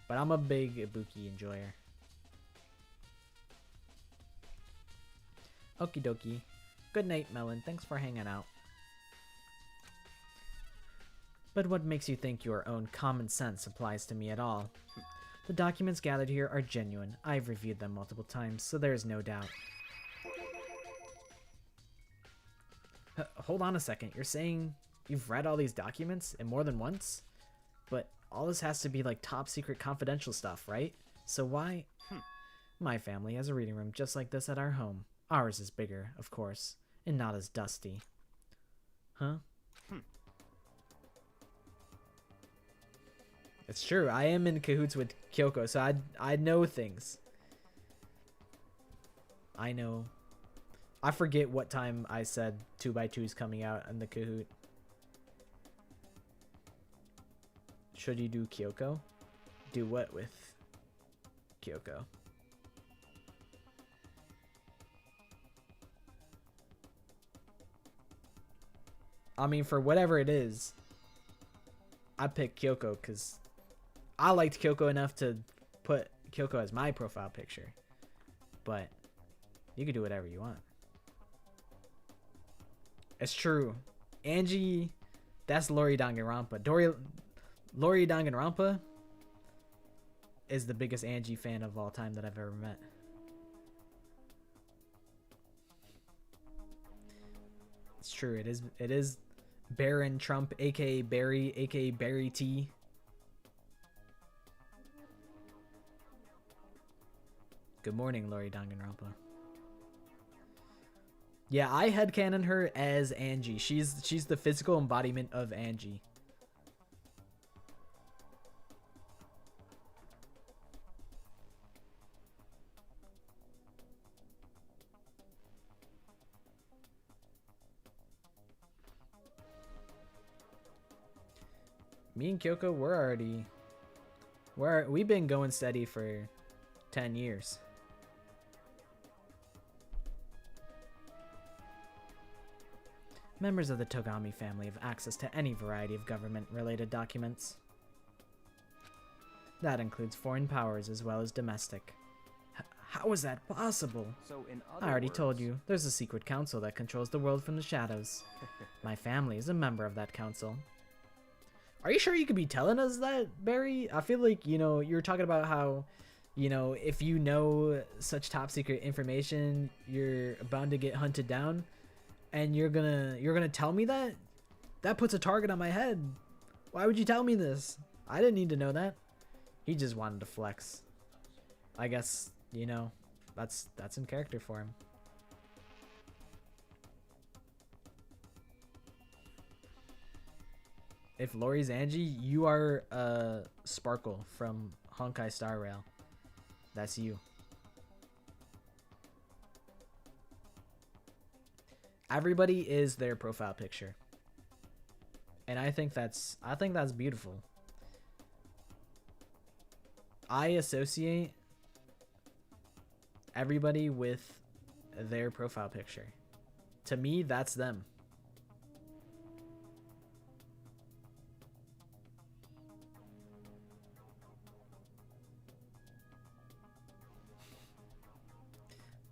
But I'm a big Ibuki enjoyer. Okie dokie. Good night, Melon. Thanks for hanging out. But what makes you think your own common sense applies to me at all? The documents gathered here are genuine. I've reviewed them multiple times, so there is no doubt. Hold on a second. You're saying you've read all these documents and more than once? But all this has to be like top secret confidential stuff, right? So why? My family has a reading room just like this at our home. Ours is bigger, of course, and not as dusty. Huh? It's true. I am in cahoots with Kyoko, so I know things. I know. I forget what time I said 2x2 is coming out in the Kahoot. Should you do Kyoko? Do what with Kyoko? I mean, for whatever it is, I picked Kyoko because I liked Kyoko enough to put Kyoko as my profile picture. But you can do whatever you want. It's true. Angie, that's Lori Danganronpa. Lori Danganronpa is the biggest Angie fan of all time that I've ever met. It's true. It is Baron Trump, aka Barry, aka Barry T. Good morning, Lori Danganronpa. Yeah, I headcanon her as Angie. She's the physical embodiment of Angie. Me and Kyoko, we've been going steady for 10 years. Members of the Togami family have access to any variety of government-related documents. That includes foreign powers as well as domestic. How is that possible? So in other I already words, told you, there's a secret council that controls the world from the shadows. My family is a member of that council. Are you sure you could be telling us that, Barry? I feel like, you're talking about how, if you know such top secret information, you're bound to get hunted down. And you're gonna tell me that? That puts a target on my head. Why would you tell me this? I didn't need to know that. He just wanted to flex. I guess, that's in character for him. If Lori's Angie, you are Sparkle from Honkai Star Rail. That's you. Everybody is their profile picture. And I think that's beautiful. I associate everybody with their profile picture. To me, that's them.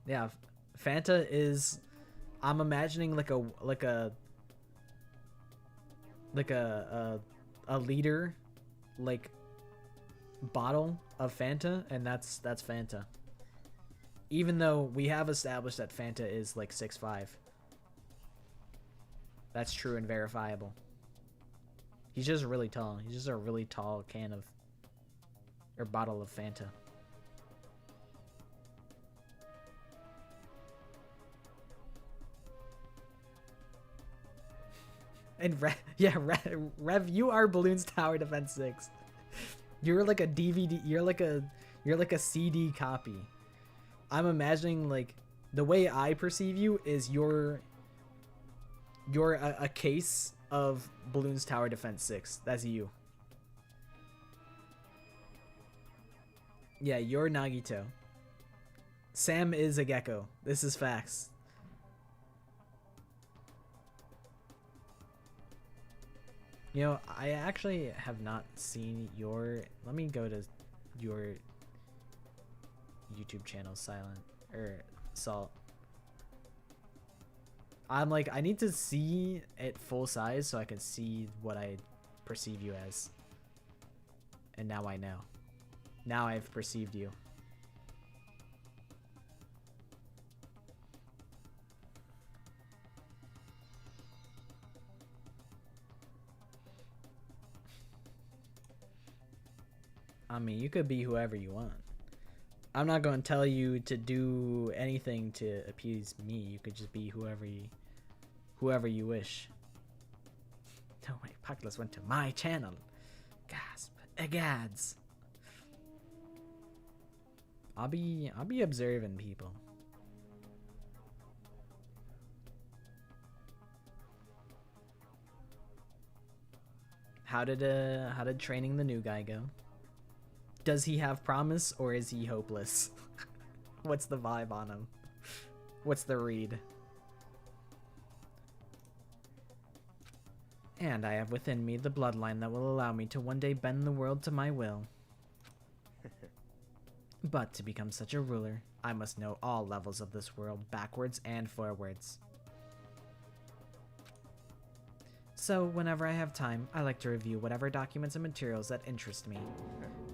Yeah, Fanta is. I'm imagining like a liter, like, bottle of Fanta, and that's Fanta. Even though we have established that Fanta is like 6'5". That's true and verifiable. He's just really tall. He's just a really tall can of, or bottle of Fanta. And Rev, you are Balloons Tower Defense 6. You're like a DVD. You're like a CD copy. I'm imagining, like, the way I perceive you is you're a case of Balloons Tower Defense 6. That's you. Yeah, you're Nagito. Sam is a gecko. This is facts. You know, I actually have not seen your... Let me go to your YouTube channel, Silent, or Salt. I'm like, I need to see it full size so I can see what I perceive you as. And now I know. Now I've perceived you. I mean, you could be whoever you want. I'm not going to tell you to do anything to appease me. You could just be whoever you wish. No way, Populous went to my channel. Gasp. Egads. I'll be observing people. How did training the new guy go? Does he have promise, or is he hopeless? What's the vibe on him? What's the read? And I have within me the bloodline that will allow me to one day bend the world to my will. But to become such a ruler, I must know all levels of this world, backwards and forwards. So, whenever I have time, I like to review whatever documents and materials that interest me,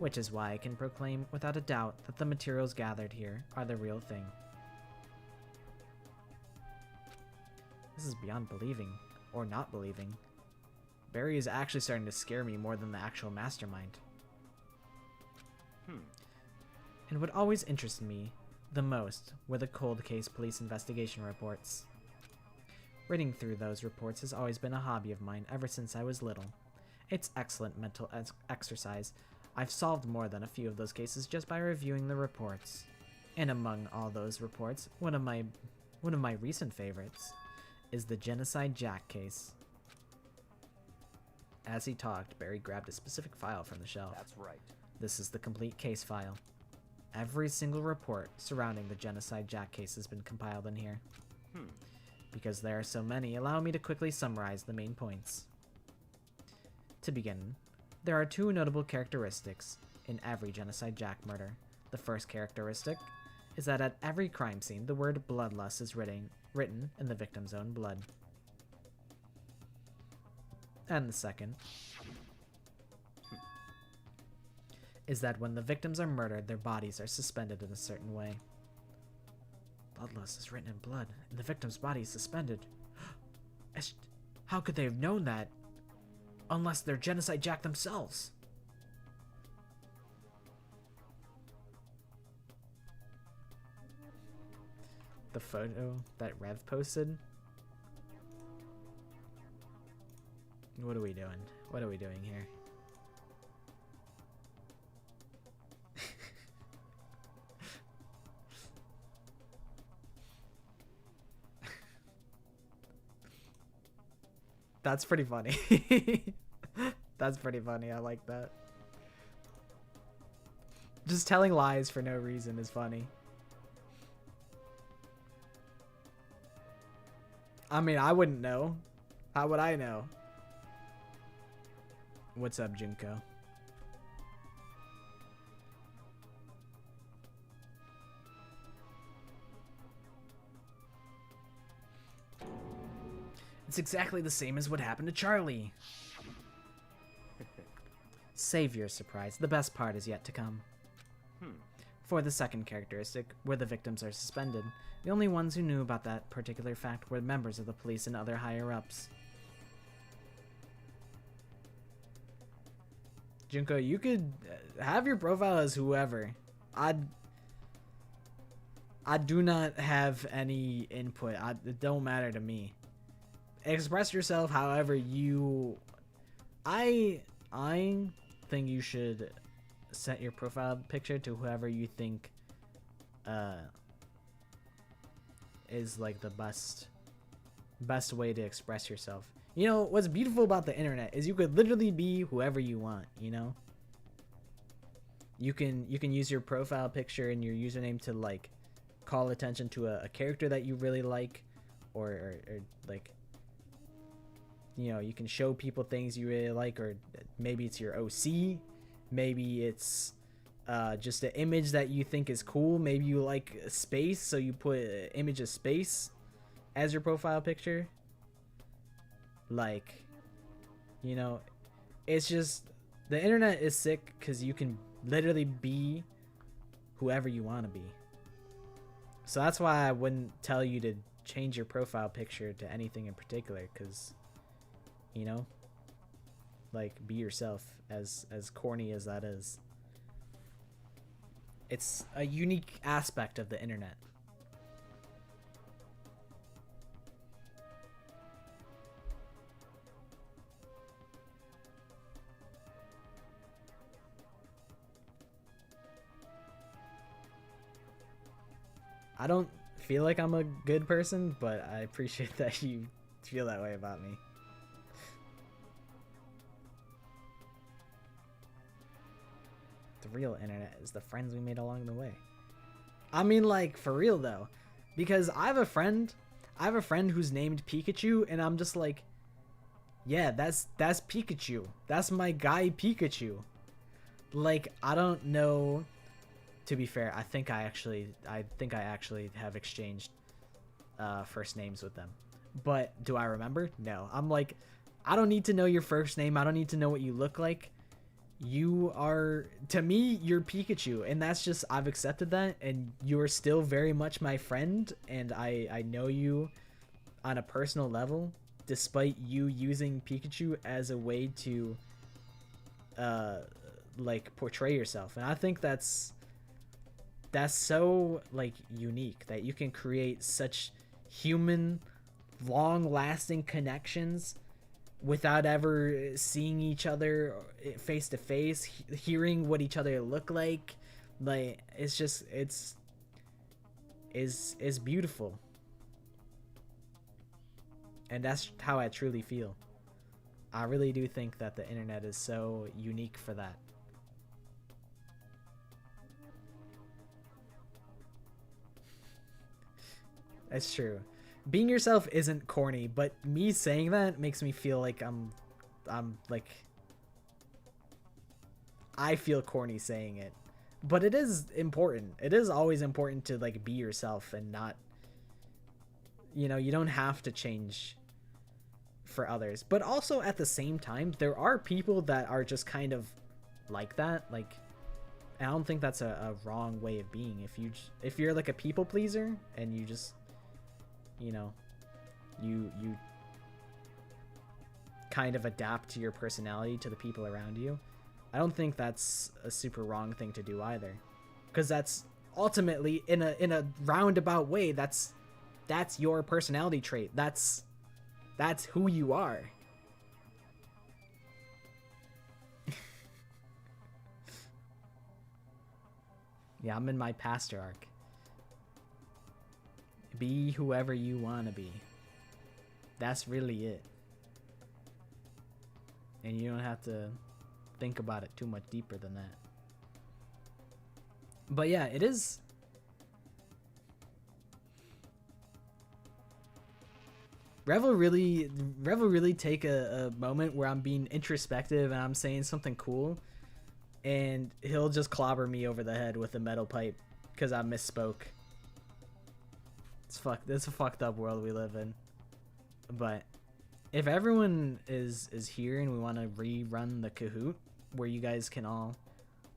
which is why I can proclaim without a doubt that the materials gathered here are the real thing. This is beyond believing, or not believing. Barry is actually starting to scare me more than the actual mastermind. And what always interested me the most were the cold case police investigation reports. Reading through those reports has always been a hobby of mine ever since I was little. It's excellent mental exercise. I've solved more than a few of those cases just by reviewing the reports. And among all those reports, one of my recent favorites is the Genocide Jack case. As he talked, Barry grabbed a specific file from the shelf. That's right. This is the complete case file. Every single report surrounding the Genocide Jack case has been compiled in here. Because there are so many, allow me to quickly summarize the main points. To begin, there are two notable characteristics in every Genocide Jack murder. The first characteristic is that at every crime scene, the word bloodlust is written in the victim's own blood. And the second is that when the victims are murdered, their bodies are suspended in a certain way. Bloodlust is written in blood, and the victim's body is suspended. How could they have known that? Unless they're Genocide Jack themselves. The photo that Rev posted? What are we doing? What are we doing here? That's pretty funny. That's pretty funny. I like that. Just telling lies for no reason is funny. I mean, I wouldn't know. How would I know? What's up, Junko? It's exactly the same as what happened to Charlie. Save your surprise. The best part is yet to come. For the second characteristic, where the victims are suspended, the only ones who knew about that particular fact were members of the police and other higher-ups. Junko, you could have your profile as whoever. I do not have any input. It don't matter to me. Express yourself however you... I think you should set your profile picture to whoever you think is like the best way to express yourself. You know, what's beautiful about the internet is you could literally be whoever you want, you know? You can use your profile picture and your username to like call attention to a character that you really like, or like, you know, you can show people things you really like, or maybe it's your OC, maybe it's just an image that you think is cool. Maybe you like space, so you put an image of space as your profile picture. Like, you know, it's just, the internet is sick because you can literally be whoever you want to be. So that's why I wouldn't tell you to change your profile picture to anything in particular, because, you know, like, be yourself, as corny as that is. It's a unique aspect of the internet. I don't feel like I'm a good person, but I appreciate that you feel that way about me. The real internet is the friends we made along the way. I mean, like, for real though, because I have a friend who's named Pikachu, and I'm just like, yeah, that's Pikachu. That's my guy Pikachu. Like, I don't know. To be fair, I think I actually have exchanged first names with them. But do I remember? No. I'm like, I don't need to know your first name. I don't need to know what you look like. You are, to me, you're Pikachu, and that's just, I've accepted that, and you're still very much my friend, and I know you on a personal level, despite you using Pikachu as a way to like portray yourself. And I think that's so like unique that you can create such human, long-lasting connections without ever seeing each other face to face, hearing what each other look like. Like, it's just, it's beautiful. And that's how I truly feel. I really do think that the internet is so unique for that. That's true. Being yourself isn't corny, but me saying that makes me feel like I'm like, I feel corny saying it. But it is important. It is always important to like be yourself and not, you know, you don't have to change for others. But also at the same time, there are people that are just kind of like that. Like, I don't think that's a wrong way of being. If you're like a people pleaser and you just, you know, you kind of adapt to your personality to the people around you, I don't think that's a super wrong thing to do either, because that's ultimately, in a roundabout way, that's your personality trait. That's who you are. Yeah, I'm in my pastor arc. Be whoever you want to be. That's really it. And you don't have to think about it too much deeper than that. But yeah, it is. Rev will really take a moment where I'm being introspective and I'm saying something cool, and he'll just clobber me over the head with a metal pipe because I misspoke. It's a fucked up world we live in. But if everyone is here and we want to rerun the Kahoot where you guys can all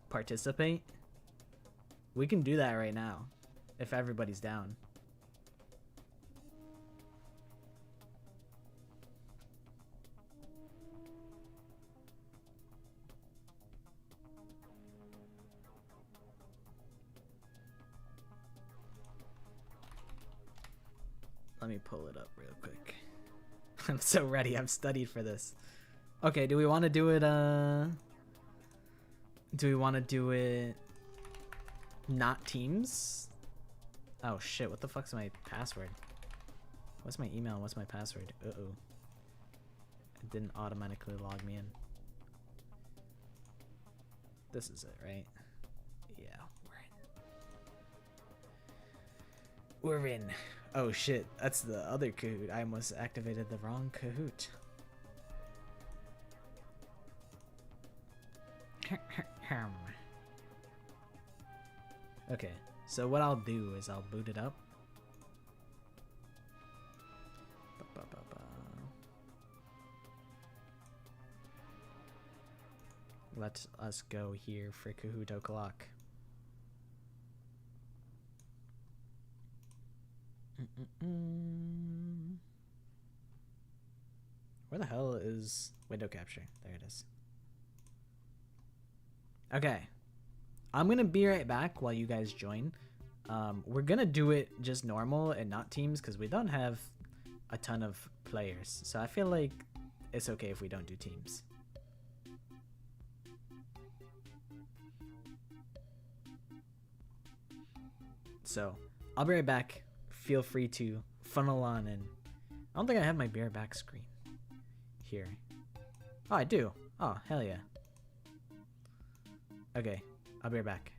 participate, we can do that right now if everybody's down. Let me pull it up real quick. I'm so ready. I've studied for this. Okay, do we want to do it not teams? Oh shit, what the fuck's my password? What's my email? What's my password? Uh-oh. It didn't automatically log me in. This is it, right? Yeah, we're in. Oh shit, that's the other Kahoot. I almost activated the wrong Kahoot. Okay, so what I'll do is I'll boot it up. Let us go here for Kahoot o'clock. Where the hell is window capture? There it is. Okay. I'm gonna be right back while you guys join. We're gonna do it just normal and not teams because we don't have a ton of players. So I feel like it's okay if we don't do teams. So I'll be right back. Feel free to funnel on in. I don't think I have my bear back screen here. Oh, I do. Oh, hell yeah. Okay, I'll be right back.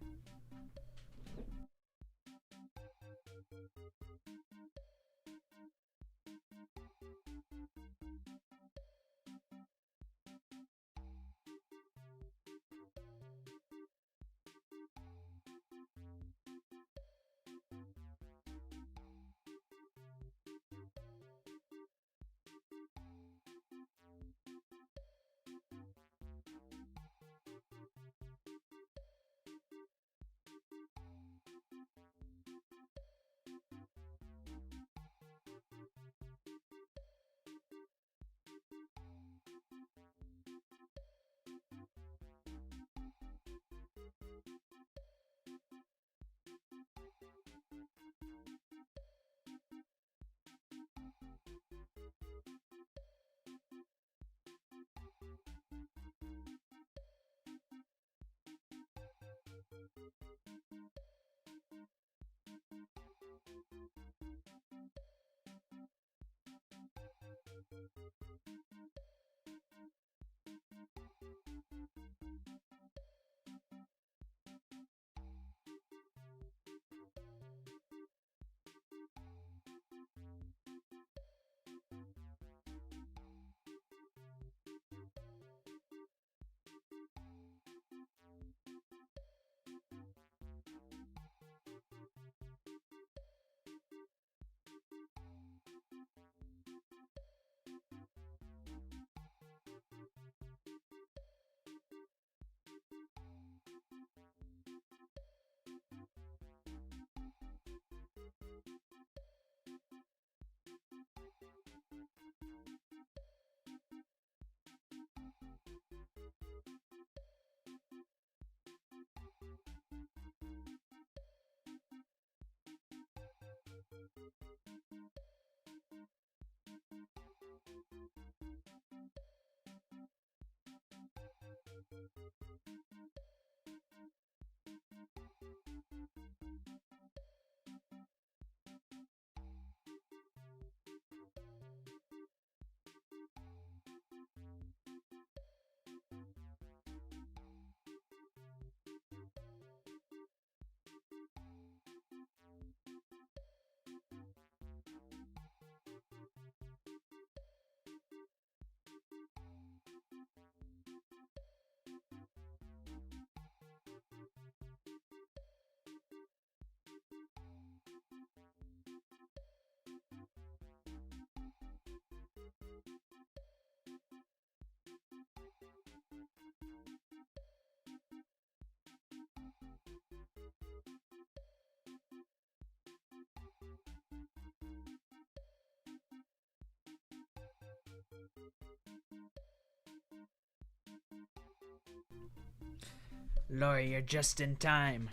Lori, you're just in time.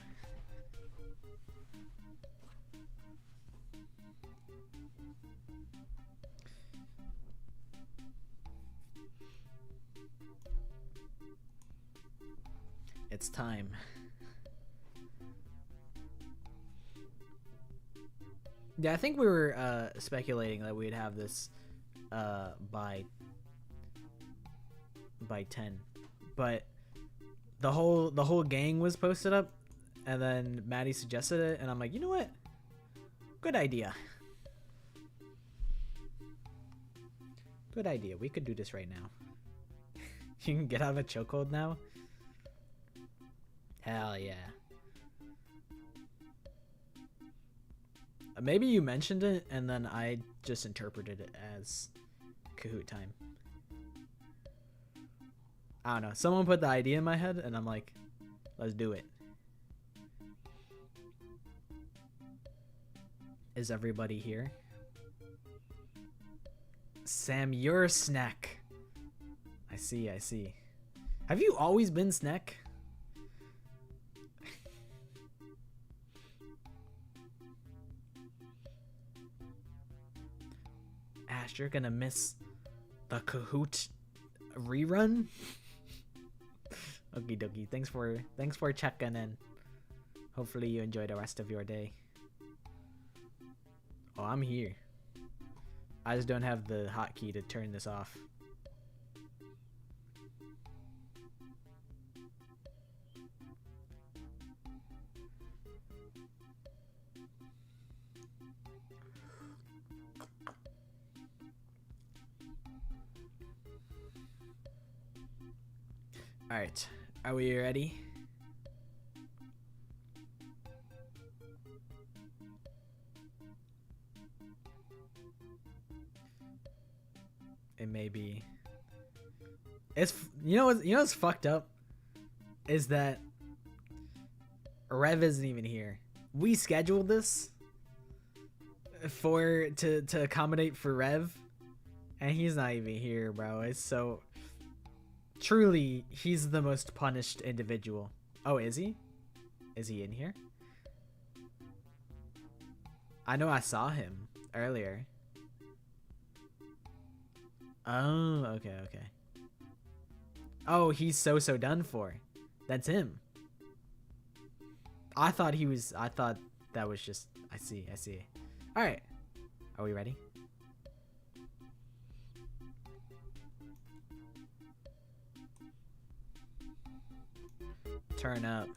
It's time. Yeah, I think we were speculating that we'd have this by 10, but the whole gang was posted up, and then Maddie suggested it, and I'm like, you know what? Good idea. Good idea. We could do this right now. You can get out of a chokehold now. Hell yeah. Maybe you mentioned it, and then I just interpreted it as Kahoot time. I don't know. Someone put the idea in my head, and I'm like, let's do it. Is everybody here? Sam, you're Snack. I see, I see. Have you always been Snack? Ash, you're gonna miss the Kahoot rerun? Okie dokie. Thanks for checking in. Hopefully you enjoy the rest of your day. Oh, I'm here. I just don't have the hotkey to turn this off. Alright, are we ready? It may be. It's you know what's fucked up is that Rev isn't even here. We scheduled this to accommodate for Rev, and he's not even here, bro. It's so truly he's the most punished individual. Oh, is he? Is he in here? I know I saw him earlier. Oh, okay. Oh, he's so done for. That's him. I thought that was just. I see. All right, are we ready? Turn up.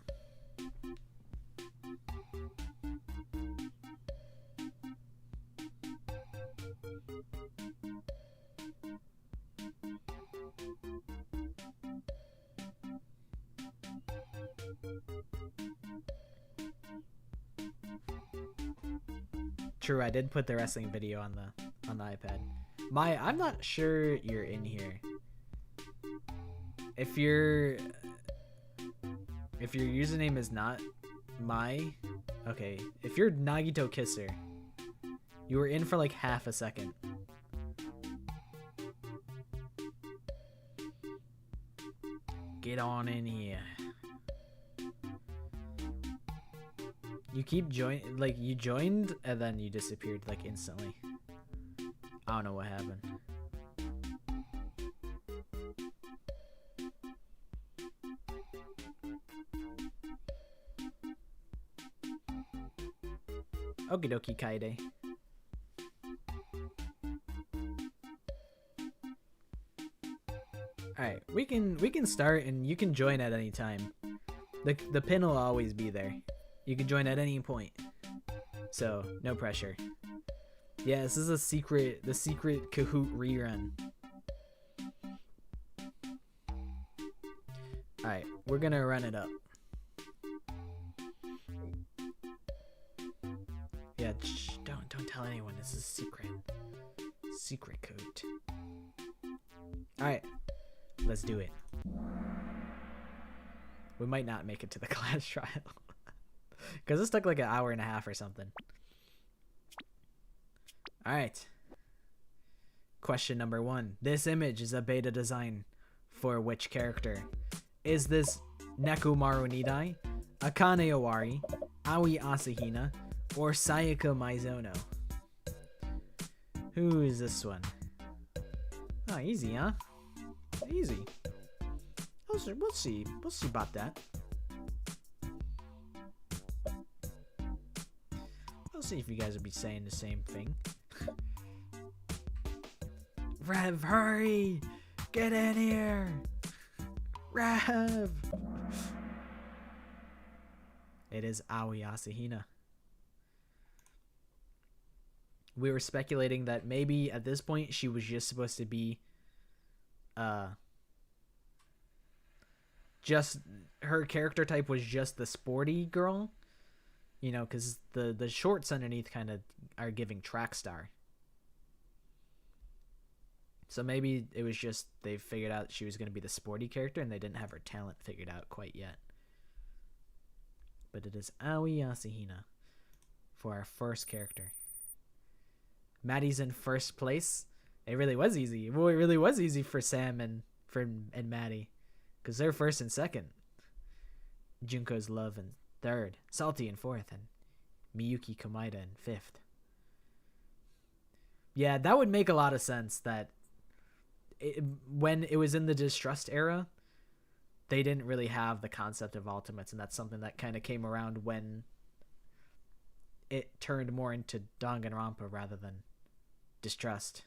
True, I did put the wrestling video on the iPad. I'm not sure you're in here. If your username is not okay. If you're Nagito Kisser, you were in for like half a second. Get on in here. You keep you joined and then you disappeared like instantly. I don't know what happened. Okie dokie, Kaide. Alright, we can start and you can join at any time. The pin will always be there. You can join at any point. So, no pressure. Yeah, this is the secret Kahoot rerun. Alright, we're gonna run it up. Yeah, don't tell anyone. This is secret. Secret Kahoot. Alright, let's do it. We might not make it to the class trial. Because this took like an hour and a half or something. Alright. Question number 1. This image is a beta design for which character? Is this Nekomaru Nidai, Akane Owari, Aoi Asahina, or Sayaka Maizono? Who is this one? Oh, easy, huh? Easy. We'll see. We'll see about that. We'll see if you guys will be saying the same thing. Rev, hurry! Get in here! Rev! It is Aoi Asahina. We were speculating that maybe at this point she was just supposed to be just her character type was just the sporty girl, you know, because the shorts underneath kind of are giving track star. So maybe it was just they figured out she was going to be the sporty character and they didn't have her talent figured out quite yet. But it is Aoi Asahina for our first character. Maddie's in first place. It really was easy. Well, it really was easy for Sam and Maddie, because they're first and second. Junko's Love in third, Salty in fourth, and Miyuki Komaeda in fifth. Yeah, that would make a lot of sense that when it was in the Distrust era, they didn't really have the concept of ultimates, and that's something that kind of came around when it turned more into Danganronpa rather than Distrust.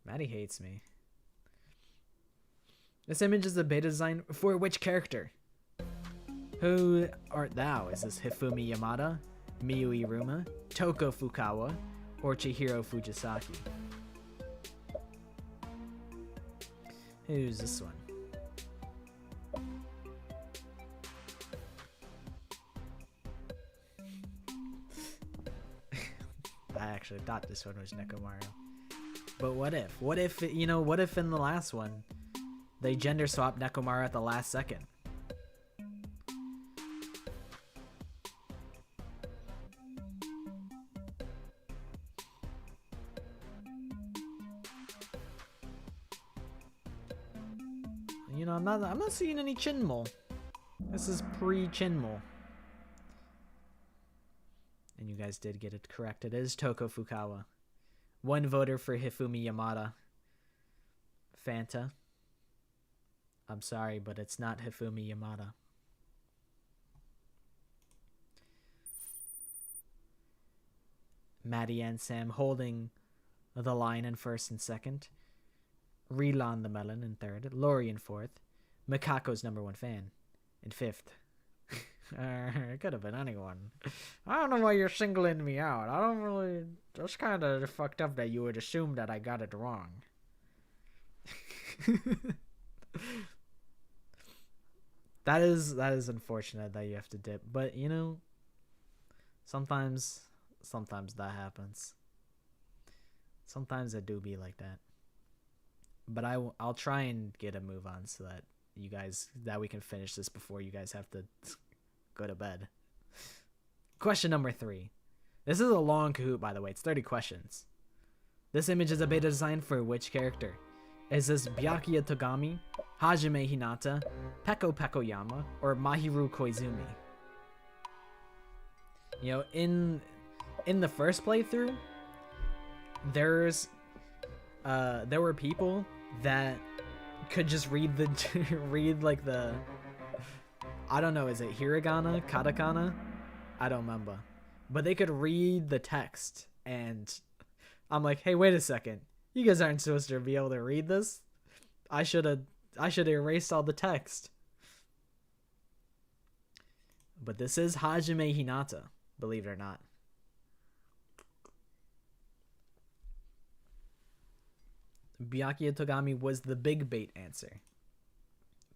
Maddie hates me. This image is the beta design for which character? Who art thou? Is this Hifumi Yamada, Miyu Iruma, Toko Fukawa, or Chihiro Fujisaki? Who's this one? I actually thought this one was Nekomaru. But what if? What if, you know, what if in the last one they gender swapped Nekomaru at the last second? You know, I'm not seeing any Chinmol. This is pre-Chinmol. And you guys did get it correct. It is Toko Fukawa. One voter for Hifumi Yamada. Fanta. I'm sorry, but it's not Hifumi Yamada. Maddie and Sam holding the line in first and second. Rilan the Melon in third. Lori in fourth. Mikako's #1 fan in fifth. It could have been anyone. I don't know why you're singling me out. I don't really... That's kind of fucked up that you would assume that I got it wrong. That is unfortunate that you have to dip. But, you know, sometimes that happens. Sometimes it do be like that. But I'll try and get a move on so that that we can finish this before you guys have to go to bed. Question number 3. This is a long Kahoot, by the way. It's 30 questions. This image is a beta design for which character? Is this Byakuya Togami, Hajime Hinata, Peko Pekoyama, or Mahiru Koizumi? You know, in the first playthrough, there were people that could just read like the, I don't know, is it hiragana, katakana? I don't remember. But they could read the text, and I'm like, hey, wait a second. You guys aren't supposed to be able to read this. I should have erased all the text. But this is Hajime Hinata, believe it or not. Byakuya Togami was the big bait answer.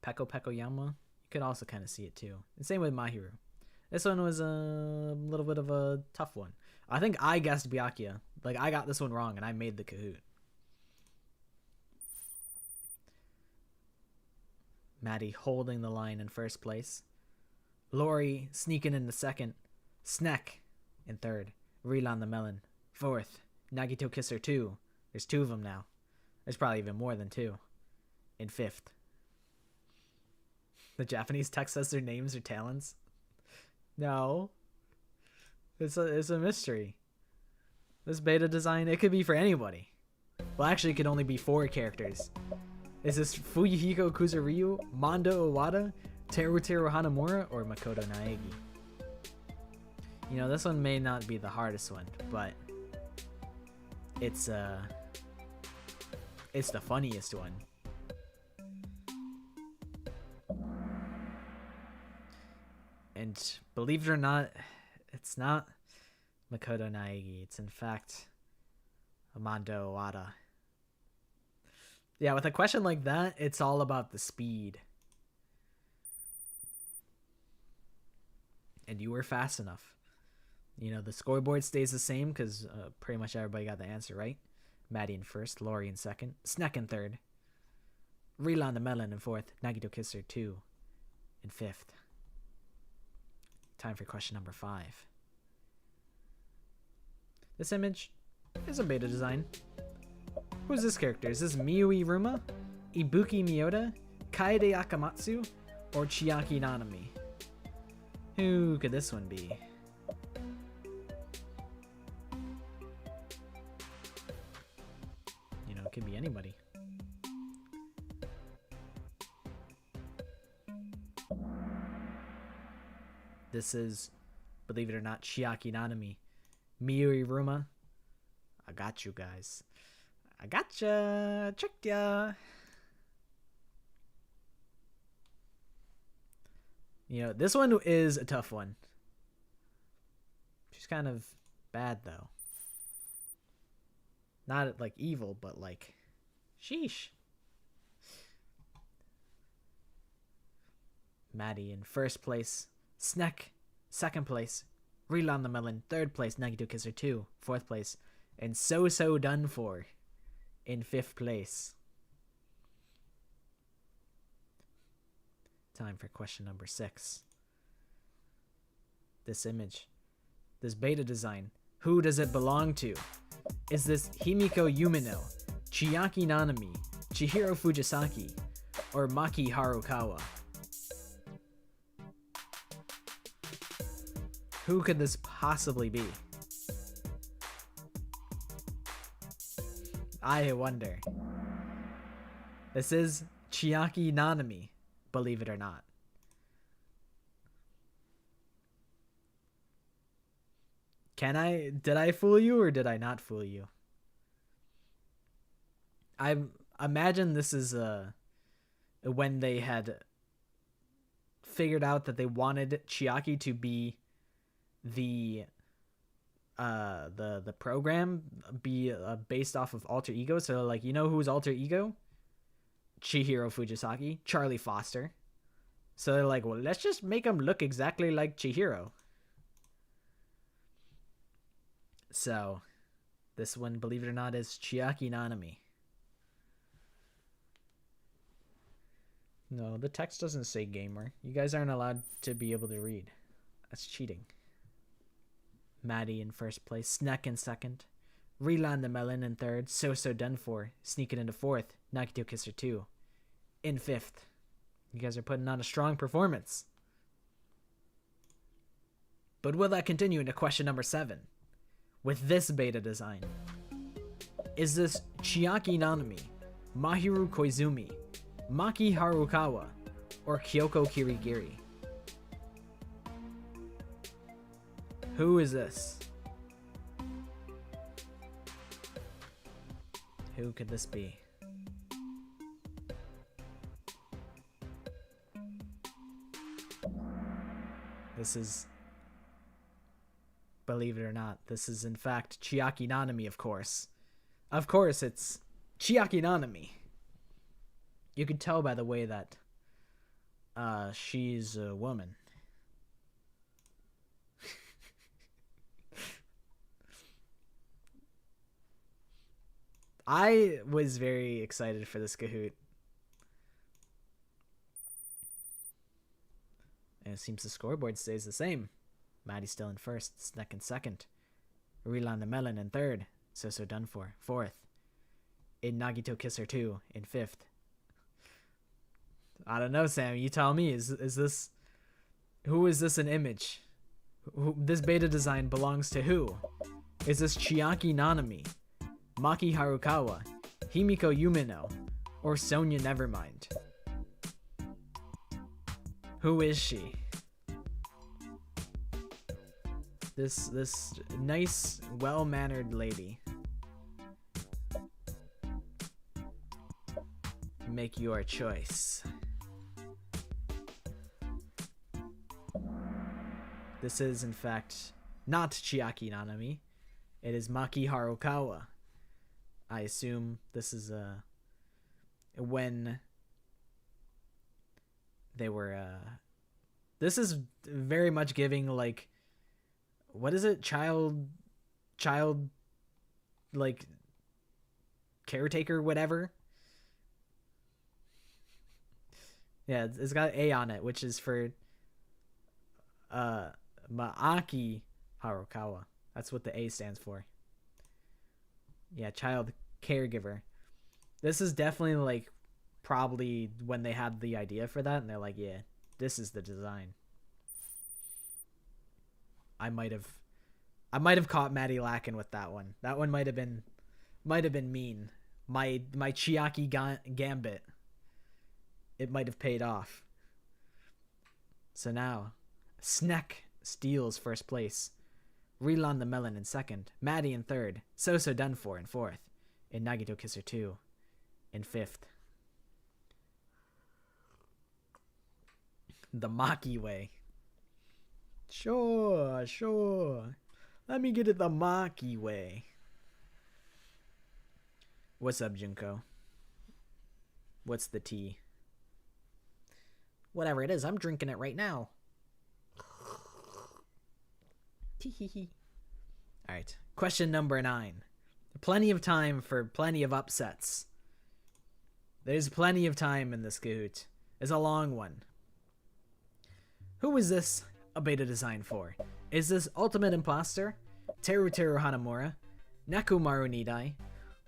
Peko Pekoyama, you could also kind of see it too. And same with Mahiru. This one was a little bit of a tough one. I think I guessed Byakuya. Like, I got this one wrong and I made the Kahoot. Maddie holding the line in first place. Lori sneaking in the second. Sneck in third. Rilan the Melon fourth. Nagito Kisser 2. There's 2 of them now. There's probably even more than 2. In 5th. The Japanese text says their names or talents. No. It's a mystery. This beta design, it could be for anybody. Well, actually, it could only be 4 characters. Is this Fuyuhiko Kuzuryu, Mondo Owada, Teruteru Hanamura, or Makoto Naegi? You know, this one may not be the hardest one, but it's the funniest one. And believe it or not, it's not Makoto Naegi. It's in fact Mondo Owada. Yeah, with a question like that, it's all about the speed. And you were fast enough. You know, the scoreboard stays the same because pretty much everybody got the answer right. Maddie in 1st, Lori in 2nd, Sneck in 3rd, Relan the Melon in 4th, Nagito Kisser 2 in 5th. Time for question number 5. This image is a beta design. Who's this character? Is this Miyu Iruma, Ibuki Miyota, Kaede Akamatsu, or Chiaki Nanami? Who could this one be? You know, it could be anybody. This is, believe it or not, Chiaki Nanami. Miyu Iruma. I got you guys. I gotcha. Tricked ya. You know, this one is a tough one. She's kind of bad, though. Not, like, evil, but, like, sheesh. Maddie in 1st place. Sneck, 2nd place. Relan the Melon, 3rd place. Nagito Kisser 2, 4th place. And So Done For in 5th place. Time for question number 6. This image. This beta design. Who does it belong to? Is this Himiko Yumino, Chiaki Nanami, Chihiro Fujisaki, or Maki Harukawa? Who could this possibly be? I wonder. This is Chiaki Nanami, believe it or not. Did I fool you or did I not fool you? I imagine this is when they had figured out that they wanted Chiaki to be the program be based off of alter ego. So, like, you know who's alter ego? Chihiro Fujisaki, Charlie Foster. So they're like, well, let's just make him look exactly like Chihiro. So this one, believe it or not, is Chiaki Nanami. No, the text doesn't say gamer. You guys aren't allowed to be able to read. That's cheating. Maddie in 1st place, Sneck in 2nd, Relan the Melon in 3rd, So Done For, sneaking into 4th, Nagito Kisser 2 in 5th. You guys are putting on a strong performance. But will that continue into question number 7? With this beta design. Is this Chiaki Nanami, Mahiru Koizumi, Maki Harukawa, or Kyoko Kirigiri? Who is this? Who could this be? This is, believe it or not, this is in fact Chiaki Nanami, of course. Of course, it's Chiaki Nanami. You can tell by the way that she's a woman. I was very excited for this Kahoot. And it seems the scoreboard stays the same. Maddie's still in 1st, Sneck in 2nd, Relan the Melon in 3rd, So done for. Fourth, in Nagito Kisser 2 in fifth. I don't know, Sam. You tell me. Is this... Who is this an image? This beta design belongs to who? Is this Chiaki Nanami, Maki Harukawa, Himiko Yumino, or Sonia Nevermind? Who is she? This nice, well-mannered lady. Make your choice. This is, in fact, not Chiaki Nanami. It is Maki Harukawa. I assume this is when they were this is very much giving, like, what is it? Child like caretaker, whatever. Yeah, it's got A on it, which is for Maaki Harukawa. That's what the A stands for. Yeah, child caregiver. This is definitely, like, probably when they had the idea for that, and they're like, yeah, this is the design. I might have caught Maddie lacking with that one. That one might have been mean. My Chiaki gambit. It might have paid off. So now, Sneck steals first place. Relan the Melon in second. Maddie in third. So done for in fourth. In Nagito Kisser 2 in fifth. The Maki way. Sure. Let me get it the Maki way. What's up, Junko? What's the tea? Whatever it is, I'm drinking it right now. Alright, question number 9. Plenty of time for plenty of upsets. There's plenty of time in this Kahoot. It's a long one. Who is this a beta design for? Is this Ultimate Imposter, Teruteru Hanamura, Nekomaru Nidai,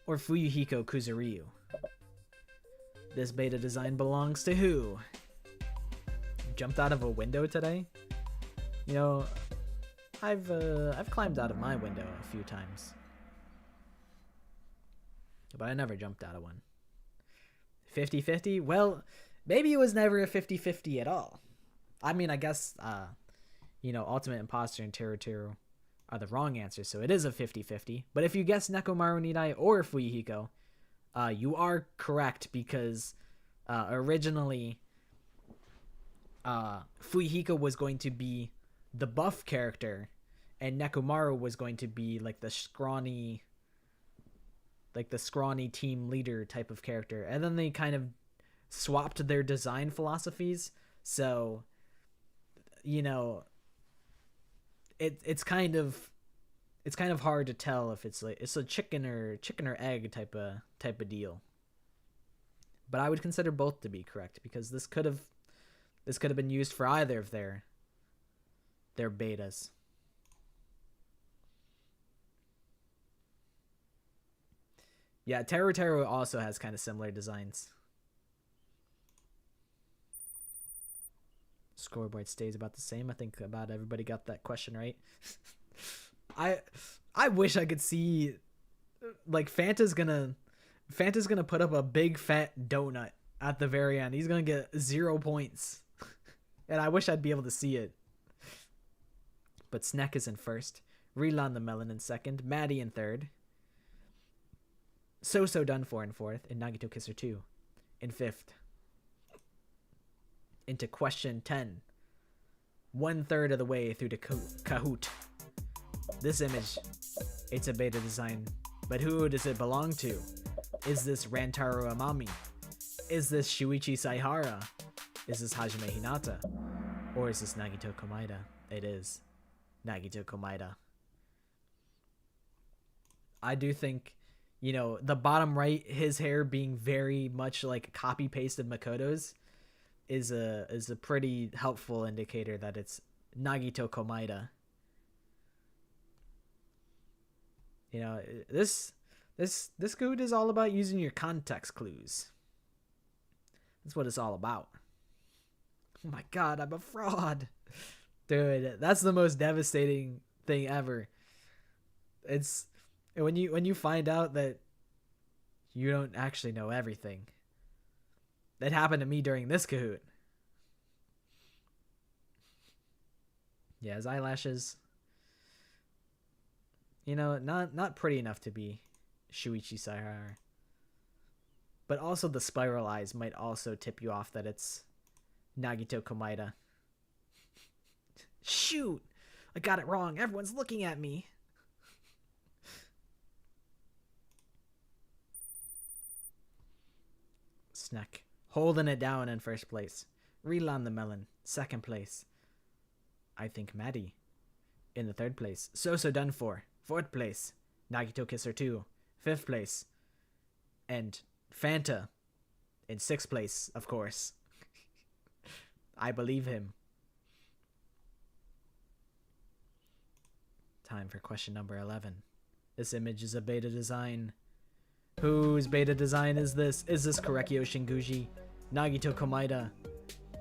or Fuyuhiko Kuzuryu? This beta design belongs to who? Jumped out of a window today? You know, I've climbed out of my window a few times, but I never jumped out of one. 50-50? Well, maybe it was never a 50-50 at all. I mean, I guess, you know, Ultimate Imposter and Teruteru are the wrong answers, so it is a 50-50. But if you guess Nekomaru Nidai or Fuyuhiko, you are correct, because originally Fuyuhiko was going to be the buff character, and Nekomaru was going to be like the scrawny team leader type of character. And then they kind of swapped their design philosophies, so, you know, it's kind of hard to tell if it's like it's a chicken or egg type of deal. But I would consider both to be correct, because this could have been used for either of their betas. Yeah, Teruteru also has kind of similar designs. Scoreboard stays about the same. I think about everybody got that question right. I wish I could see, like, Fanta's gonna put up a big fat donut at the very end. He's gonna get 0 points. And I wish I'd be able to see it. But Sneck is in first. Relan the Melon in second. Maddie in third. So done for in fourth. And Nagito Kisser 2 in fifth. Into question 10. 1/3 of the way through the Kahoot. This image, it's a beta design. But who does it belong to? Is this Rantaro Amami? Is this Shuichi Saihara? Is this Hajime Hinata? Or is this Nagito Komaeda? It is Nagito Komaeda. I do think, you know, the bottom right, his hair being very much like copy pasted Makoto's, is a pretty helpful indicator that it's Nagito Komaeda. You know, this Kahoot is all about using your context clues. That's what it's all about. Oh my god, I'm a fraud. Dude, that's the most devastating thing ever. It's when you find out that you don't actually know everything. That happened to me during this Kahoot. Yeah, his eyelashes, you know, not pretty enough to be Shuichi Saihara. But also the spiral eyes might also tip you off that it's Nagito Komaeda. Shoot! I got it wrong. Everyone's looking at me. Snack. Holding it down in first place. Relan the Melon, second place. I think Maddie in the third place. So done for. Fourth place. Nagito Kisser 2. Fifth place. And Fanta in sixth place, of course. I believe him. Time for question number 11. This image is a beta design. Whose beta design is this? Is this Korekio Shinguji, Nagito Komaeda,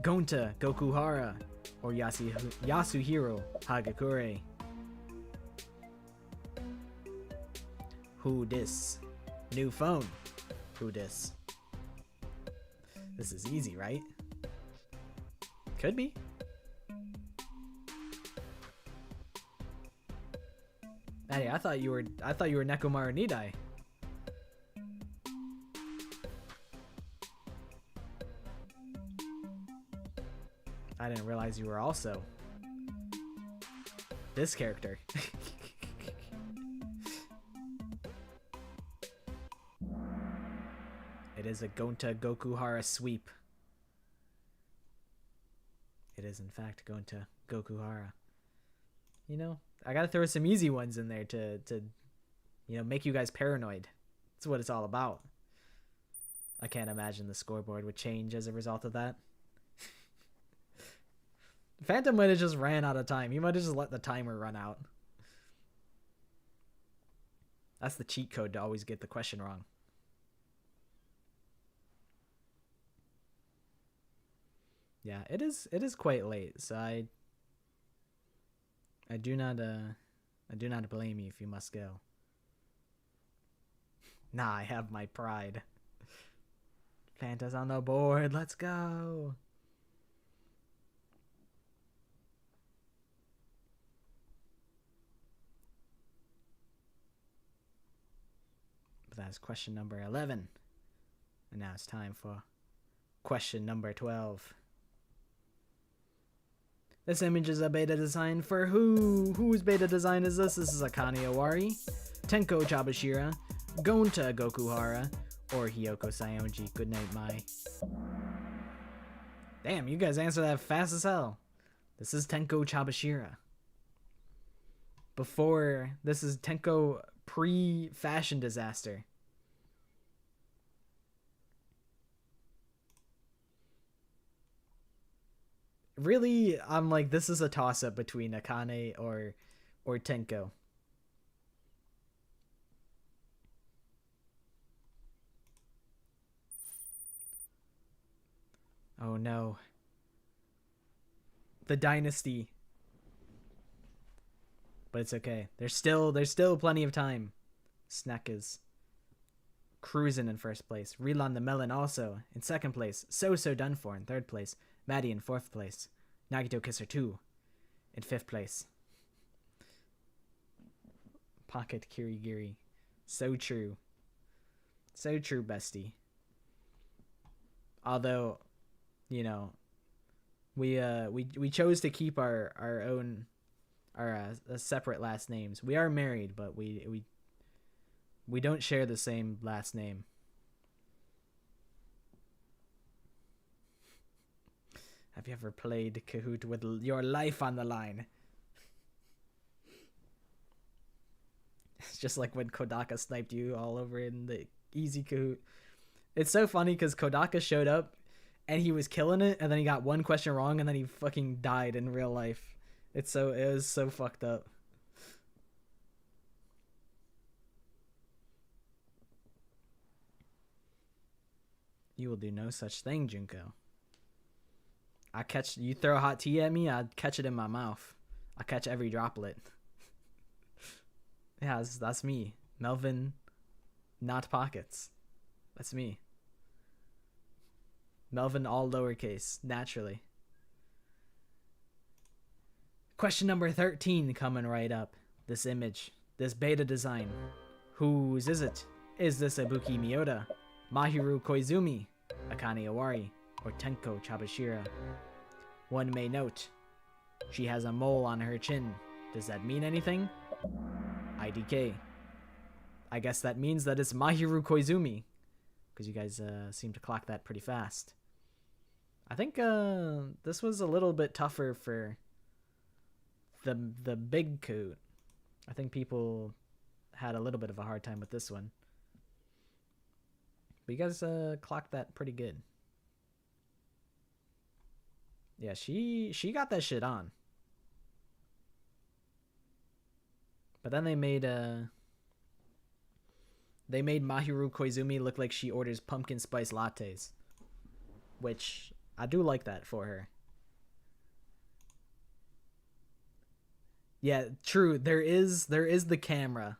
Gonta Gokuhara, or Yasuhiro Hagakure? Who dis? New phone. Who dis? This is easy, right? Could be. Hey, I thought you were Nekomaru Nidai. I didn't realize you were also this character. It is a Gonta Gokuhara sweep. It is in fact Gonta Gokuhara. You know, I gotta throw some easy ones in there to you know, make you guys paranoid. That's what it's all about. I can't imagine the scoreboard would change as a result of that. Phantom might have just ran out of time. He might have just let the timer run out. That's the cheat code to always get the question wrong. Yeah, it is quite late, so I do not blame you if you must go. Nah, I have my pride. Fanta's on the board. Let's go. But that's question number 11. And now it's time for question number 12. This image is a beta design for who? Whose beta design is this? This is Akane Owari, Tenko Chabashira, Gonta Gokuhara, or Hiyoko Sayonji. Good night, Mai. Damn, you guys answer that fast as hell. This is Tenko Chabashira. This is Tenko pre-fashion disaster. Really, I'm like, this is a toss-up between Akane or Tenko. Oh no. The dynasty. But it's okay. There's still plenty of time. Snack is cruising in first place. Relan the Melon also in second place. So done for in third place. Maddie in fourth place. Nagito Kisser 2 in fifth place. Pocket Kirigiri. So true. So true, bestie. Although, you know, we chose to keep our own separate last names. We are married, but we don't share the same last name. Have you ever played Kahoot with your life on the line? It's just like when Kodaka sniped you all over in the easy Kahoot. It's so funny because Kodaka showed up and he was killing it, and then he got one question wrong, and then he fucking died in real life. It was so fucked up. You will do no such thing, Junko. You throw hot tea at me, I'd catch it in my mouth. I catch every droplet. Yeah, that's me. Melvin, not pockets. That's me. Melvin, all lowercase, naturally. Question number 13 coming right up. This image, this beta design. Whose is it? Is this Ibuki Miyoda, Mahiru Koizumi, Akane Owari, or Tenko Chabashira? One may note, she has a mole on her chin. Does that mean anything? IDK. I guess that means that it's Mahiru Koizumi, because you guys seem to clock that pretty fast. I think this was a little bit tougher for the big coot. I think people had a little bit of a hard time with this one. But you guys clocked that pretty good. Yeah, she got that shit on. But then they made Mahiru Koizumi look like she orders pumpkin spice lattes, which I do like that for her. Yeah, true. There is the camera.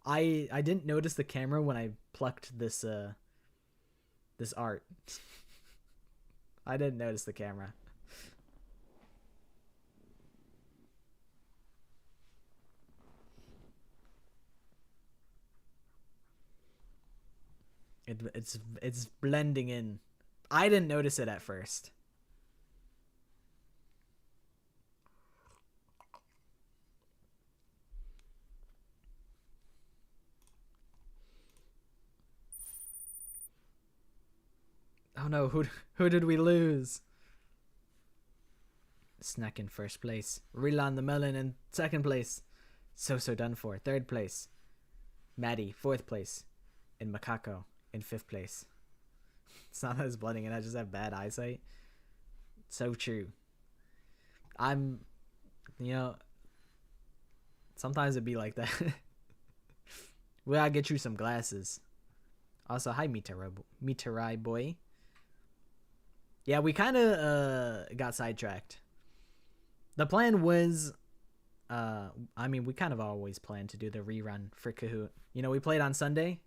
I didn't notice the camera when I plucked this this art. I didn't notice the camera. It's blending in. I didn't notice it at first. Oh no, who did we lose? Snack in first place. Rilan the Melon in second place. So done for. Third place. Maddie, fourth place. And Makako in fifth place. It's not that it's blending in, I just have bad eyesight. So true. Sometimes it'd be like that. We gotta get you some glasses. Also, hi Mitarai boy. Yeah, we kind of got sidetracked. The plan was, we kind of always planned to do the rerun for Kahoot. We played on Sunday.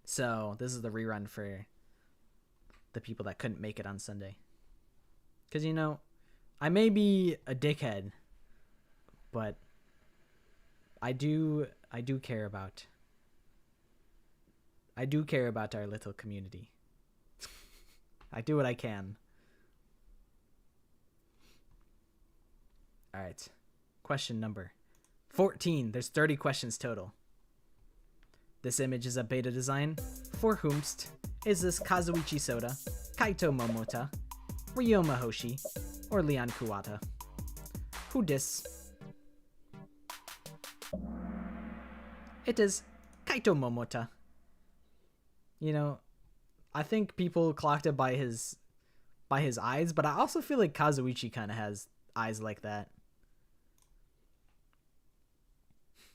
So this is the rerun for the people that couldn't make it on Sunday. Because, I may be a dickhead, but I do care about our little community. I do what I can. All right. Question number 14. There's 30 questions total. This image is a beta design. For whomst is this Kazuichi Soda, Kaito Momota, Ryoma Hoshi, or Leon Kuwata? Who dis? It is Kaito Momota. I think people clocked it by his eyes, but I also feel like Kazuichi kind of has eyes like that.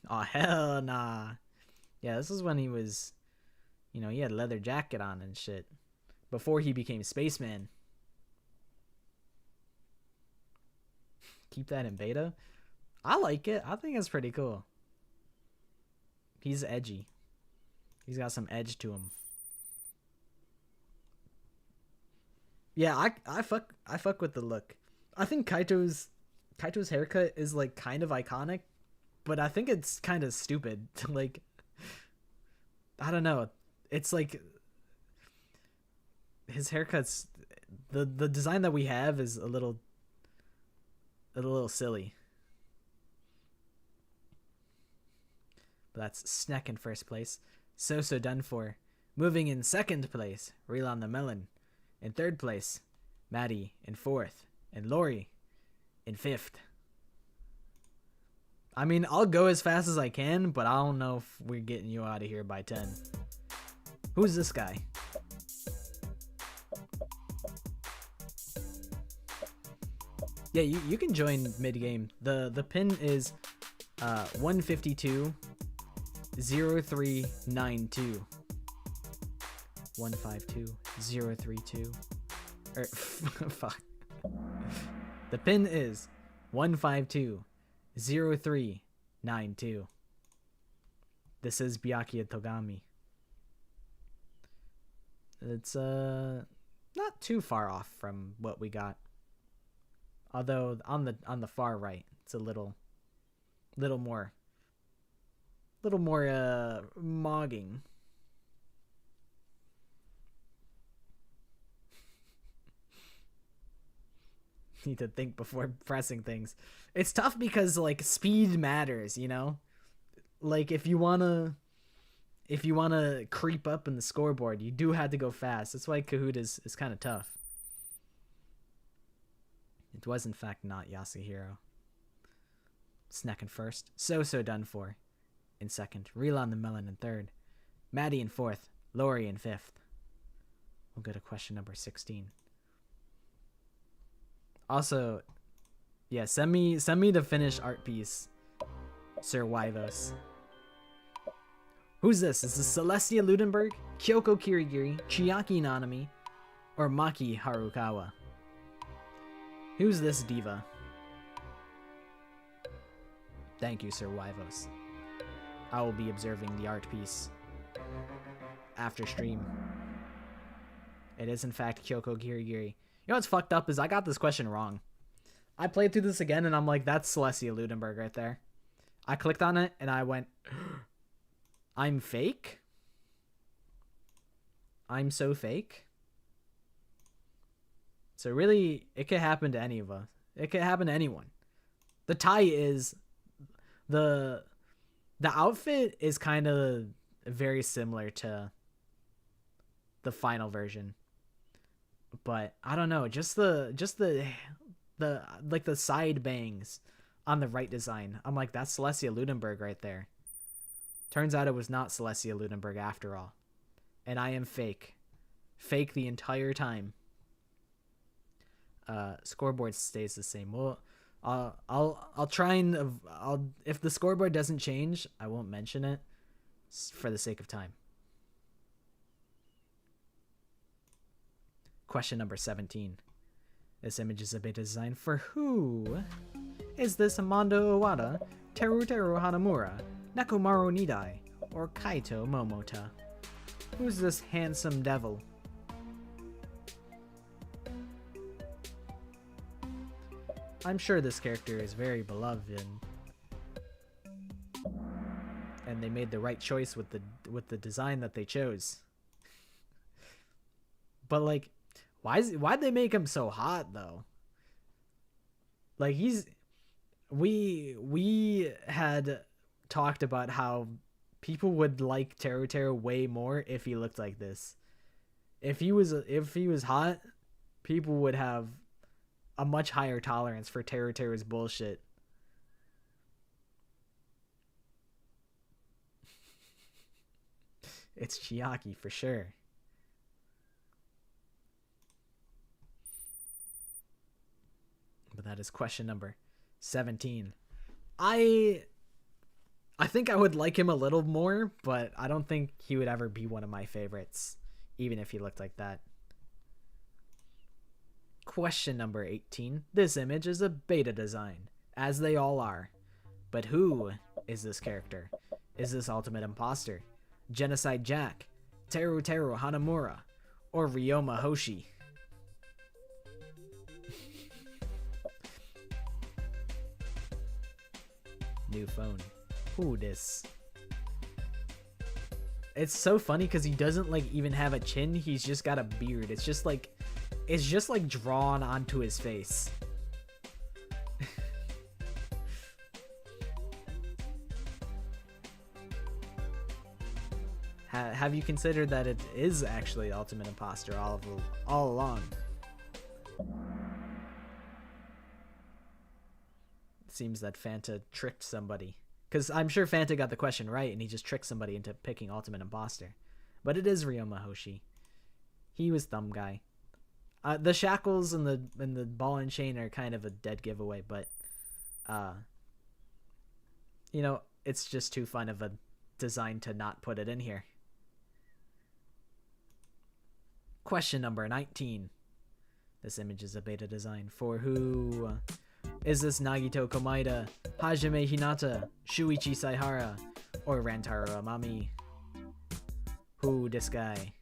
Oh, hell nah. Yeah, this is when he was, he had a leather jacket on and shit. Before he became Spaceman. Keep that in beta? I like it. I think it's pretty cool. He's edgy. He's got some edge to him. Yeah, I fuck with the look. I think Kaito's haircut is like kind of iconic, but I think it's kind of stupid. Like, I don't know. It's like his haircuts. The design that we have is a little silly. But that's Snack in first place. So done for. Moving in second place, Rilan the Melon. In third place, Maddie in fourth, and Lori in fifth. I'll go as fast as I can, but I don't know if we're getting you out of here by 10. Who's this guy? Yeah, you can join mid-game. The pin is 152 0392. 152032. Or fuck. The pin is 1520392. This is Byakuya Togami. It's not too far off from what we got. Although on the far right, it's a little more mogging. Need to think before pressing things. It's tough because like speed matters, you know? Like if you wanna creep up in the scoreboard, you do have to go fast. That's why Kahoot is kind of tough. It was in fact not Yasuhiro. Snack in first. So done for in second. Relon the Melon in third. Maddie in fourth. Lori in fifth. We'll go to question number 16. Also, yeah, send me the finished art piece, Sir Wyvos. Who's this? Is this Celestia Ludenberg, Kyoko Kirigiri, Chiaki Nanami, or Maki Harukawa? Who's this diva? Thank you, Sir Wyvos. I will be observing the art piece after stream. It is in fact Kyoko Kirigiri. You know what's fucked up is I got this question wrong. I played through this again and I'm like, that's Celestia Ludenberg right there. I clicked on it and I went, I'm fake? I'm so fake? So really, it could happen to any of us. It could happen to anyone. The tie is, the outfit is kind of very similar to the final version. But I don't know, just the like the side bangs on the right design. I'm like, that's Celestia Ludenberg right there. Turns out it was not Celestia Ludenberg after all. And I am fake. Fake the entire time. Scoreboard stays the same. Well, I'll try and if the scoreboard doesn't change, I won't mention it for the sake of time. Question number 17. This image is a beta design for who? Is this Amando Owada, Teruteru Hanamura, Nekomaru Nidai, or Kaito Momota? Who's this handsome devil? I'm sure this character is very beloved and they made the right choice with the design that they chose. But like, why'd they make him so hot though? Like we had talked about how people would like Teruteru way more if he looked like this. If he was hot, people would have a much higher tolerance for Teruteru's bullshit. It's Chiaki for sure. But that is question number 17. I think I would like him a little more, but I don't think he would ever be one of my favorites, even if he looked like that. Question number 18. This image is a beta design, as they all are. But who is this character? Is this Ultimate Imposter, Genocide Jack, Teruteru Hanamura, or Ryoma Hoshi? New phone. Who this? It's so funny because he doesn't like even have a chin. He's just got a beard. It's just like drawn onto his face. Have you considered that it is actually Ultimate Imposter all along? It seems that Fanta tricked somebody. Because I'm sure Fanta got the question right and he just tricked somebody into picking Ultimate Imposter. But it is Ryoma Hoshi. He was Thumb Guy. The shackles and the ball and chain are kind of a dead giveaway, but you know, it's just too fun of a design to not put it in here. Question number 19. This image is a beta design for who? Is this Nagito Komaeda, Hajime Hinata, Shuichi Saihara, or Rantaro Amami? Who this guy?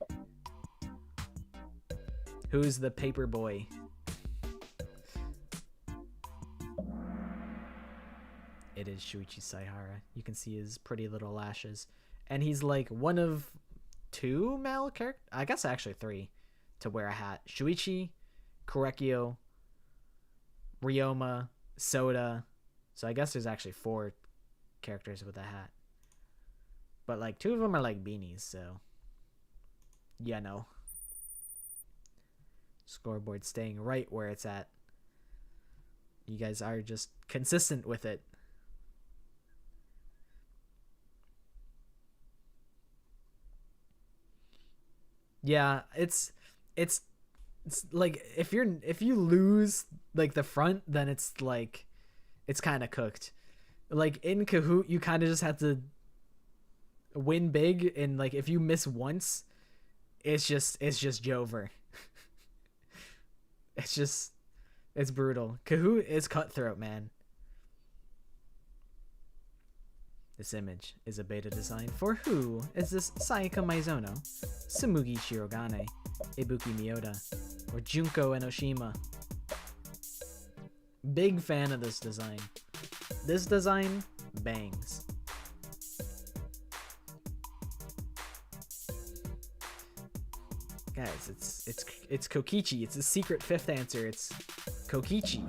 Who's the paper boy? It is Shuichi Saihara. You can see his pretty little lashes. And he's like one of 2 male characters, I guess actually 3, to wear a hat. Shuichi, Korekio, Ryoma, Soda. So I guess there's actually 4 characters with a hat. But like 2 of them are like beanies, so yeah, no. Scoreboard staying right where it's at. You guys are just consistent with it. Yeah, it's like if you lose like the front, then it's like it's kind of cooked. Like in Kahoot, you kind of just have to win big, and like if you miss once, it's just Jover. It's brutal. Kahoot is cutthroat, man. This image is a beta design for who? Is this Sayaka Maizono, Sumugi Shirogane, Ibuki Miyoda, or Junko Enoshima? Big fan of this design. This design bangs. Guys, it's Kokichi. It's a secret 5th answer. It's Kokichi.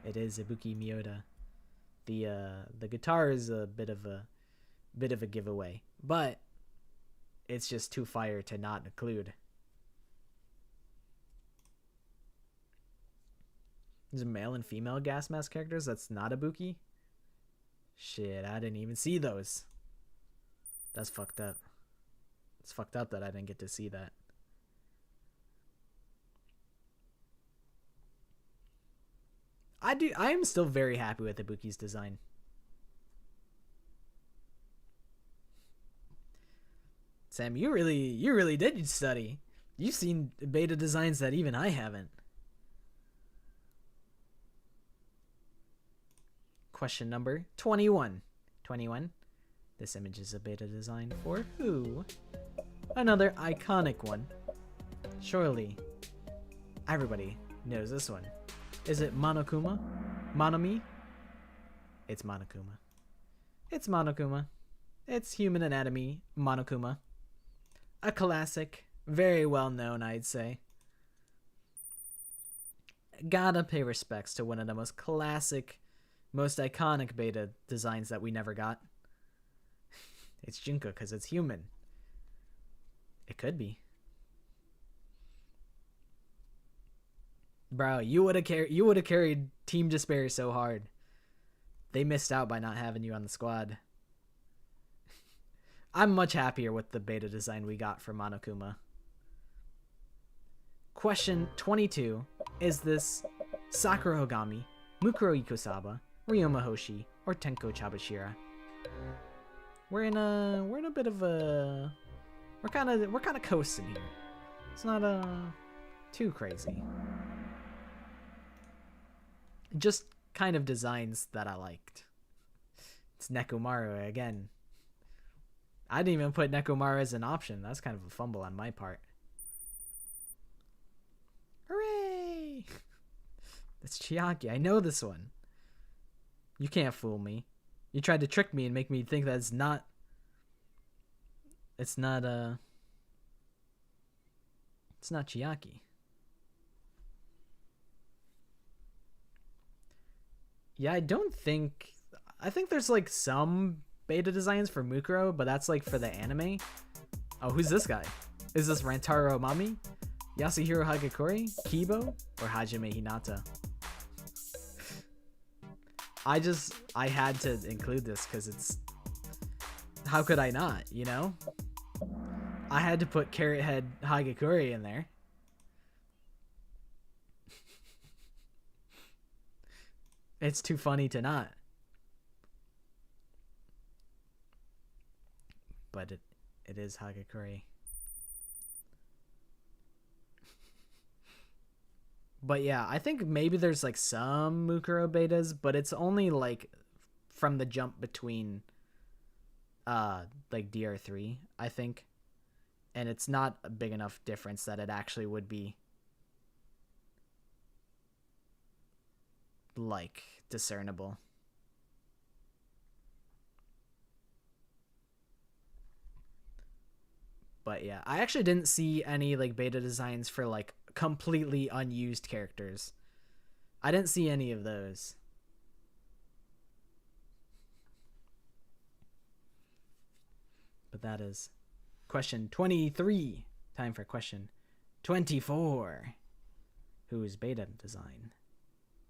It is Ibuki Miyoda. The guitar is a bit of a giveaway, but it's just too fire to not include. There's male and female gas mask characters. That's not Ibuki. Shit, I didn't even see those. That's fucked up. It's fucked up that I didn't get to see that. I am still very happy with Ibuki's design. Sam, you really did study. You've seen beta designs that even I haven't. Question number 21. 21. This image is a beta design for who? Another iconic one. Surely everybody knows this one. Is it Monokuma? Monomi? It's Monokuma. It's Monokuma. It's Human Anatomy Monokuma. A classic. Very well known, I'd say. Gotta pay respects to one of the most classic, most iconic beta designs that we never got. It's Junko because it's human. It could be. Bro, you would have carried Team Despair so hard. They missed out by not having you on the squad. I'm much happier with the beta design we got for Monokuma. Question 22. Is this Sakura Hogami, Mukuro Ikosaba, Ryoma Hoshi, or Tenko Chabashira? We're in a bit of a we're kind of coasting here. It's not too crazy. Just kind of designs that I liked. It's Nekomaru again. I didn't even put Nekomaru as an option. That's kind of a fumble on my part. Hooray! That's Chiaki. I know this one. You can't fool me. You tried to trick me and make me think that it's not Chiaki. Yeah, I think there's like some beta designs for Mukuro, but that's like for the anime. Oh, who's this guy? Is this Rantaro Mami, Yasuhiro Hagakure, Kibo, or Hajime Hinata? I had to include this because it's, how could I not, you know? I had to put Carrot Head Hagakure in there. It's too funny to not. But it is Hagakure. But yeah, I think maybe there's like some Mukuro betas, but it's only like from the jump between like DR3, I think. And it's not a big enough difference that it actually would be like discernible. But yeah, I actually didn't see any like beta designs for like completely unused characters. I didn't see any of those. But that is question 23. Time for question 24. Whose beta design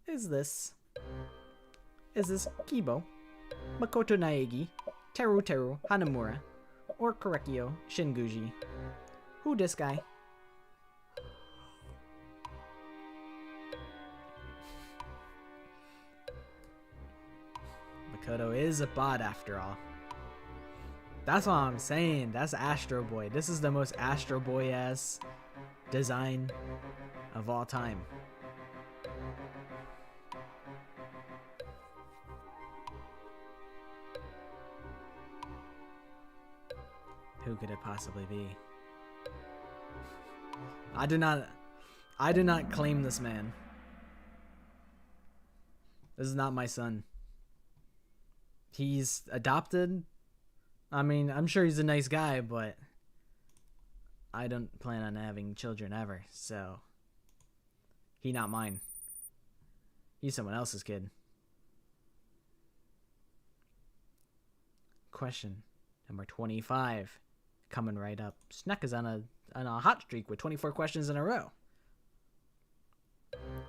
is this? Is this Kibo, Makoto Naegi, Teru Teru Hanamura, or Korekio Shinguji? Who this guy? Makoto is a bot after all. That's what I'm saying. That's Astro Boy. This is the most Astro Boy-ass design of all time. Who could it possibly be? I do not claim this man. This is not my son. He's adopted. I mean, I'm sure he's a nice guy, but I don't plan on having children ever, so he not mine. He's someone else's kid. Question number 25. Coming right up. Snuck is on a hot streak with 24 questions in a row.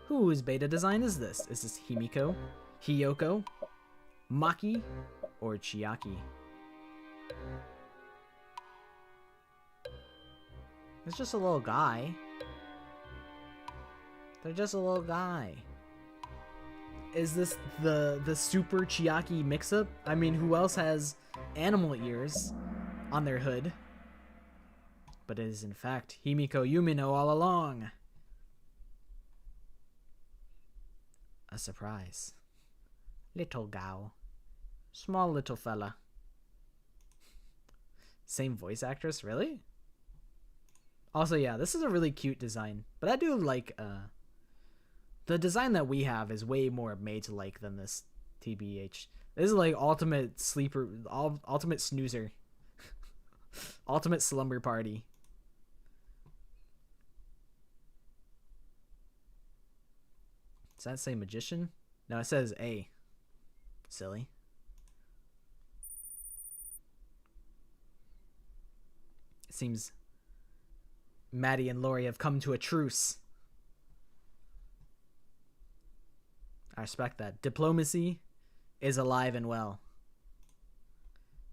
Whose beta design is this? Is this Himiko, Hiyoko, Maki, or Chiaki? It's just a little guy. They're just a little guy. Is this the super Chiaki mix-up? I mean, who else has animal ears on their hood? But it is in fact Himiko Yumino all along. A surprise. Little gal. Small little fella. Same voice actress, really? Also, yeah, this is a really cute design. But I do like, the design that we have is way more made-to-like than this TBH. This is like ultimate sleeper, ultimate snoozer. Ultimate slumber party. Does that say magician? No, it says A. Silly. It seems Maddie and Lori have come to a truce. I respect that. Diplomacy is alive and well.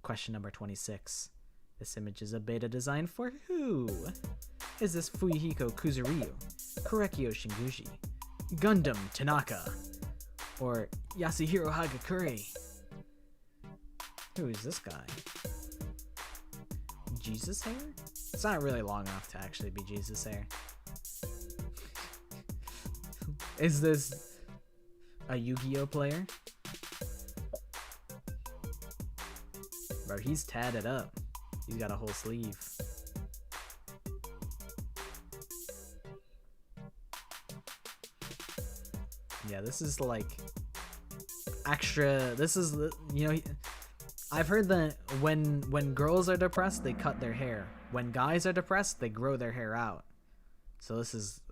Question number 26. This image is a beta design for who? Is this Fuyuhiko Kuzuryu, Korekio Shinguji, Gundam Tanaka, or Yasuhiro Hagakure? Who is this guy? Jesus hair? It's not really long enough to actually be Jesus hair. Is this a Yu-Gi-Oh player? Bro, he's tatted up. He's got a whole sleeve. Yeah, this is like extra. This is, you know, I've heard that when girls are depressed, they cut their hair. When guys are depressed, they grow their hair out. So this is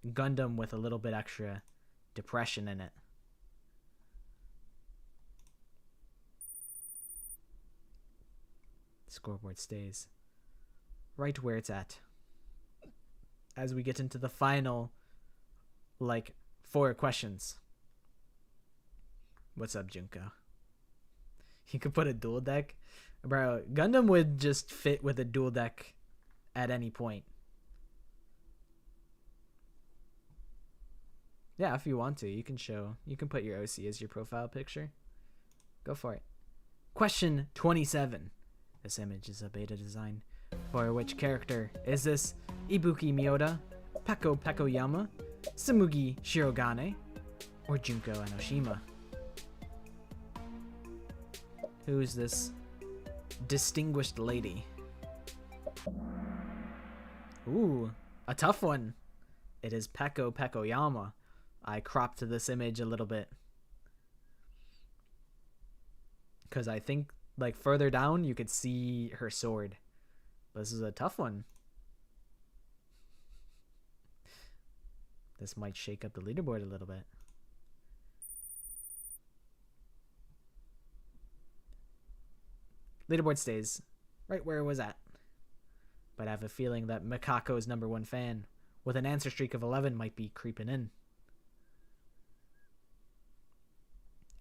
Gundam with a little bit extra depression in it. Scoreboard stays right where it's at as we get into the final, like, 4 questions. What's up, Junko? You could put a dual deck. Bro, Gundam would just fit with a dual deck at any point. Yeah, if you want to, you can put your OC as your profile picture. Go for it. Question 27. This image is a beta design. For which character? Is this Ibuki Miyoda, Peko Pekoyama, Tsumugi Shirogane, or Junko Enoshima? Who's this distinguished lady? Ooh, a tough one. It is Peko Pekoyama. I cropped this image a little bit, because I think like further down you could see her sword. This is a tough one. This might shake up the leaderboard a little bit. Leaderboard stays right where it was at. But I have a feeling that Mikako's #1 fan with an answer streak of 11 might be creeping in.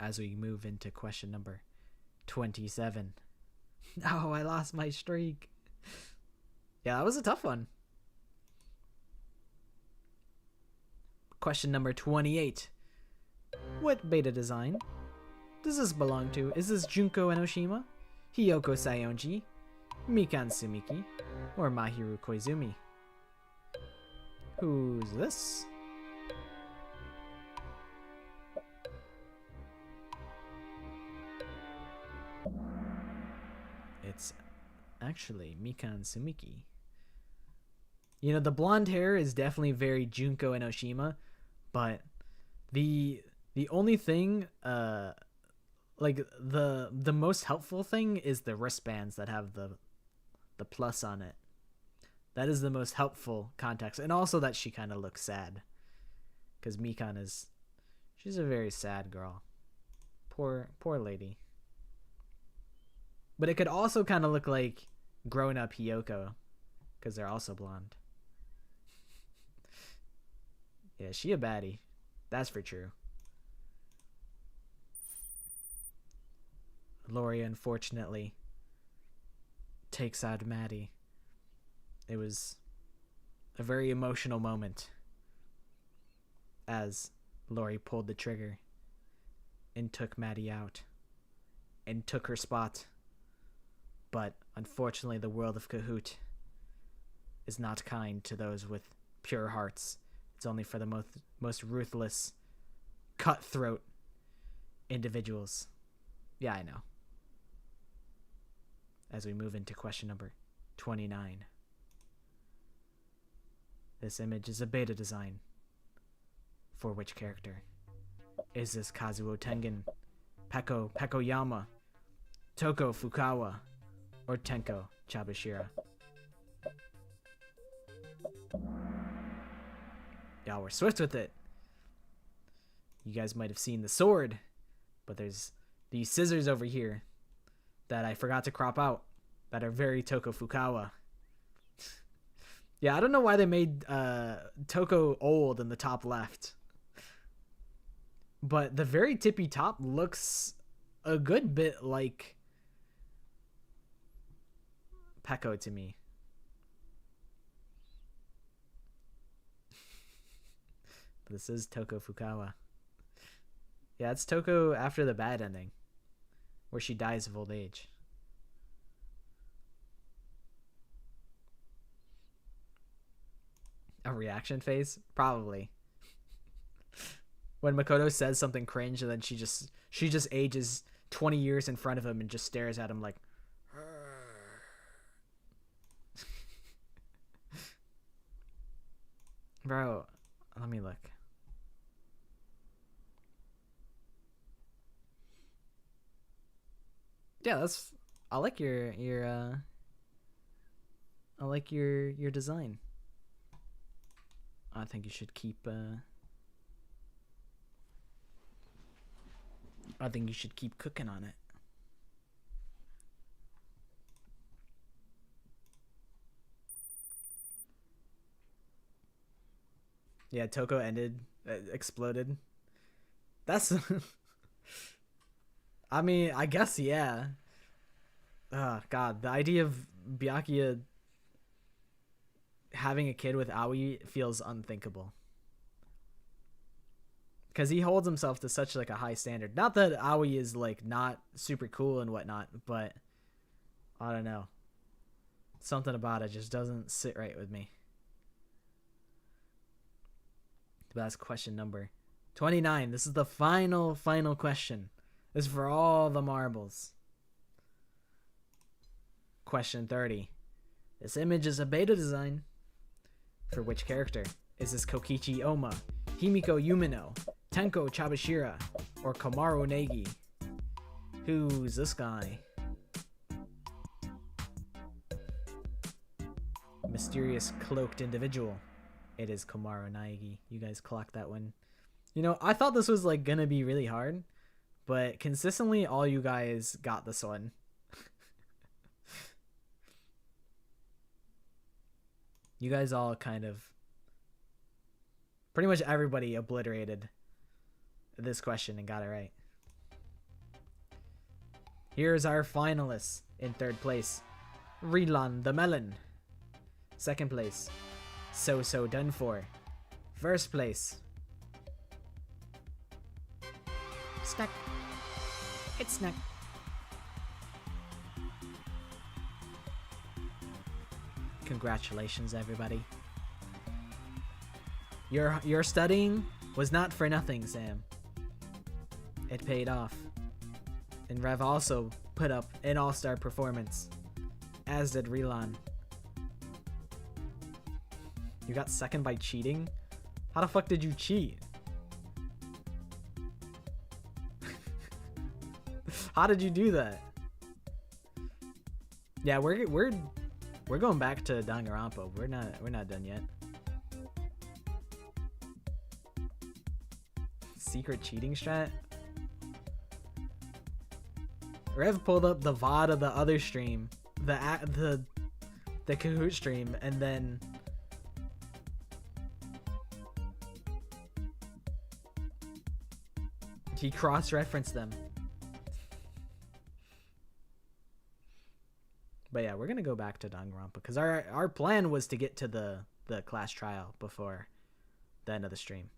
As we move into question number 27. Oh, I lost my streak. Yeah, that was a tough one. Question number 28. What beta design does this belong to? Is this Junko Enoshima, Hiyoko Sayonji, Mikan Sumiki, or Mahiru Koizumi? Who's this? It's actually Mikan Sumiki. You know, the blonde hair is definitely very Junko Enoshima, but the only thing like the most helpful thing is the wristbands that have the plus on it. That is the most helpful context, and also that she kind of looks sad, because Mikan she's a very sad girl. Poor lady. But it could also kind of look like grown-up Hiyoko, because they're also blonde. Yeah, she a baddie. That's for true. Lori, unfortunately, takes out Maddie. It was a very emotional moment as Lori pulled the trigger and took Maddie out and took her spot. But unfortunately, the world of Kahoot is not kind to those with pure hearts. It's only for the most ruthless, cutthroat individuals. Yeah, I know. As we move into question number 29. This image is a beta design. For which character? Is this Kazuo Tengen, Peko Pekoyama, Toko Fukawa, or Tenko Chabashira? Y'all were swift with it. You guys might have seen the sword, but there's these scissors over here that I forgot to crop out that are very Toko Fukawa. Yeah, I don't know why they made Toko old in the top left. But the very tippy top looks a good bit like Peko to me. This is Toko Fukawa. Yeah, it's Toko after the bad ending, where she dies of old age. A reaction face? Probably. When Makoto says something cringe and then she just ages 20 years in front of him and just stares at him like, bro, let me look. Yeah, I like your design. I think you should keep cooking on it. Yeah, Toko exploded. That's I mean, I guess, yeah. Oh, God, the idea of Byakuya having a kid with Aoi feels unthinkable. Because he holds himself to such, like, a high standard. Not that Aoi is, like, not super cool and whatnot, but I don't know. Something about it just doesn't sit right with me. That's question number 29. This is the final question. This is for all the marbles. Question 30. This image is a beta design. For which character? Is this Kokichi Oma, Himiko Yumino, Tenko Chabashira, or Komaru Negi? Who's this guy? Mysterious cloaked individual. It is Komaru Naegi. You guys clocked that one. You know, I thought this was like gonna be really hard, but consistently all you guys got this one. You guys all kind of, pretty much everybody obliterated this question and got it right. Here's our finalists. In third place, Rilan the Melon. Second place, So Done For. First place, Snack. It's snack. Congratulations, everybody. Your studying was not for nothing, Sam. It paid off. And Rev also put up an all-star performance, as did Rilan. You got second by cheating? How the fuck did you cheat? How did you do that? Yeah, we're going back to Danganronpa. We're not done yet. Secret cheating strat? Rev pulled up the VOD of the other stream, the Kahoot stream, and then he cross-referenced them. But yeah, we're gonna go back to Danganronpa because our plan was to get to the class trial before the end of the stream.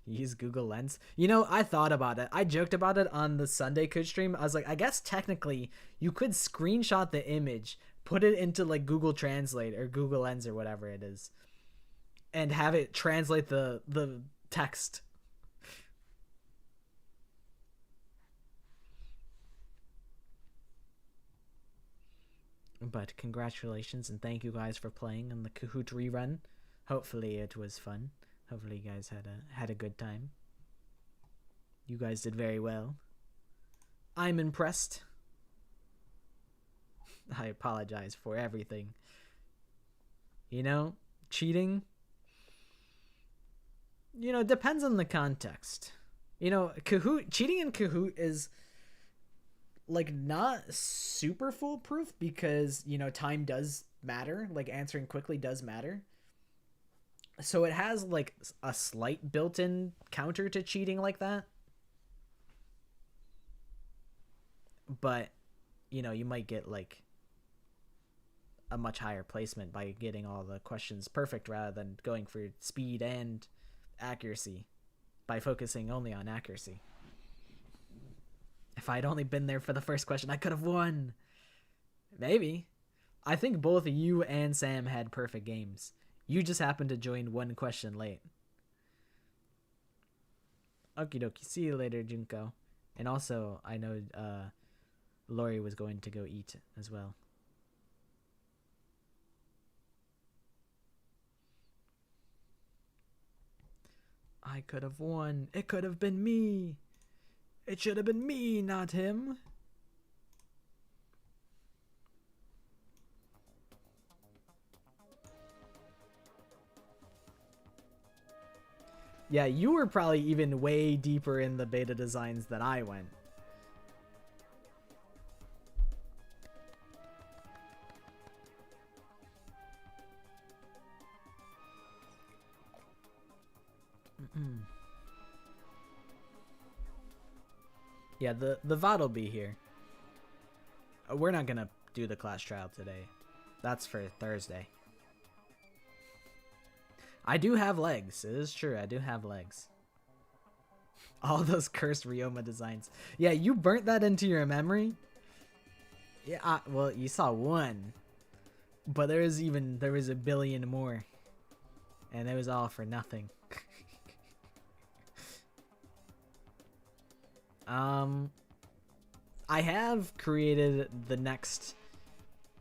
Use Google Lens. You know, I thought about it. I joked about it on the Sunday Coach stream. I was like, I guess technically you could screenshot the image, put it into like Google Translate or Google Lens or whatever it is, and have it translate the text. But congratulations and thank you guys for playing on the Kahoot rerun. Hopefully it was fun. Hopefully you guys had a good time. You guys did very well. I'm impressed. I apologize for everything. You know, cheating, you know, depends on the context. You know, cheating in Kahoot is like not super foolproof because, you know, time does matter. Like answering quickly does matter. So it has like a slight built-in counter to cheating like that. But, you know, you might get like a much higher placement by getting all the questions perfect rather than going for speed and accuracy by focusing only on accuracy. If I'd only been there for the first question, I could have won. Maybe. I think both you and Sam had perfect games. You just happened to join one question late. Okie dokie. See you later, Junko. And also, I know Lori was going to go eat as well. I could have won. It could have been me. It should have been me, not him. Yeah, you were probably even way deeper in the beta designs than I went. Yeah, the VOD will be here. We're not gonna do the class trial today. That's for Thursday. I do have legs. It is true. I do have legs. All those cursed Ryoma designs. Yeah, you burnt that into your memory. Yeah, well, you saw one, but there was a billion more, and it was all for nothing. I have created the next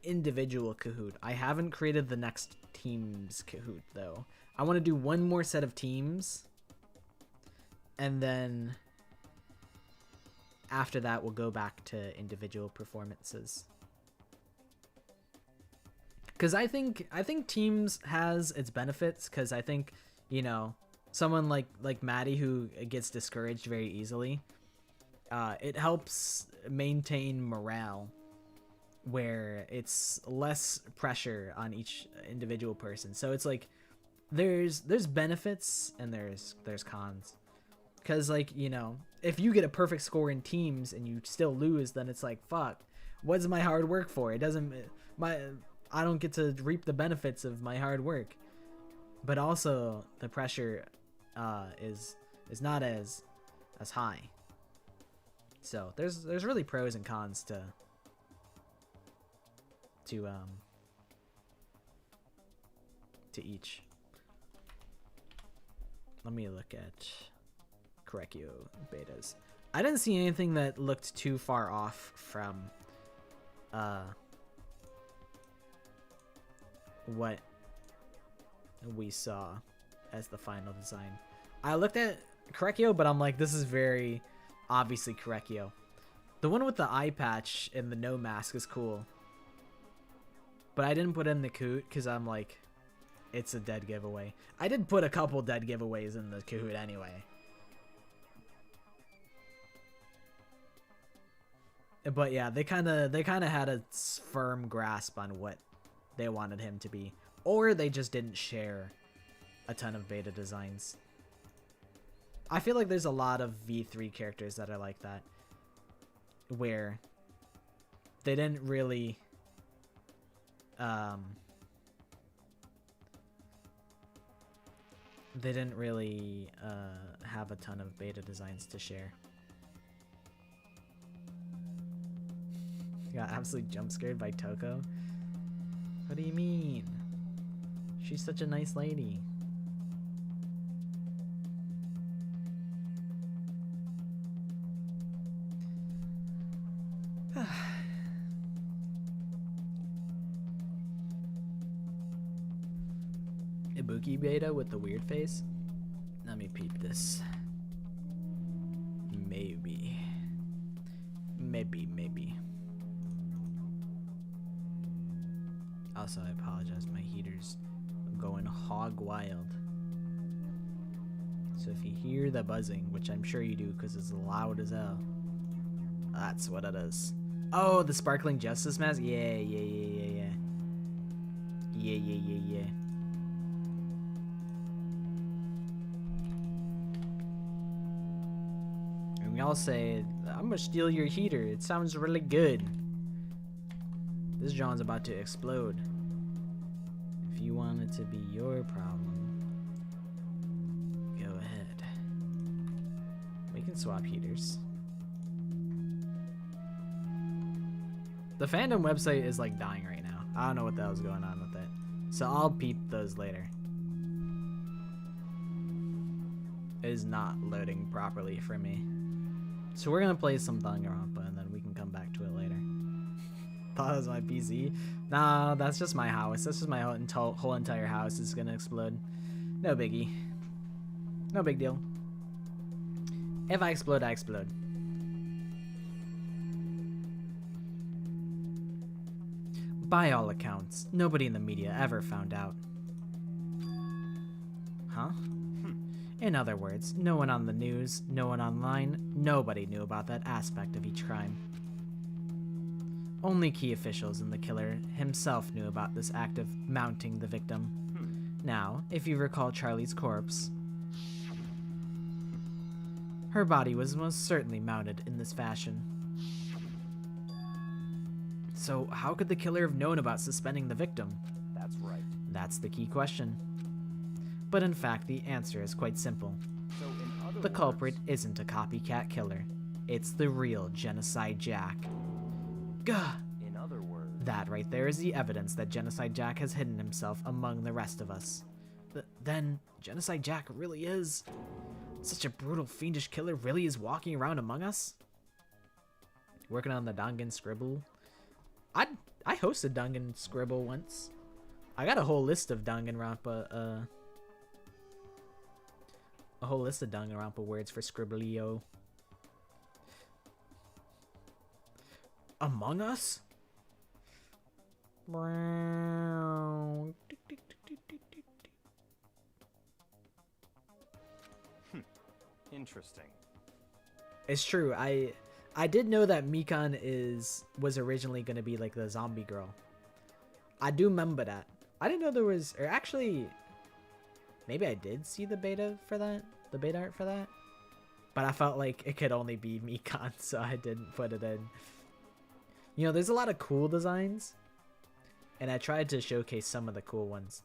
individual Kahoot. I haven't created the next team's Kahoot though. I want to do one more set of teams, and then after that we'll go back to individual performances. Cuz I think teams has its benefits, cuz I think, you know, someone like Maddie who gets discouraged very easily, it helps maintain morale where it's less pressure on each individual person. So it's like there's benefits and there's cons. Cuz like, you know, if you get a perfect score in teams and you still lose, then it's like, fuck, what's my hard work for? It doesn't I don't get to reap the benefits of my hard work. But also the pressure is not as high. So there's really pros and cons to each. Let me look at Korekio betas. I didn't see anything that looked too far off from what we saw as the final design. I looked at Korekio, but I'm like, this is very obviously Korekio. The one with the eye patch and the no mask is cool. But I didn't put in the Kahoot because I'm like, it's a dead giveaway. I did put a couple dead giveaways in the Kahoot anyway. But yeah, they kind of had a firm grasp on what they wanted him to be, or they just didn't share a ton of beta designs. I feel like there's a lot of V3 characters that are like that, where they didn't really have a ton of beta designs to share. Got absolutely jump scared by Toko. What do you mean? She's such a nice lady. Ibuki beta with the weird face? Let me peep this. Maybe. Also, I apologize, my heater's going hog wild. So if you hear the buzzing, which I'm sure you do because it's loud as hell, that's what it is. Oh, the sparkling justice mask? Yeah. And y'all say, I'm gonna steal your heater. It sounds really good. This John's about to explode. If you want it to be your problem, go ahead. We can swap heaters. The fandom website is like dying right now. I don't know what the hell's going on with it. So I'll peep those later. It is not loading properly for me. So we're gonna play some Danganronpa and then we can come back to it later. Thought it was my PC. Nah, that's just my house. That's just my whole entire house is gonna explode. No biggie. No big deal. If I explode, I explode. By all accounts, nobody in the media ever found out. Huh? In other words, no one on the news, no one online, nobody knew about that aspect of each crime. Only key officials and the killer himself knew about this act of mounting the victim. Now, if you recall Charlie's corpse, her body was most certainly mounted in this fashion. So how could the killer have known about suspending the victim? That's right. That's the key question. But in fact, the answer is quite simple. So in other The words, culprit isn't a copycat killer. It's the real Genocide Jack. Gah! In That right there is the evidence that Genocide Jack has hidden himself among the rest of us. Then, Genocide Jack really is... Such a brutal, fiendish killer really is walking around among us? Working on the Dangan Scribble. I hosted Dangan Scribble once. I got a whole list of Danganronpa, a whole list of Danganronpa words for Scribblio. Among Us? Interesting. It's true. I did know that Mikan was originally gonna be like the zombie girl. I do remember that. I didn't know there was, or actually, maybe I did see the beta for that, the beta art for that. But I felt like it could only be Mikan, so I didn't put it in. You know, there's a lot of cool designs, and I tried to showcase some of the cool ones.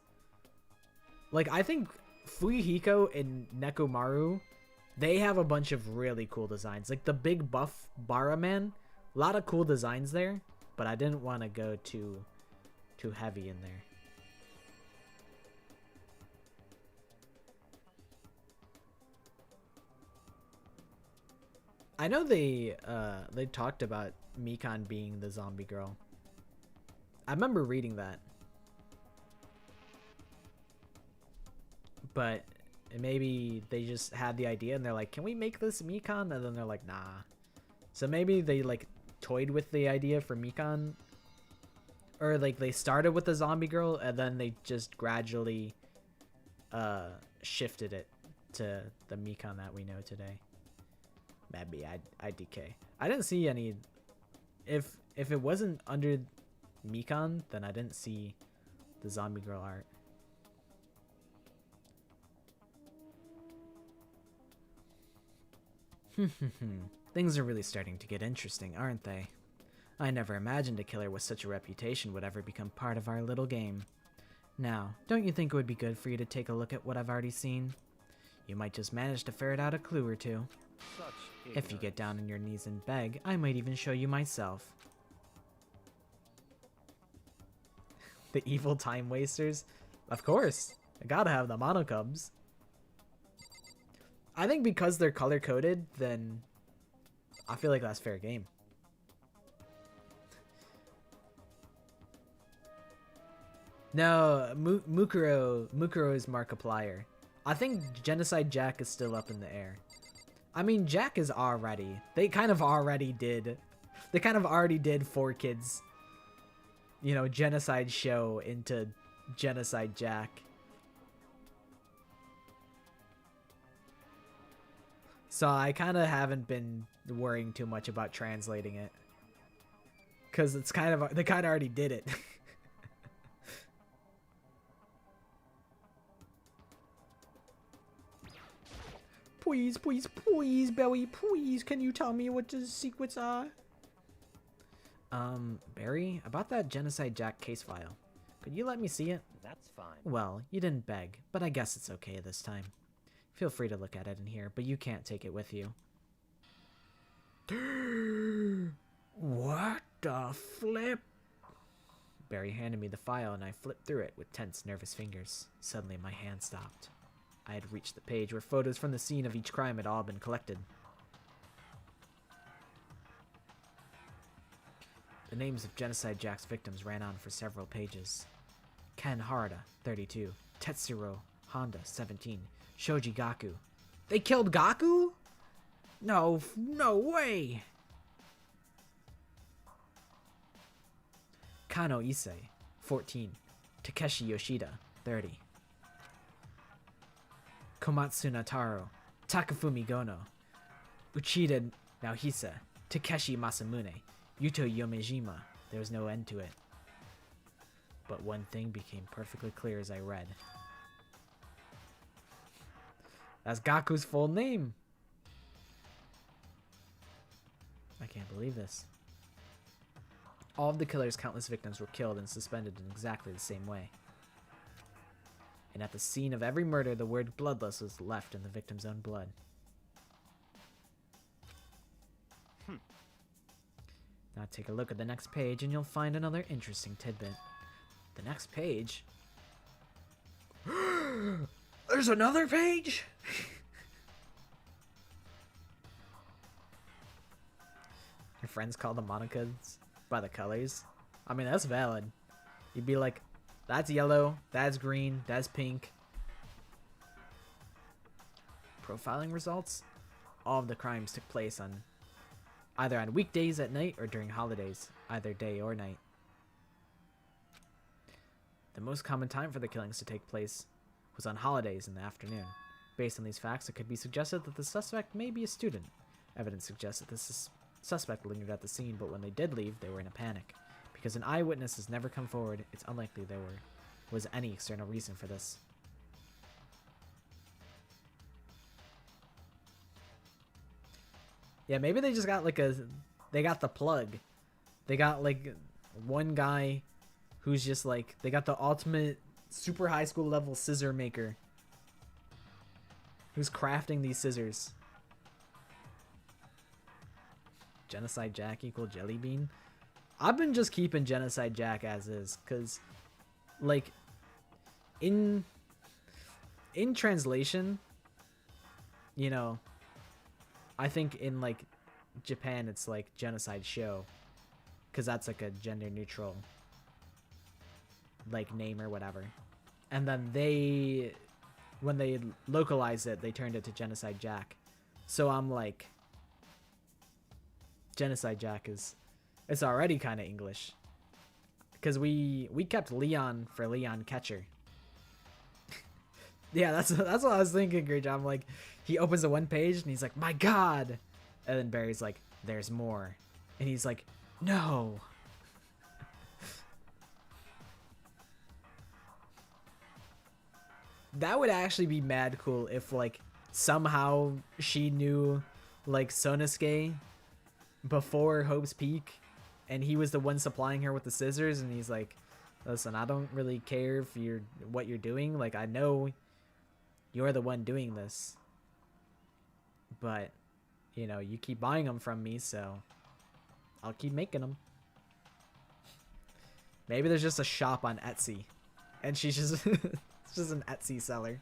Like, I think Fuyuhiko and Nekomaru, they have a bunch of really cool designs. Like the big buff Bara man, a lot of cool designs there, but I didn't want to go too heavy in there. I know they talked about Mikan being the zombie girl. I remember reading that. But maybe they just had the idea and they're like, can we make this Mikan? And then they're like, nah. So maybe they like toyed with the idea for Mikan. Or like they started with the zombie girl and then they just gradually shifted it to the Mikan that we know today. Maybe IDK. I didn't see any. If it wasn't under Mikan, then I didn't see the zombie girl art. Things are really starting to get interesting, aren't they? I never imagined a killer with such a reputation would ever become part of our little game. Now, don't you think it would be good for you to take a look at what I've already seen? You might just manage to ferret out a clue or two. Such If you get down on your knees and beg, I might even show you myself. The evil time wasters? Of course. I gotta have the monocubs. I think because they're color-coded, then I feel like that's fair game. No, Mukuro is Markiplier. I think Genocide Jack is still up in the air. I mean, Jack is already. They kind of already did 4Kids, you know, Genocide show into Genocide Jack. So I kind of haven't been worrying too much about translating it. Because it's kind of, they kind of already did it. Please, please, please, Belly, please, can you tell me what the secrets are? Barry, about that Genocide Jack case file. Could you let me see it? That's fine. Well, you didn't beg, but I guess it's okay this time. Feel free to look at it in here, but you can't take it with you. What the flip? Barry handed me the file and I flipped through it with tense, nervous fingers. Suddenly my hand stopped. I had reached the page where photos from the scene of each crime had all been collected. The names of Genocide Jack's victims ran on for several pages. Ken Harada, 32. Tetsuro Honda, 17. Shoji Gaku. They killed Gaku? No way! Kano Issei, 14. Takeshi Yoshida, 30. Komatsu Nataro, Takafumi Gono, Uchida Naohisa, Takeshi Masamune, Yuto Yomejima. There was no end to it. But one thing became perfectly clear as I read. That's Gaku's full name! I can't believe this. All of the killer's countless victims were killed and suspended in exactly the same way. And at the scene of every murder, the word bloodless was left in the victim's own blood. Now take a look at the next page and you'll find another interesting tidbit. The next page? There's another page? Your friends call the Monicas by the colors? I mean, that's valid. You'd be like, that's yellow, that's green, that's pink. Profiling results? All of the crimes took place on either on weekdays at night or during holidays, either day or night. The most common time for the killings to take place was on holidays in the afternoon. Based on these facts, it could be suggested that the suspect may be a student. Evidence suggests that this suspect lingered at the scene, but when they did leave, they were in a panic. Because an eyewitness has never come forward, it's unlikely there was any external reason for this. Yeah, maybe they just got like they got the plug. They got like one guy who's just like, they got the ultimate super high school level scissor maker who's crafting these scissors. Genocide Jack equal Jelly Bean. I've been just keeping Genocide Jack as is, cause like in translation, you know, I think in like Japan it's like Genocide Show, cause that's like a gender neutral like name or whatever. And then they, when they localized it, they turned it to Genocide Jack. So I'm like, Genocide Jack it's already kind of English, because we kept Leon for Leon Catcher. Yeah, that's what I was thinking. Great job. Like, he opens the one page and he's like, my God, and then Barry's like, there's more, and he's like, no. That would actually be mad cool if like somehow she knew like Sonosuke before Hope's Peak, and he was the one supplying her with the scissors, and he's like, listen, I don't really care if what you're doing, like I know you're the one doing this, but you know, you keep buying them from me, so I'll keep making them. Maybe there's just a shop on Etsy and she's just it's just an Etsy seller.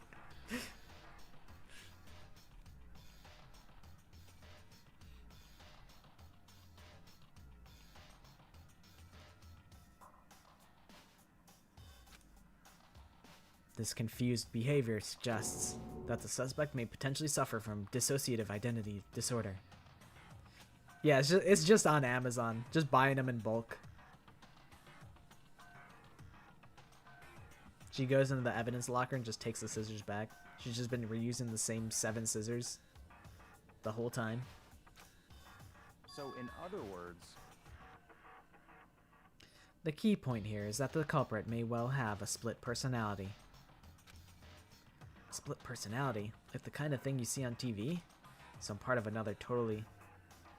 This confused behavior suggests that the suspect may potentially suffer from dissociative identity disorder. Yeah, it's just on Amazon. Just buying them in bulk. She goes into the evidence locker and just takes the scissors back. She's just been reusing the same 7 scissors the whole time. So, in other words, the key point here is that the culprit may well have a split personality. Split personality, like the kind of thing you see on TV? Some part of another totally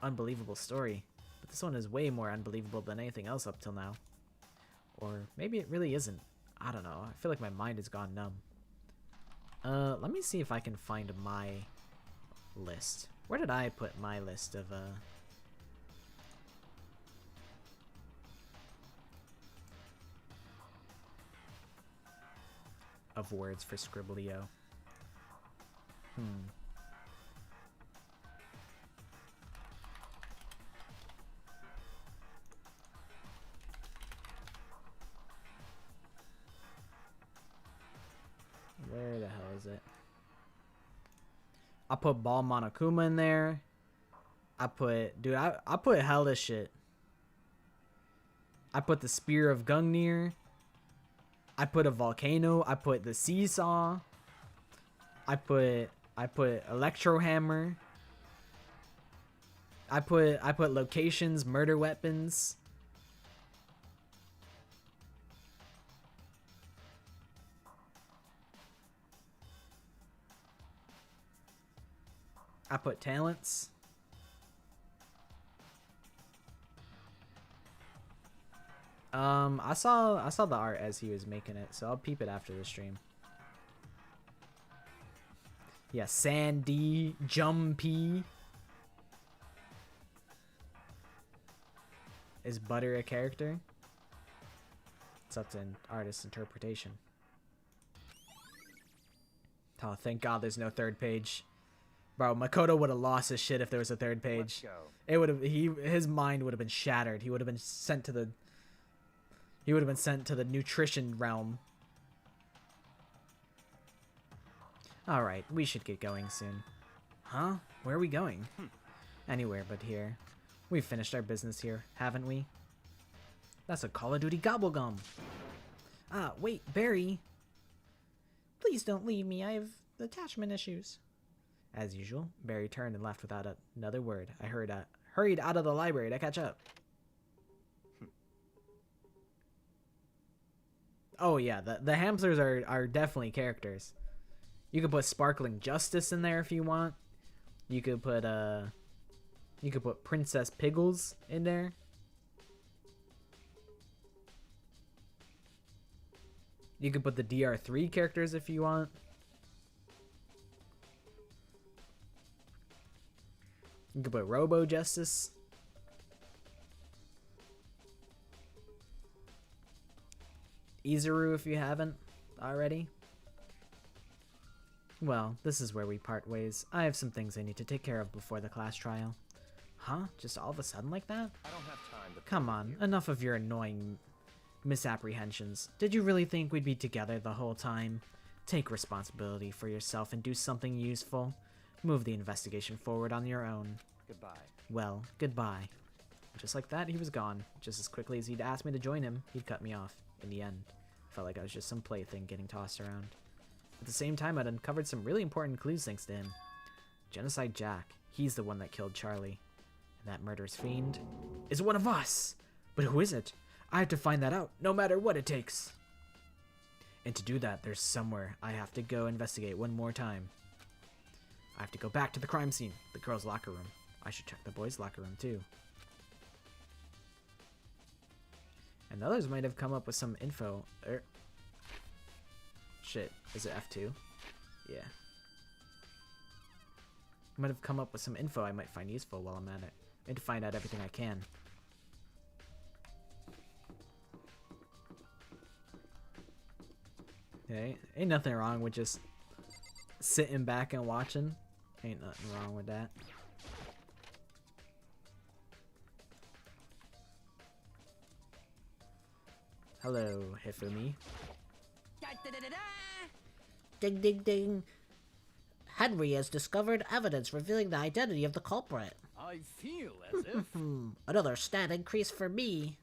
unbelievable story. But this one is way more unbelievable than anything else up till now. Or maybe it really isn't. I don't know. I feel like my mind has gone numb. Let me see if I can find my list. Where did I put my list of words for Scribblio? Where the hell is it? I put Ball Monokuma in there. I put, dude, I put hella shit. I put the Spear of Gungnir. I put a volcano. I put the seesaw. I put Electro Hammer. I put locations, murder weapons. I put talents. I saw the art as he was making it, so I'll peep it after the stream. Yeah, Sandy, Jumpy. Is butter a character? It's up to an artist's interpretation. Oh, thank God there's no third page. Bro, Makoto would have lost his shit if there was a third page. Let's go. It would have his mind would have been shattered. He would have been sent to the nutrition realm. All right, we should get going soon. Huh? Where are we going? Anywhere but here. We've finished our business here, haven't we? That's a Call of Duty gobblegum. Ah, wait, Barry. Please don't leave me. I have attachment issues. As usual, Barry turned and left without another word. I hurried out of the library to catch up. Oh yeah, the hamsters are definitely characters. You could put Sparkling Justice in there if you want. You could put Princess Piggles in there. You could put the DR3 characters if you want. You could put Robo Justice. Izuru if you haven't already. Well, this is where we part ways. I have some things I need to take care of before the class trial. Huh? Just all of a sudden like that? I don't have time to Come on, enough of your annoying misapprehensions. Did you really think we'd be together the whole time? Take responsibility for yourself and do something useful. Move the investigation forward on your own. Goodbye. Well, goodbye. Just like that, he was gone. Just as quickly as he'd asked me to join him, he'd cut me off. In the end, I felt like I was just some plaything getting tossed around. At the same time, I'd uncovered some really important clues thanks to him. Genocide Jack. He's the one that killed Charlie. And that murderous fiend is one of us! But who is it? I have to find that out, no matter what it takes. And to do that, there's somewhere I have to go investigate one more time. I have to go back to the crime scene, the girls' locker room. I should check the boys' locker room too. And the others might have come up with some info. Shit, is it F2? Yeah. Might have come up with some info I might find useful while I'm at it. I need to find out everything I can. Okay, ain't nothing wrong with just sitting back and watching. Ain't nothing wrong with that. Hello, Hifumi. Ding ding ding. Henry has discovered evidence revealing the identity of the culprit. I feel as if... Another stat increase for me.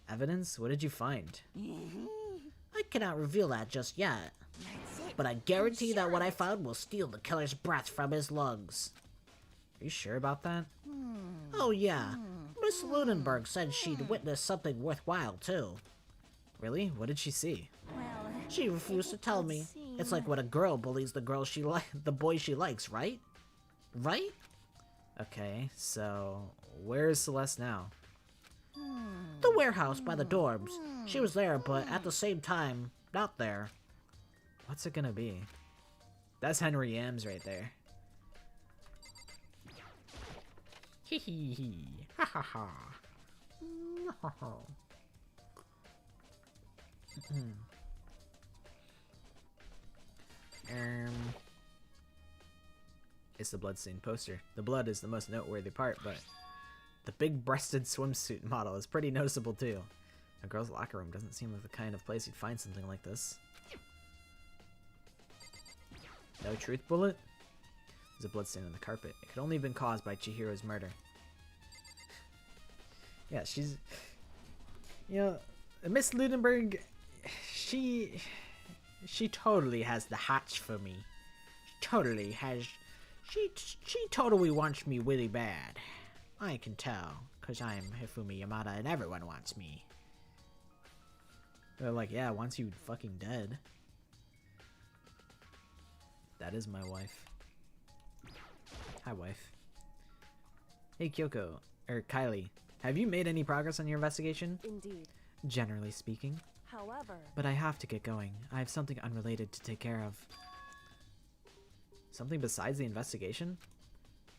Evidence? What did you find? I cannot reveal that just yet, but I guarantee that what I found will steal the killer's breath from his lungs. Are you sure about that? Oh yeah, Miss Lunenburg said she'd witnessed something worthwhile too. Really? What did she see? Well, She refused to tell me. It's like when a girl bullies the boy she likes, right? Right? Okay, so where's Celeste now? The warehouse by the dorms. She was there, but at the same time, not there. What's it gonna be? That's Henry Yams right there. Hee hee hee. Ha ha ha. It's the bloodstained poster. The blood is the most noteworthy part, but the big-breasted swimsuit model is pretty noticeable too. A girl's locker room doesn't seem like the kind of place you'd find something like this. No truth bullet? There's a bloodstain on the carpet. It could only have been caused by Chihiro's murder. Yeah, she's... You know, Miss Lunenburg, she totally has the hatch for me. She totally has... She totally wants me really bad. I can tell, because I'm Hifumi Yamada and everyone wants me. They're like, yeah, wants you fucking dead. That is my wife. Hi, wife. Hey, Kyoko. Kylie. Have you made any progress on your investigation? Indeed. Generally speaking. However... But I have to get going. I have something unrelated to take care of. Something besides the investigation?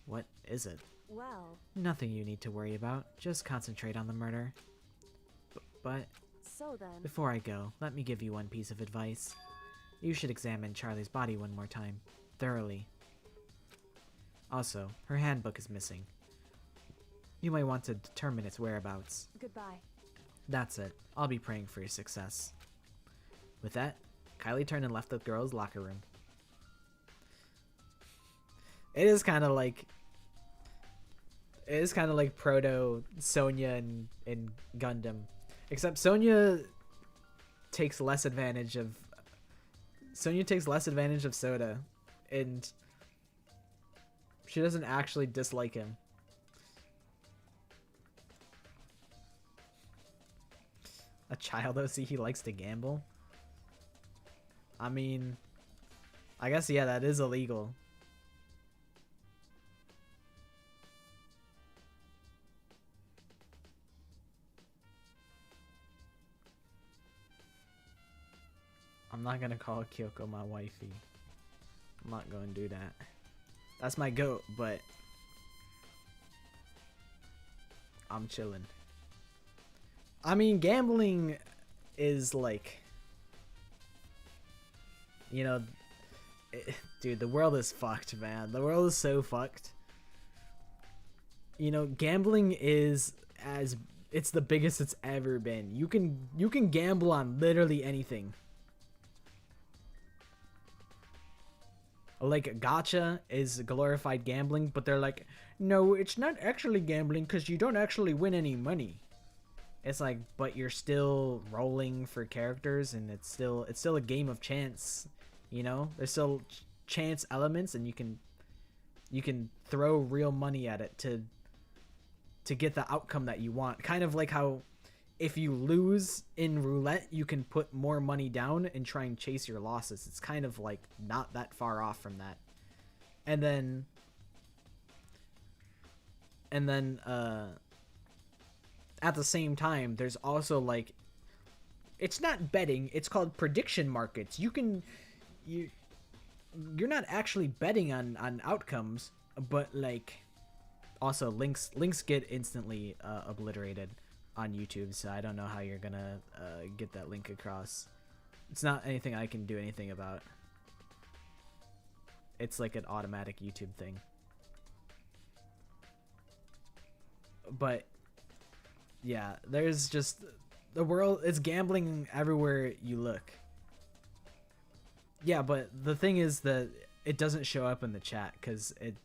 What is it? Well, Nothing you need to worry about. Just concentrate on the murder. But so then. before I go, let me give you one piece of advice. You should examine Charlie's body one more time, thoroughly. Also, her handbook is missing. You might want to determine its whereabouts. Goodbye. That's it. I'll be praying for your success. With that, Kylie turned and left the girls' locker room. It is kind of like proto Sonya and Gundam, except Sonya takes less advantage of Soda, and she doesn't actually dislike him. A child OC, he likes to gamble. I mean, I guess, yeah, that is illegal. I'm not gonna call Kyoko my wifey. I'm not gonna do that. That's my goat, but I'm chilling. I mean, gambling is like, you know, dude, the world is fucked, man. The world is so fucked. You know, gambling is it's the biggest it's ever been. You can gamble on literally anything. Like, gacha is glorified gambling, but they're like, no, it's not actually gambling because you don't actually win any money. It's like, but you're still rolling for characters, and it's still a game of chance, you know? There's still chance elements, and you can throw real money at it to get the outcome that you want. Kind of like how if you lose in roulette, you can put more money down and try and chase your losses. It's kind of like not that far off from that. And then at the same time, there's also like, it's not betting, it's called prediction markets. You're not actually betting on outcomes, but like, also links get instantly obliterated on YouTube, so I don't know how you're gonna get that link across. It's not anything I can do anything about. It's like an automatic YouTube thing. But yeah, there's just, the world is gambling everywhere you look. Yeah, but the thing is that it doesn't show up in the chat because it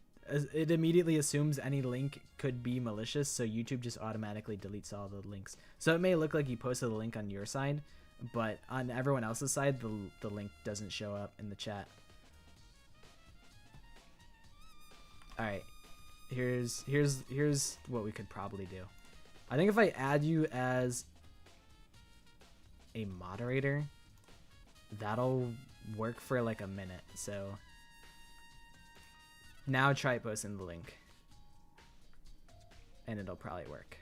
immediately assumes any link could be malicious, so YouTube just automatically deletes all the links. So it may look like you posted a link on your side, but on everyone else's side, the link doesn't show up in the chat. Alright, here's what we could probably do. I think if I add you as a moderator, that'll work for like a minute, so now try posting the link, and it'll probably work.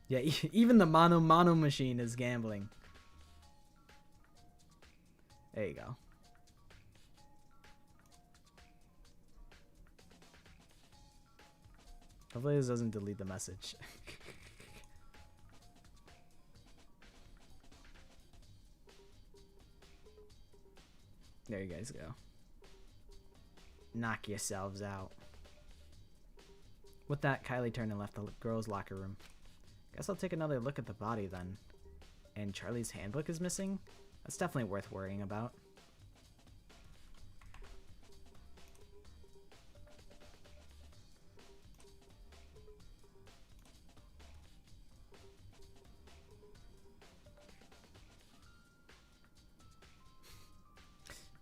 Yeah, even the mono machine is gambling. There you go. Hopefully this doesn't delete the message. There you guys go. Knock yourselves out. With that, Kylie turned and left the girls' locker room. Guess I'll take another look at the body then. And Charlie's handbook is missing? That's definitely worth worrying about.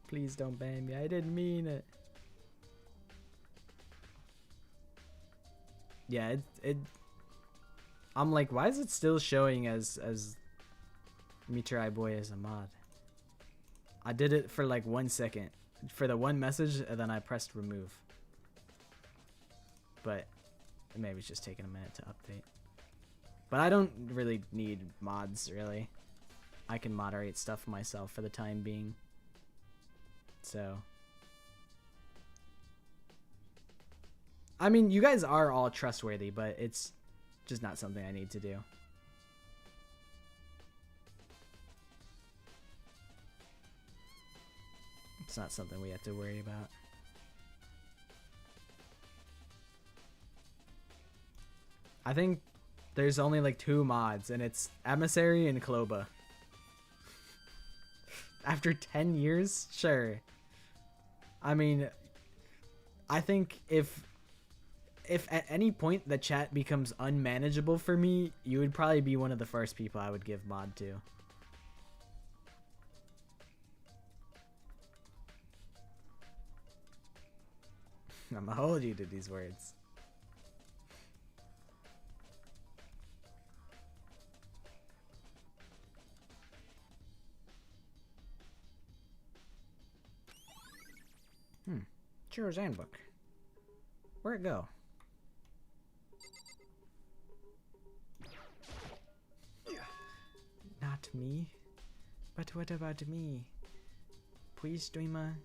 Please don't ban me. I didn't mean it. Yeah, I'm like, why is it still showing as Mitrai Boy as a mod? I did it for like 1 second for the one message, and then I pressed remove. But maybe it's just taking a minute to update. But I don't really need mods, really. I can moderate stuff myself for the time being. So I mean, you guys are all trustworthy, but it's just not something I need to do. It's not something we have to worry about. I think there's only like 2 mods, and it's Emissary and Kloba. After 10 years? Sure. I mean, I think if at any point the chat becomes unmanageable for me, you would probably be one of the first people I would give mod to. I'm gonna hold you to these words. Chero's handbook. Where'd it go? Not me. But what about me? Please, streamer,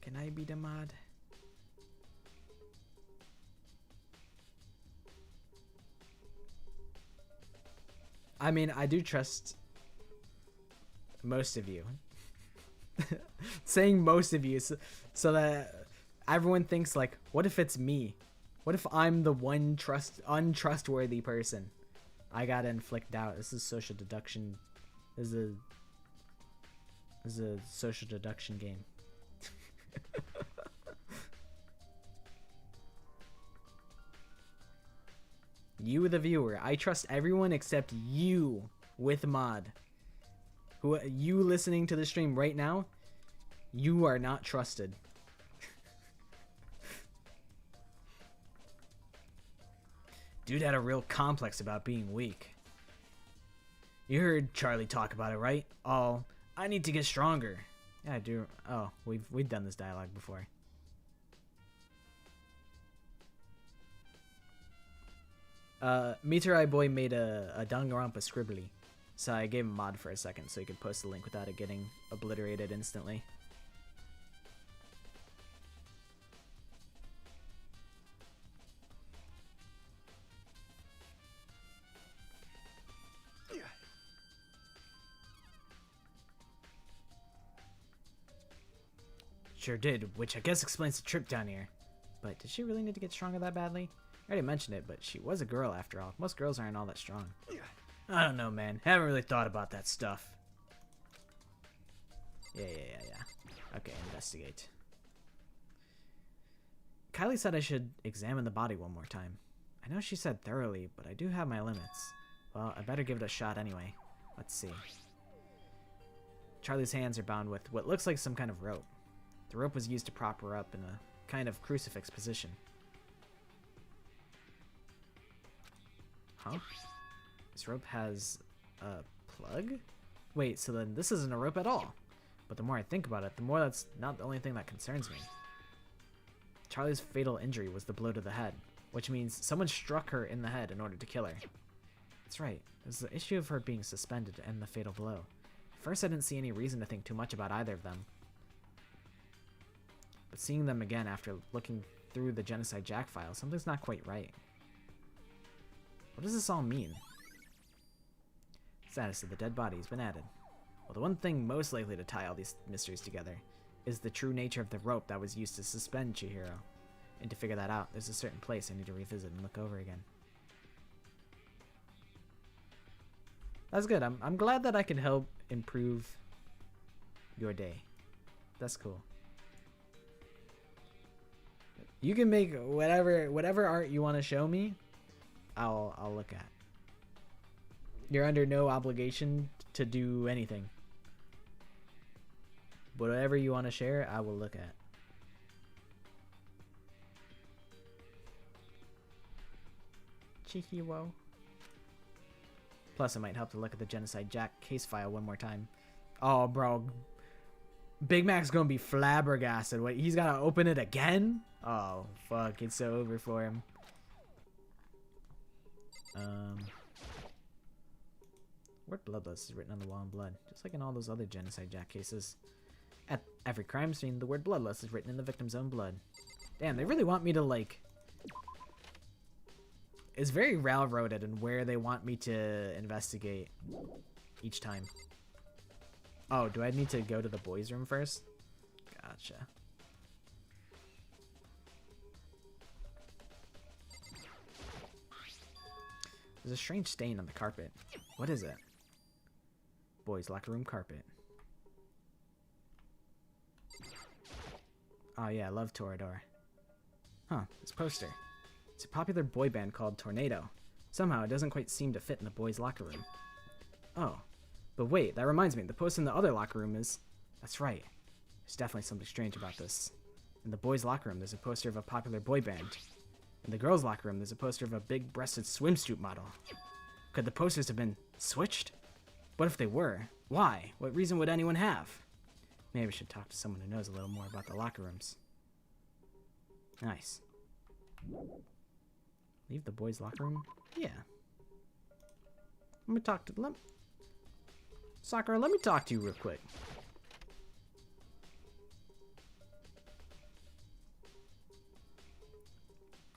can I be the mod? I mean, I do trust most of you. Saying most of you so that everyone thinks like, what if it's me? What if I'm the one untrustworthy person? I gotta inflict doubt. This is social deduction. This is a social deduction game. You, the viewer. I trust everyone except you with mod. You listening to the stream right now, you are not trusted. Dude had a real complex about being weak. You heard Charlie talk about it, right? Oh, I need to get stronger. Yeah, I do. Oh, we've done this dialogue before. Meteorite Boy made a Danganronpa scribbly, so I gave him mod for a second so he could post the link without it getting obliterated instantly. Sure did, which I guess explains the trip down here. But did she really need to get stronger that badly? I already mentioned it, but she was a girl after all. Most girls aren't all that strong. I don't know, man. Haven't really thought about that stuff. Yeah. Okay, investigate. Kylie said I should examine the body one more time. I know she said thoroughly, but I do have my limits. Well, I better give it a shot anyway. Let's see. Charlie's hands are bound with what looks like some kind of rope. The rope was used to prop her up in a kind of crucifix position. Huh? This rope has a plug? Wait, so then this isn't a rope at all. But the more I think about it, the more that's not the only thing that concerns me. Charlie's fatal injury was the blow to the head, which means someone struck her in the head in order to kill her. That's right. There's the issue of her being suspended to end the fatal blow. At first I didn't see any reason to think too much about either of them. But seeing them again after looking through the Genocide Jack file, something's not quite right. What does this all mean? Status of the dead body has been added. Well, the one thing most likely to tie all these mysteries together is the true nature of the rope that was used to suspend Chihiro. And to figure that out, there's a certain place I need to revisit and look over again. That's good. I'm glad that I can help improve your day. That's cool. You can make whatever art you want to show me, I'll look at. You're under no obligation to do anything. Whatever you want to share, I will look at. Chihiro. Plus, it might help to look at the Genocide Jack case file one more time. Oh, bro. Big Mac's gonna be flabbergasted. Wait, he's gotta open it again? Oh, fuck. It's so over for him. Word bloodlust is written on the wall in blood, just like in all those other Genocide Jack cases. At every crime scene, the word bloodlust is written in the victim's own blood. Damn, they really want me to, like, is very railroaded in where they want me to investigate each time. Oh, do I need to go to the boys' room first? Gotcha. There's a strange stain on the carpet. What is it? Boys' locker room carpet. Oh yeah, I love Torador. Huh, this poster. It's a popular boy band called Tornado. Somehow it doesn't quite seem to fit in the boys' locker room. Oh, but wait, that reminds me, the poster in the other locker room is... That's right. There's definitely something strange about this. In the boys' locker room, there's a poster of a popular boy band. In the girls' locker room, there's a poster of a big-breasted swimsuit model. Could the posters have been switched? What if they were? Why? What reason would anyone have? Maybe I should talk to someone who knows a little more about the locker rooms. Nice. Leave the boys' locker room? Yeah. Let me talk to... Sakura, let me talk to you real quick.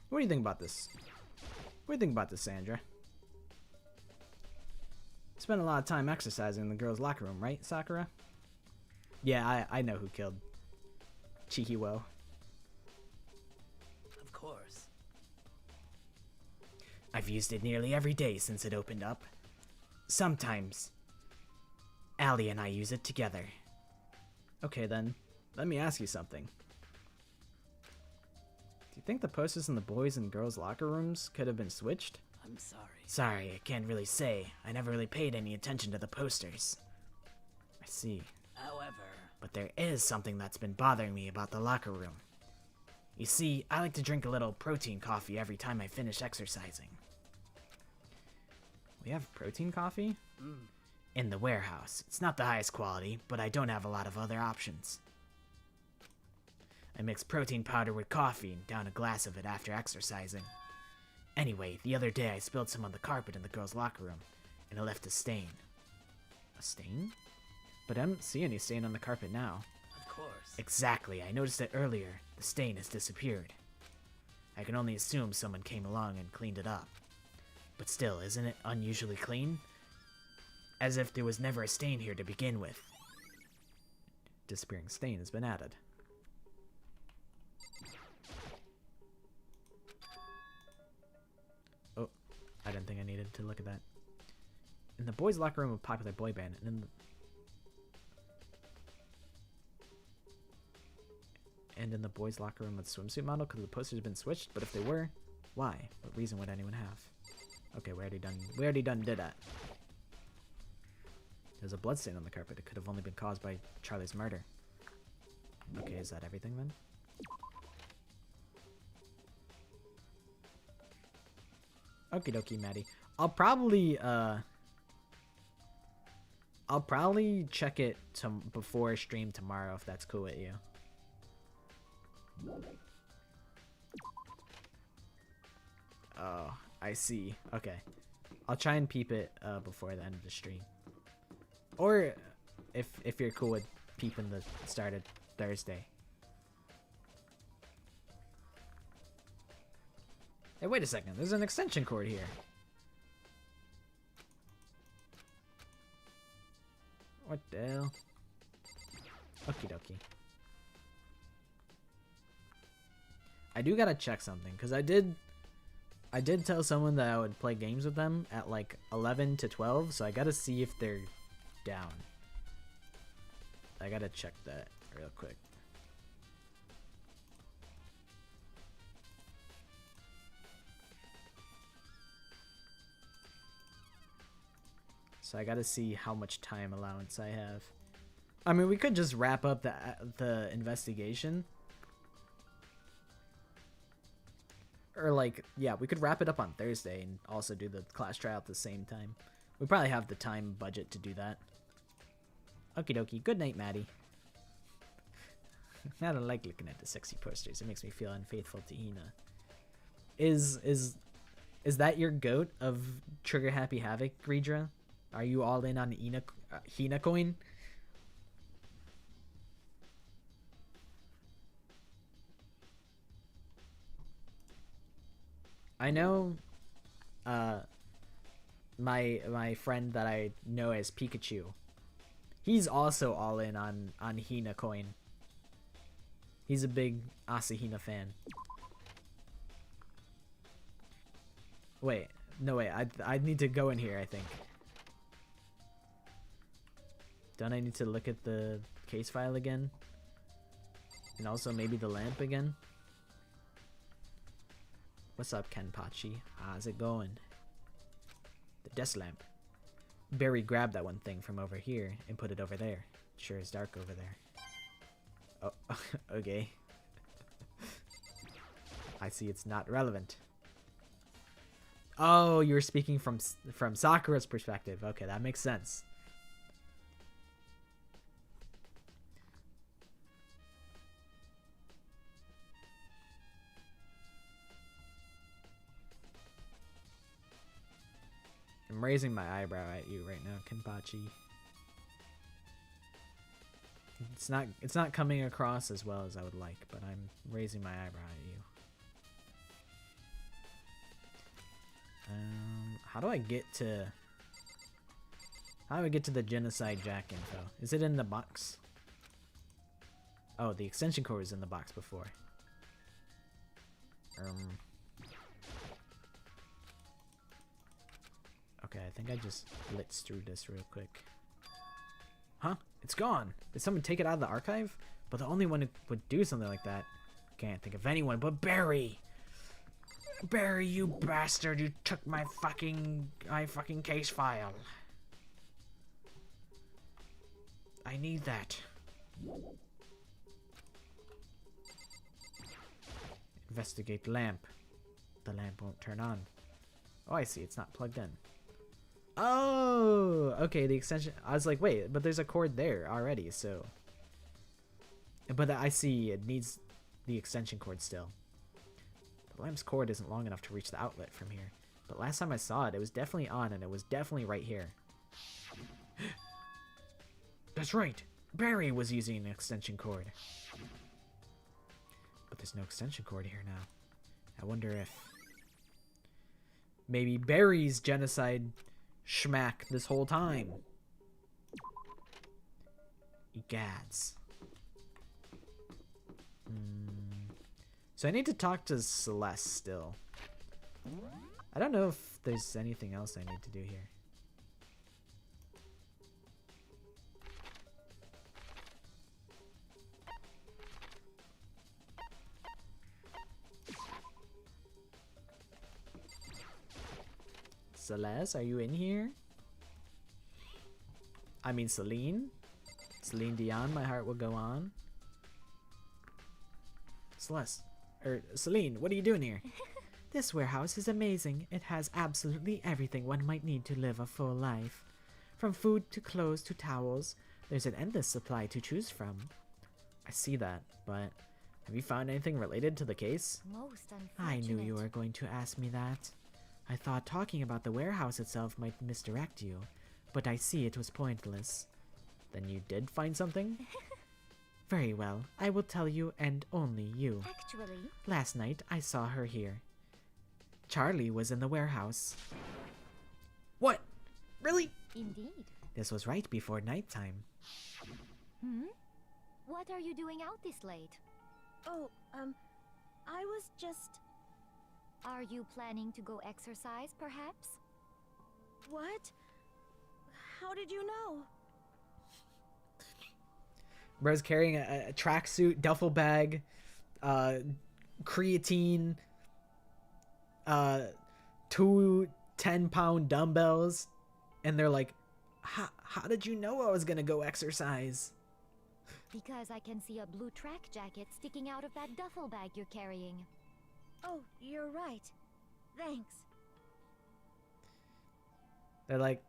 What do you think about this? What do you think about this, Sandra? Spent a lot of time exercising in the girls' locker room, right, Sakura? Yeah, I know who killed Chihiwo. Of course. I've used it nearly every day since it opened up. Sometimes, Allie and I use it together. Okay then, let me ask you something. Do you think the posters in the boys' and girls' locker rooms could have been switched? I'm sorry. Sorry, I can't really say. I never really paid any attention to the posters. I see. However, But there is something that's been bothering me about the locker room. You see, I like to drink a little protein coffee every time I finish exercising. We have protein coffee? In the warehouse. It's not the highest quality, but I don't have a lot of other options. I mix protein powder with coffee and down a glass of it after exercising. Anyway, the other day I spilled some on the carpet in the girls' locker room, and it left a stain. A stain? But I don't see any stain on the carpet now. of course. Exactly, I noticed it earlier. The stain has disappeared. I can only assume someone came along and cleaned it up. But still, isn't it unusually clean? As if there was never a stain here to begin with. Disappearing stain has been added. Oh, I didn't think I needed to look at that. In the boys' locker room of popular boy band, and in the boys' locker room with swimsuit model, could the posters have been switched? But if they were, why? What reason would anyone have? Okay, we already done did that. There's a bloodstain on the carpet. It could have only been caused by Charlie's murder. Okay, is that everything then? Okie dokie, Maddie. I'll probably check it before stream tomorrow if that's cool with you. Oh, I see. Okay. I'll try and peep it before the end of the stream. Or if you're cool with peeping the start of Thursday. Hey, wait a second. There's an extension cord here. What the hell? Okie dokie. I do gotta check something, because I did tell someone that I would play games with them at like 11 to 12, so I gotta see if they're down. I gotta check that real quick. So I gotta see how much time allowance I have. I mean, we could just wrap up the investigation. Or like, yeah, we could wrap it up on Thursday and also do the class trial at the same time. We probably have the time budget to do that. Okie dokie. Good night, Maddie. I don't like looking at the sexy posters. It makes me feel unfaithful to Hina. Is that your goat of Trigger Happy Havoc, Greedra? Are you all in on Hina coin? I know my friend that I know as Pikachu, he's also all in on Hina coin. He's a big Asahina fan. Wait, no wait, I need to go in here, I think. Don't I need to look at the case file again? And also maybe the lamp again? What's up, Kenpachi? How's it going? The desk lamp. Barry grabbed that one thing from over here and put it over there. Sure is dark over there. Oh, okay. I see it's not relevant. Oh, you were speaking from Sakura's perspective. Okay, that makes sense. I'm raising my eyebrow at you right now, Kenpachi. It's not coming across as well as I would like, but I'm raising my eyebrow at you. How do I get to the genocide Jack info? Is it in the box? Oh, the extension cord was in the box before. Okay, I think I just blitzed through this real quick. Huh? It's gone! Did someone take it out of the archive? But the only one who would do something like that, can't think of anyone but Barry! Barry, you bastard! You took my fucking case file. I need that. Investigate lamp. The lamp won't turn on. Oh, I see. It's not plugged in. Oh, okay. The extension. I was like, wait, but there's a cord there already, so. But I see it needs the extension cord still. The lamp's cord isn't long enough to reach the outlet from here. But last time I saw it, it was definitely on, and it was definitely right here. That's right. Barry was using an extension cord. But there's no extension cord here now. I wonder if maybe Barry's genocide schmack this whole time. Egads. So I need to talk to Celeste still. I don't know if there's anything else I need to do here. Celeste, are you in here? I mean Celine? Celine Dion, my heart will go on. Celeste. Celine, what are you doing here? This warehouse is amazing. It has absolutely everything one might need to live a full life. From food to clothes to towels, there's an endless supply to choose from. I see that, but have you found anything related to the case? Most unfortunate. I knew you were going to ask me that. I thought talking about the warehouse itself might misdirect you, but I see it was pointless. Then you did find something? Very well, I will tell you and only you. Actually, last night I saw her here. Charlie was in the warehouse. What? Really? indeed. This was right before nighttime. What are you doing out this late? Oh, I was just... Are you planning to go exercise, perhaps? What? How did you know? Bro's carrying a tracksuit, duffel bag, creatine, 2 10-pound dumbbells, and they're like, how did you know I was gonna go exercise? Because I can see a blue track jacket sticking out of that duffel bag you're carrying. Oh, you're right. Thanks. They're like,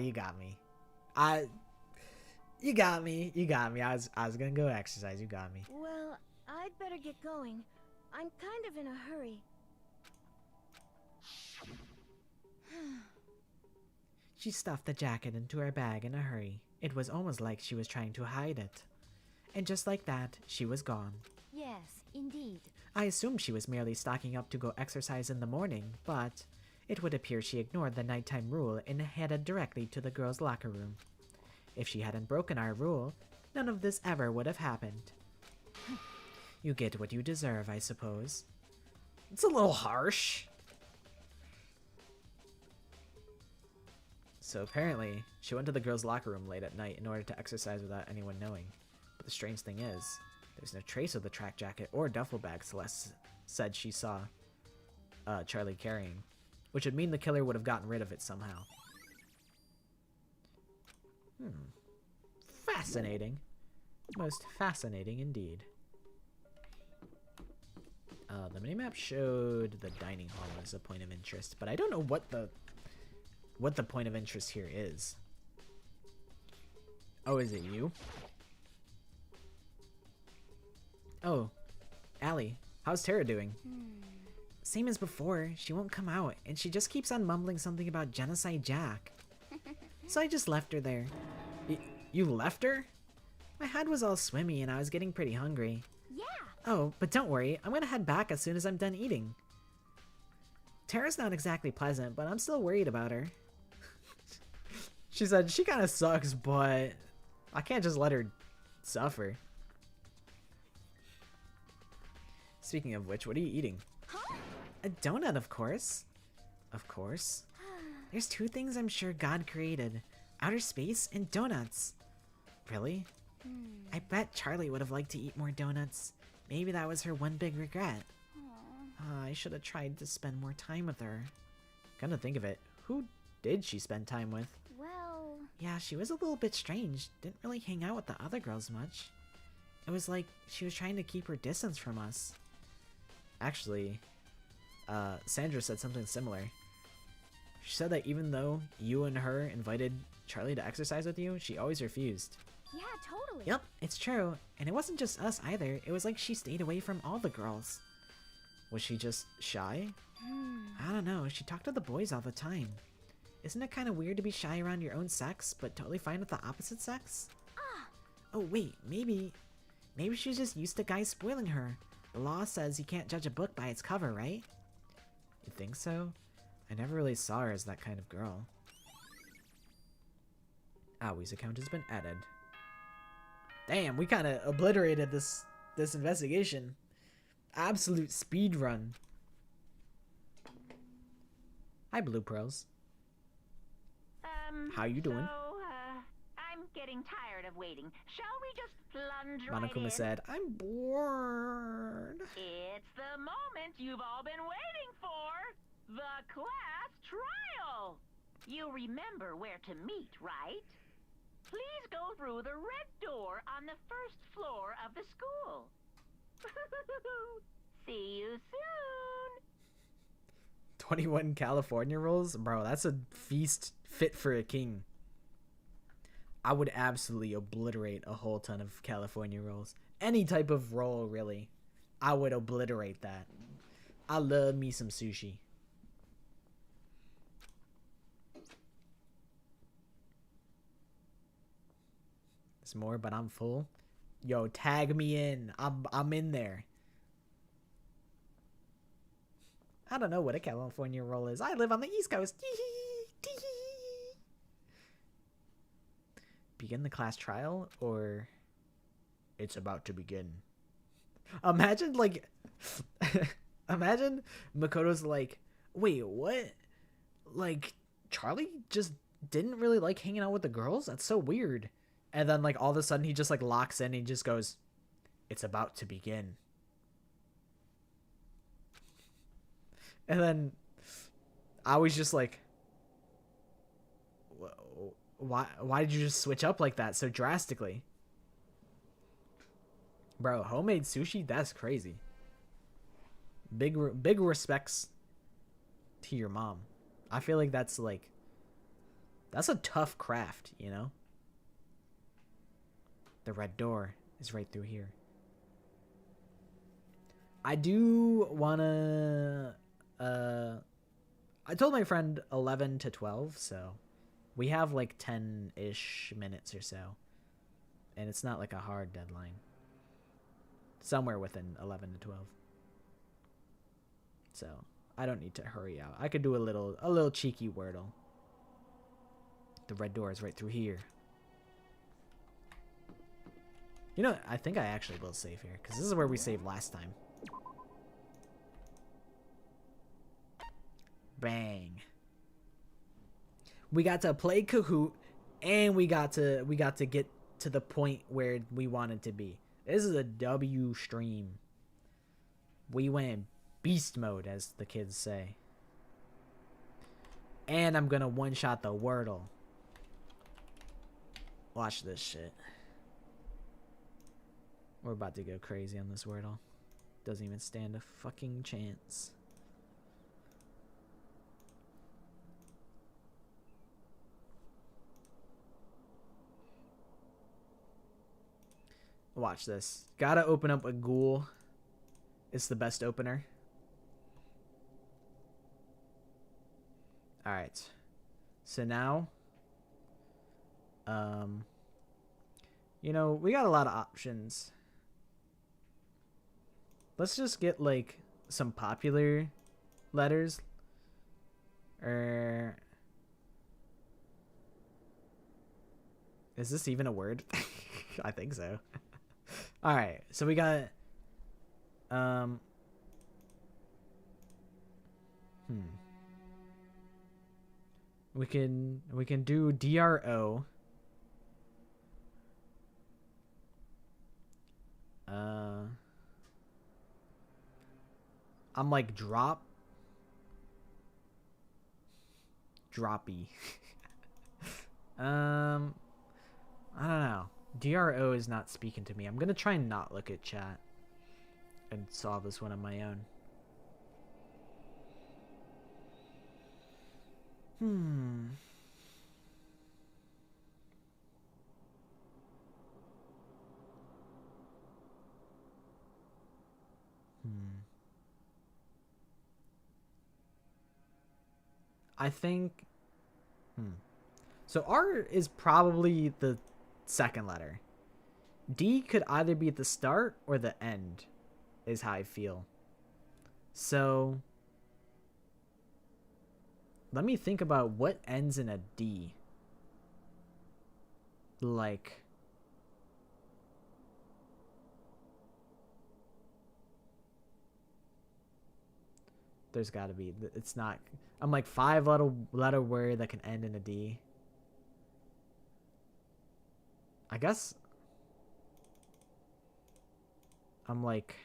you got me. You got me. I was gonna go exercise. You got me. Well, I'd better get going. I'm kind of in a hurry. She stuffed the jacket into her bag in a hurry. It was almost like she was trying to hide it. And just like that, she was gone. Yes, indeed. I assumed she was merely stocking up to go exercise in the morning, but It would appear she ignored the nighttime rule and headed directly to the girls' locker room. If she hadn't broken our rule, none of this ever would have happened. You get what you deserve, I suppose. It's a little harsh. So apparently, she went to the girls' locker room late at night in order to exercise without anyone knowing. But the strange thing is, there's no trace of the track jacket or duffel bag Celeste said she saw Charlie carrying, which would mean the killer would have gotten rid of it somehow. Fascinating. Most fascinating indeed. The minimap showed the dining hall as a point of interest, but I don't know what the point of interest here is. Oh, is it you? Oh, Allie, how's Tara doing? Same as before, she won't come out, and she just keeps on mumbling something about Genocide Jack. So I just left her there. You left her? My head was all swimmy and I was getting pretty hungry. Yeah. Oh, but don't worry, I'm gonna head back as soon as I'm done eating. Tara's not exactly pleasant, but I'm still worried about her. She said she kind of sucks, but I can't just let her suffer. Speaking of which, what are you eating? A donut, of course. Of course. There's two things I'm sure God created. Outer space and donuts. Really? I bet Charlie would have liked to eat more donuts. Maybe that was her one big regret. I should have tried to spend more time with her. Come to think of it, who did she spend time with? Well... Yeah, she was a little bit strange. Didn't really hang out with the other girls much. It was like she was trying to keep her distance from us. Actually, Sandra said something similar. She said that even though you and her invited Charlie to exercise with you, she always refused. Yeah, totally. Yep, it's true. And it wasn't just us either. It was like she stayed away from all the girls. Was she just shy? I don't know. She talked to the boys all the time. Isn't it kind of weird to be shy around your own sex, but totally fine with the opposite sex? Oh, wait. Maybe she's just used to guys spoiling her. The law says you can't judge a book by its cover, right? You think so? I never really saw her as that kind of girl. Awie's account has been added. Damn, we kind of obliterated this investigation. Absolute speed run. Hi, Blue Pearls. How you doing? So, I'm getting tired of waiting. Shall we just plunge right Monokuma in? said, I'm bored. It's the moment you've all been waiting for. The class trial. You remember where to meet, right? Please go through the red door on the first floor of the school. See you soon. 21 California rolls? Bro, that's a feast fit for a king. I would absolutely obliterate a whole ton of California rolls. Any type of roll, really. I would obliterate that. I love me some sushi. There's more, but I'm full. Yo, tag me in. I'm in there. I don't know what a California roll is. I live on the East Coast. Begin the class trial, or it's about to begin. Imagine, like, imagine Makoto's like, wait, what? Like, Charlie just didn't really like hanging out with the girls? That's so weird. And then, like, all of a sudden he just, like, locks in and he just goes, it's about to begin. And then I was just like, why did you just switch up like that so drastically? Bro, homemade sushi? That's crazy. Big respects to your mom. I feel like that's a tough craft, you know? The red door is right through here. I do wanna I told my friend 11 to 12, so we have like 10-ish minutes or so. And it's not like a hard deadline. Somewhere within 11 to 12. So I don't need to hurry out. I could do a little cheeky Wordle. The red door is right through here. You know, I think I actually will save here, because this is where we saved last time. Bang. We got to play Kahoot, and we got to get to the point where we wanted to be. This is a W stream. We went beast mode, as the kids say. And I'm gonna one-shot the Wordle. Watch this shit. We're about to go crazy on this Wordle. Doesn't even stand a fucking chance. Watch this. Gotta open up a ghoul. It's the best opener. Alright. So now, you know, we got a lot of options. Let's just get, like, some popular letters. Is this even a word? I think so. Alright, so we got, we can do DRO. I'm like droppy. I don't know. DRO is not speaking to me. I'm gonna try and not look at chat and solve this one on my own. I think so R is probably the second letter. D could either be at the start or the end, is how I feel. So let me think about what ends in a D. Like, there's gotta be. It's not. I'm like 5-letter word that can end in a D. I guess I'm like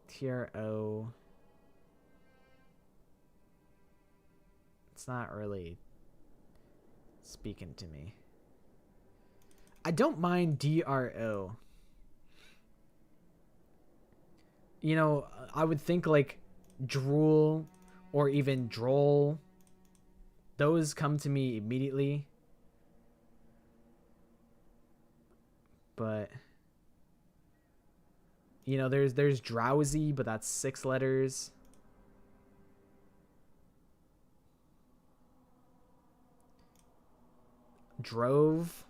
TRO. It's not really speaking to me. I don't mind DRO. You know, I would think like drool or even droll. Those come to me immediately. But you know, there's drowsy, but that's 6 letters. Drove,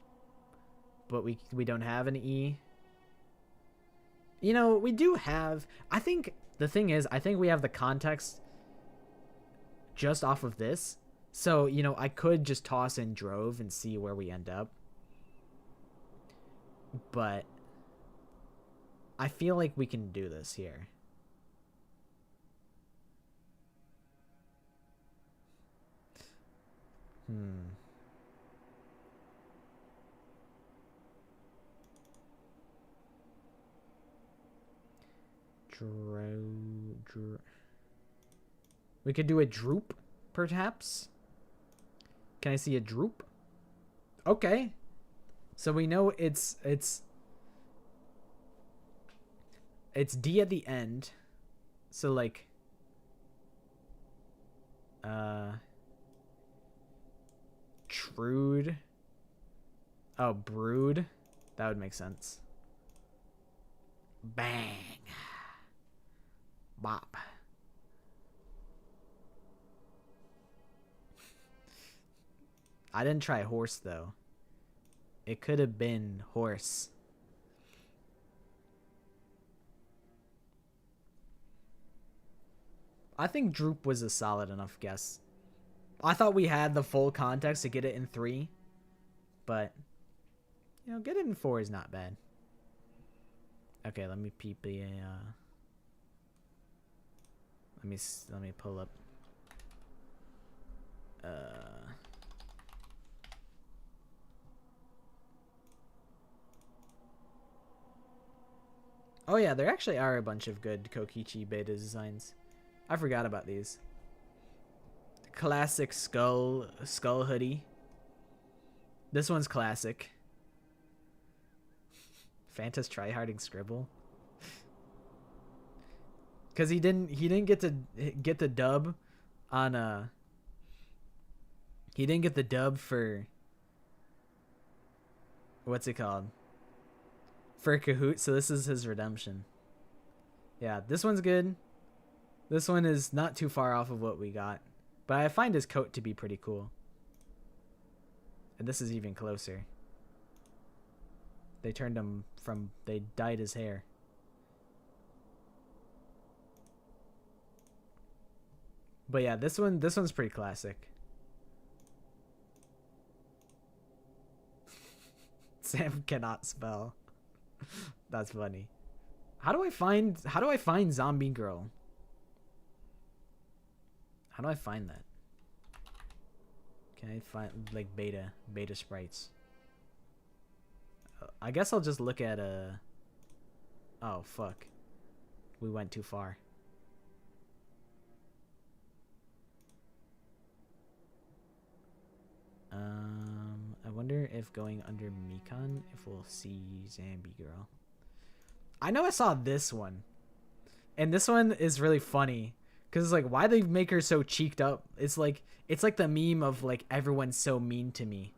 but we don't have an E. You know, we do have, I think the thing is, I think we have the context just off of this. So, you know, I could just toss in drove and see where we end up. But I feel like we can do this here. We could do a droop, perhaps. Can I see a droop? Okay. So we know it's D at the end. So like Trude. Oh, brood. That would make sense. Bang. Bop. I didn't try horse though. It could have been horse. I think Droop was a solid enough guess. I thought we had the full context to get it in 3, but you know, get it in 4 is not bad. Okay, let me peep the let me pull up oh yeah, there actually are a bunch of good Kokichi beta designs. I forgot about these. Classic skull hoodie. This one's classic. Fanta's tryharding scribble. Cause he didn't get to get the dub on he didn't get the dub for what's it called? For Kahoot, so this is his redemption. Yeah, this one's good. This one is not too far off of what we got. But I find his coat to be pretty cool. And this is even closer. They turned him from... They dyed his hair. But yeah, this one's pretty classic. Sam cannot spell. That's funny. How do I find Zombie Girl? How do I find that? Can I find like beta sprites? I guess I'll just look at oh fuck. We went too far. I wonder if going under Mikan, if we'll see Zombie Girl. I know I saw this one. And this one is really funny. Cause it's like, why they make her so cheeked up? It's like the meme of like, everyone's so mean to me.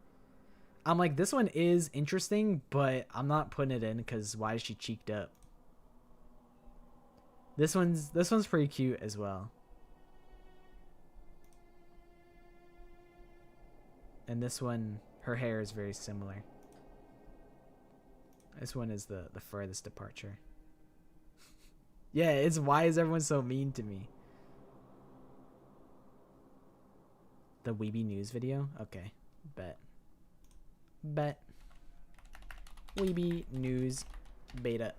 I'm like, this one is interesting, but I'm not putting it in because why is she cheeked up? This one's pretty cute as well. And this one, her hair is very similar. This one is the furthest departure. Yeah, it's why is everyone so mean to me? The Weeby News video? Okay, bet. Weeby News beta.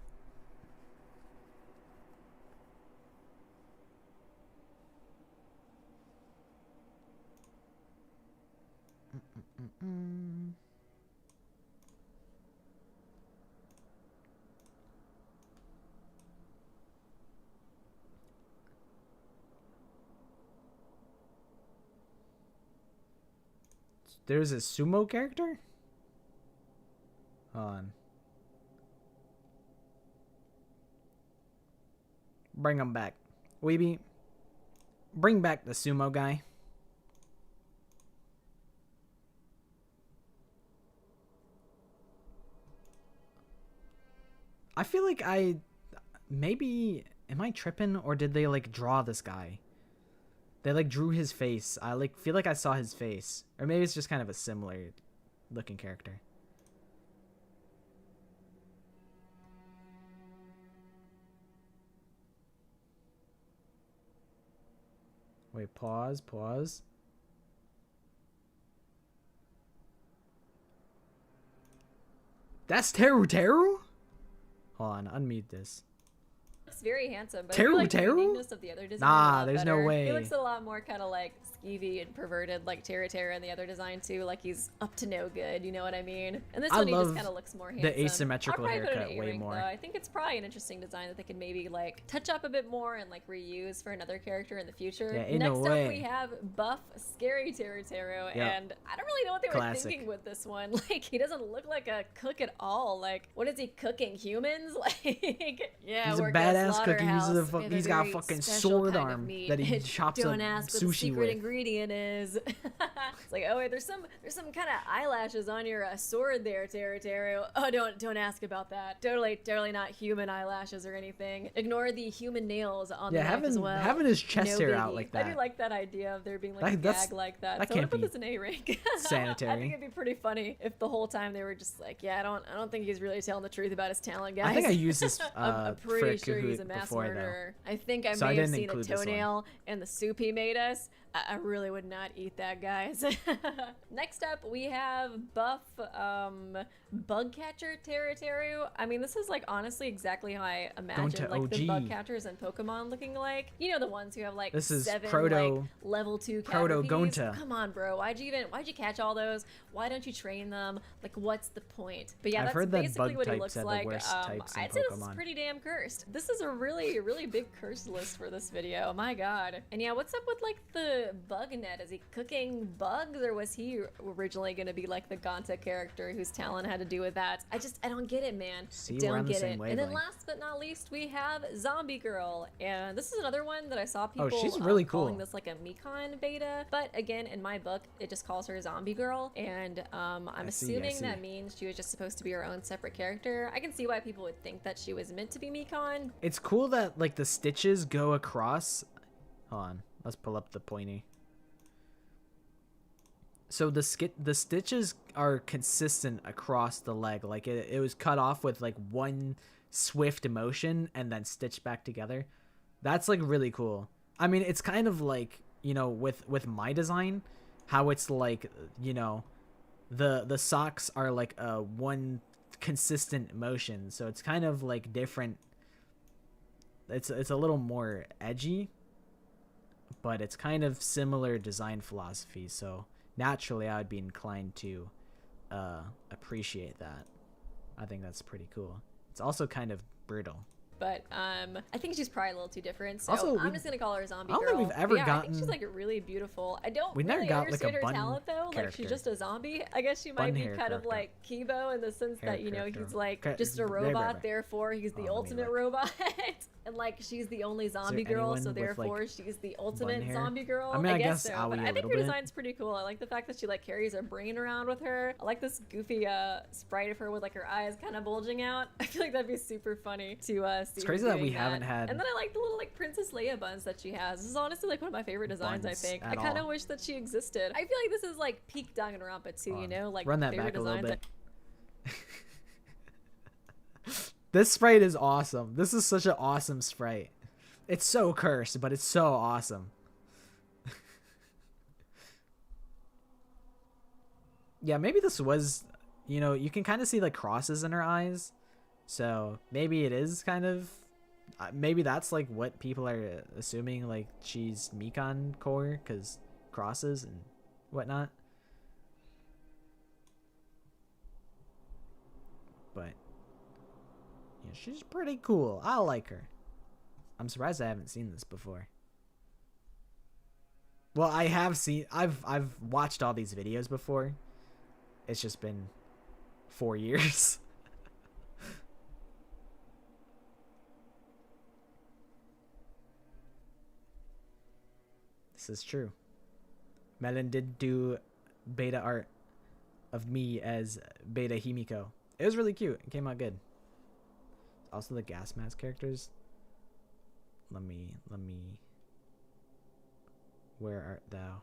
There's a sumo character? Hold on. Bring him back. Weeby, bring back the sumo guy. I feel like maybe, am I tripping or did they like draw this guy? They like drew his face. I like feel like I saw his face. Or maybe it's just kind of a similar looking character. Wait, pause. That's Teru? Hold on, unmute this. Looks very handsome, but Teru? I feel like the uniqueness of the other design Nah, a lot there's better. no way. He looks a lot more kind of like skeevy and perverted, like Teru in the other design too. Like he's up to no good, you know what I mean? And this one he just kind of looks more handsome. The asymmetrical I'll probably put haircut an way earring, more. Though. I think it's probably an interesting design that they can maybe like touch up a bit more and like reuse for another character in the future. Yeah, in Next a up way. we have buff, scary Teru, and I don't really know what they were thinking with this one. Like he doesn't look like a cook at all. Like what is he cooking? Humans? Like yeah, he's a badass cook. He's got a fucking sword arm that he chops up Don't ask what the sushi secret with. ingredient is. It's like, oh wait, there's some kind of eyelashes on your sword there, Teru. Oh, don't ask about that. Totally not human eyelashes or anything. Ignore the human nails on the knife as well. Having his chest hair biggie. out like that. I do like that idea of there being like a gag like that. That So I'm can't gonna be put this in A rank. sanitary. I think it'd be pretty funny if the whole time they were just like, yeah, I don't think he's really telling the truth about his talent, guys. I think I used this I'm for pretty sure Kahoot. was a mass before, murderer. I think I So I may have didn't seen a include this one. toenail in the soup he made us. I really would not eat that, guys. Next up, we have buff bug catcher Terrataru. I mean, this is like honestly exactly how I imagine like the bug catchers in Pokemon looking like. You know, the ones who have like This is 7 Proto- like level 2 Proto Caterpies. Gonta. Come on, bro. Why'd you catch all those? Why don't you train them? Like, what's the point? But yeah, I've that's heard that basically bug what he types looks are the like. worst types in I'd say this is Pokemon. pretty damn cursed. This is a really, really big curse list for this video. My god. And yeah, what's up with like the bug net? Is he cooking bugs, or was he originally gonna be like the Gonta character whose talent had to do with that? I don't get it, man. See, I we're on don't the get same it. And then wavelength. last but not least, we have Zombie Girl. And this is another one that I saw people she's really calling cool. this like a Mekon beta. But again, in my book, it just calls her Zombie Girl. And I'm assuming that means she was just supposed to be her own separate character. I can see why people would think that she was meant to be Mekon. It's cool that like the stitches go across. Hold on, let's pull up the pointy. So the stitches are consistent across the leg. Like it was cut off with like one swift motion and then stitched back together. That's like really cool. I mean, it's kind of like, you know, with my design, how it's like, you know, the socks are like a one consistent motion. So it's kind of like different. It's a little more edgy, but it's kind of similar design philosophy. So naturally, I would be inclined to appreciate that. I think that's pretty cool. It's also kind of brutal. But I think she's probably a little too different. So Also, I'm just gonna call her Zombie I don't Girl. think we've ever But yeah, I think she's gotten- like really beautiful. I don't We never really got, like, a understand her bun talent though. Like character. she's just a zombie. I guess she might Bun be hair kind of character. like Kibo in the sense Hair that, you know, character. he's like Okay, just a right, robot, right. therefore he's the Oh, let me ultimate look. robot. And like she's the only zombie girl, anyone so with, like, therefore she's the ultimate hair? zombie girl. I mean, I guess guess so. Aoi But a I think little her bit. design's pretty cool. I like the fact that she like carries her brain around with her. I like this goofy sprite of her with like her eyes kind of bulging out. I feel like that'd be super funny to see. It's crazy her that we doing haven't had And then I like the little like Princess Leia buns that she has. This is honestly like one of my favorite designs. I buns think I at kind of all. wish that she existed. I feel like this is like peak Danganronpa too. You know, like Run that favorite back a little designs. bit. This sprite is awesome. This is such an awesome sprite. It's so cursed, but it's so awesome. Yeah, maybe this was, you know, you can kind of see like crosses in her eyes. So maybe it is kind of, maybe that's like what people are assuming, like she's Mekon core because crosses and whatnot. But yeah, she's pretty cool. I like her. I'm surprised I haven't seen this before. Well, I have seen. I've watched all these videos before. It's just been 4 years. This is true. Melon did do beta art of me as Beta Himiko. It was really cute. It came out good. Also, the gas mask characters. Let me. Where art thou?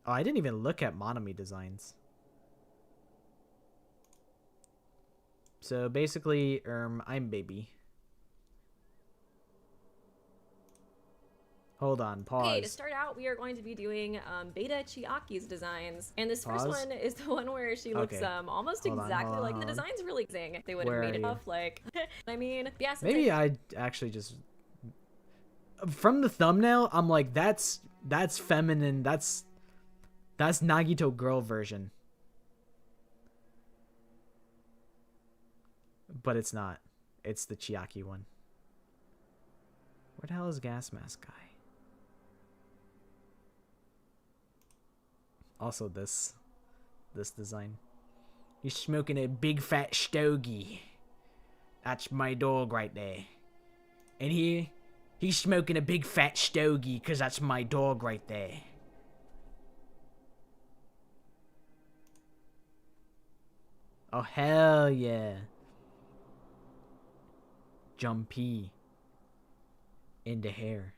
Oh, I didn't even look at Monomi designs. So basically, I'm baby. Hold on, pause. Okay, to start out, we are going to be doing Beta Chiaki's designs. And this first Pause. one is the one where she looks Okay. Almost Hold on, exactly hold like on, the hold on. design's really amazing. They would Where have made are it you? off like I mean, yeah, since Maybe I actually just from the thumbnail, I'm like, that's feminine. That's Nagito girl version. But it's not. It's the Chiaki one. Where the hell is Gas Mask Guy? Also this design. He's smoking a big fat stogie. That's my dog right there. And he's smoking a big fat stogie because that's my dog right there. Oh, hell yeah. Jumpy. In the hair.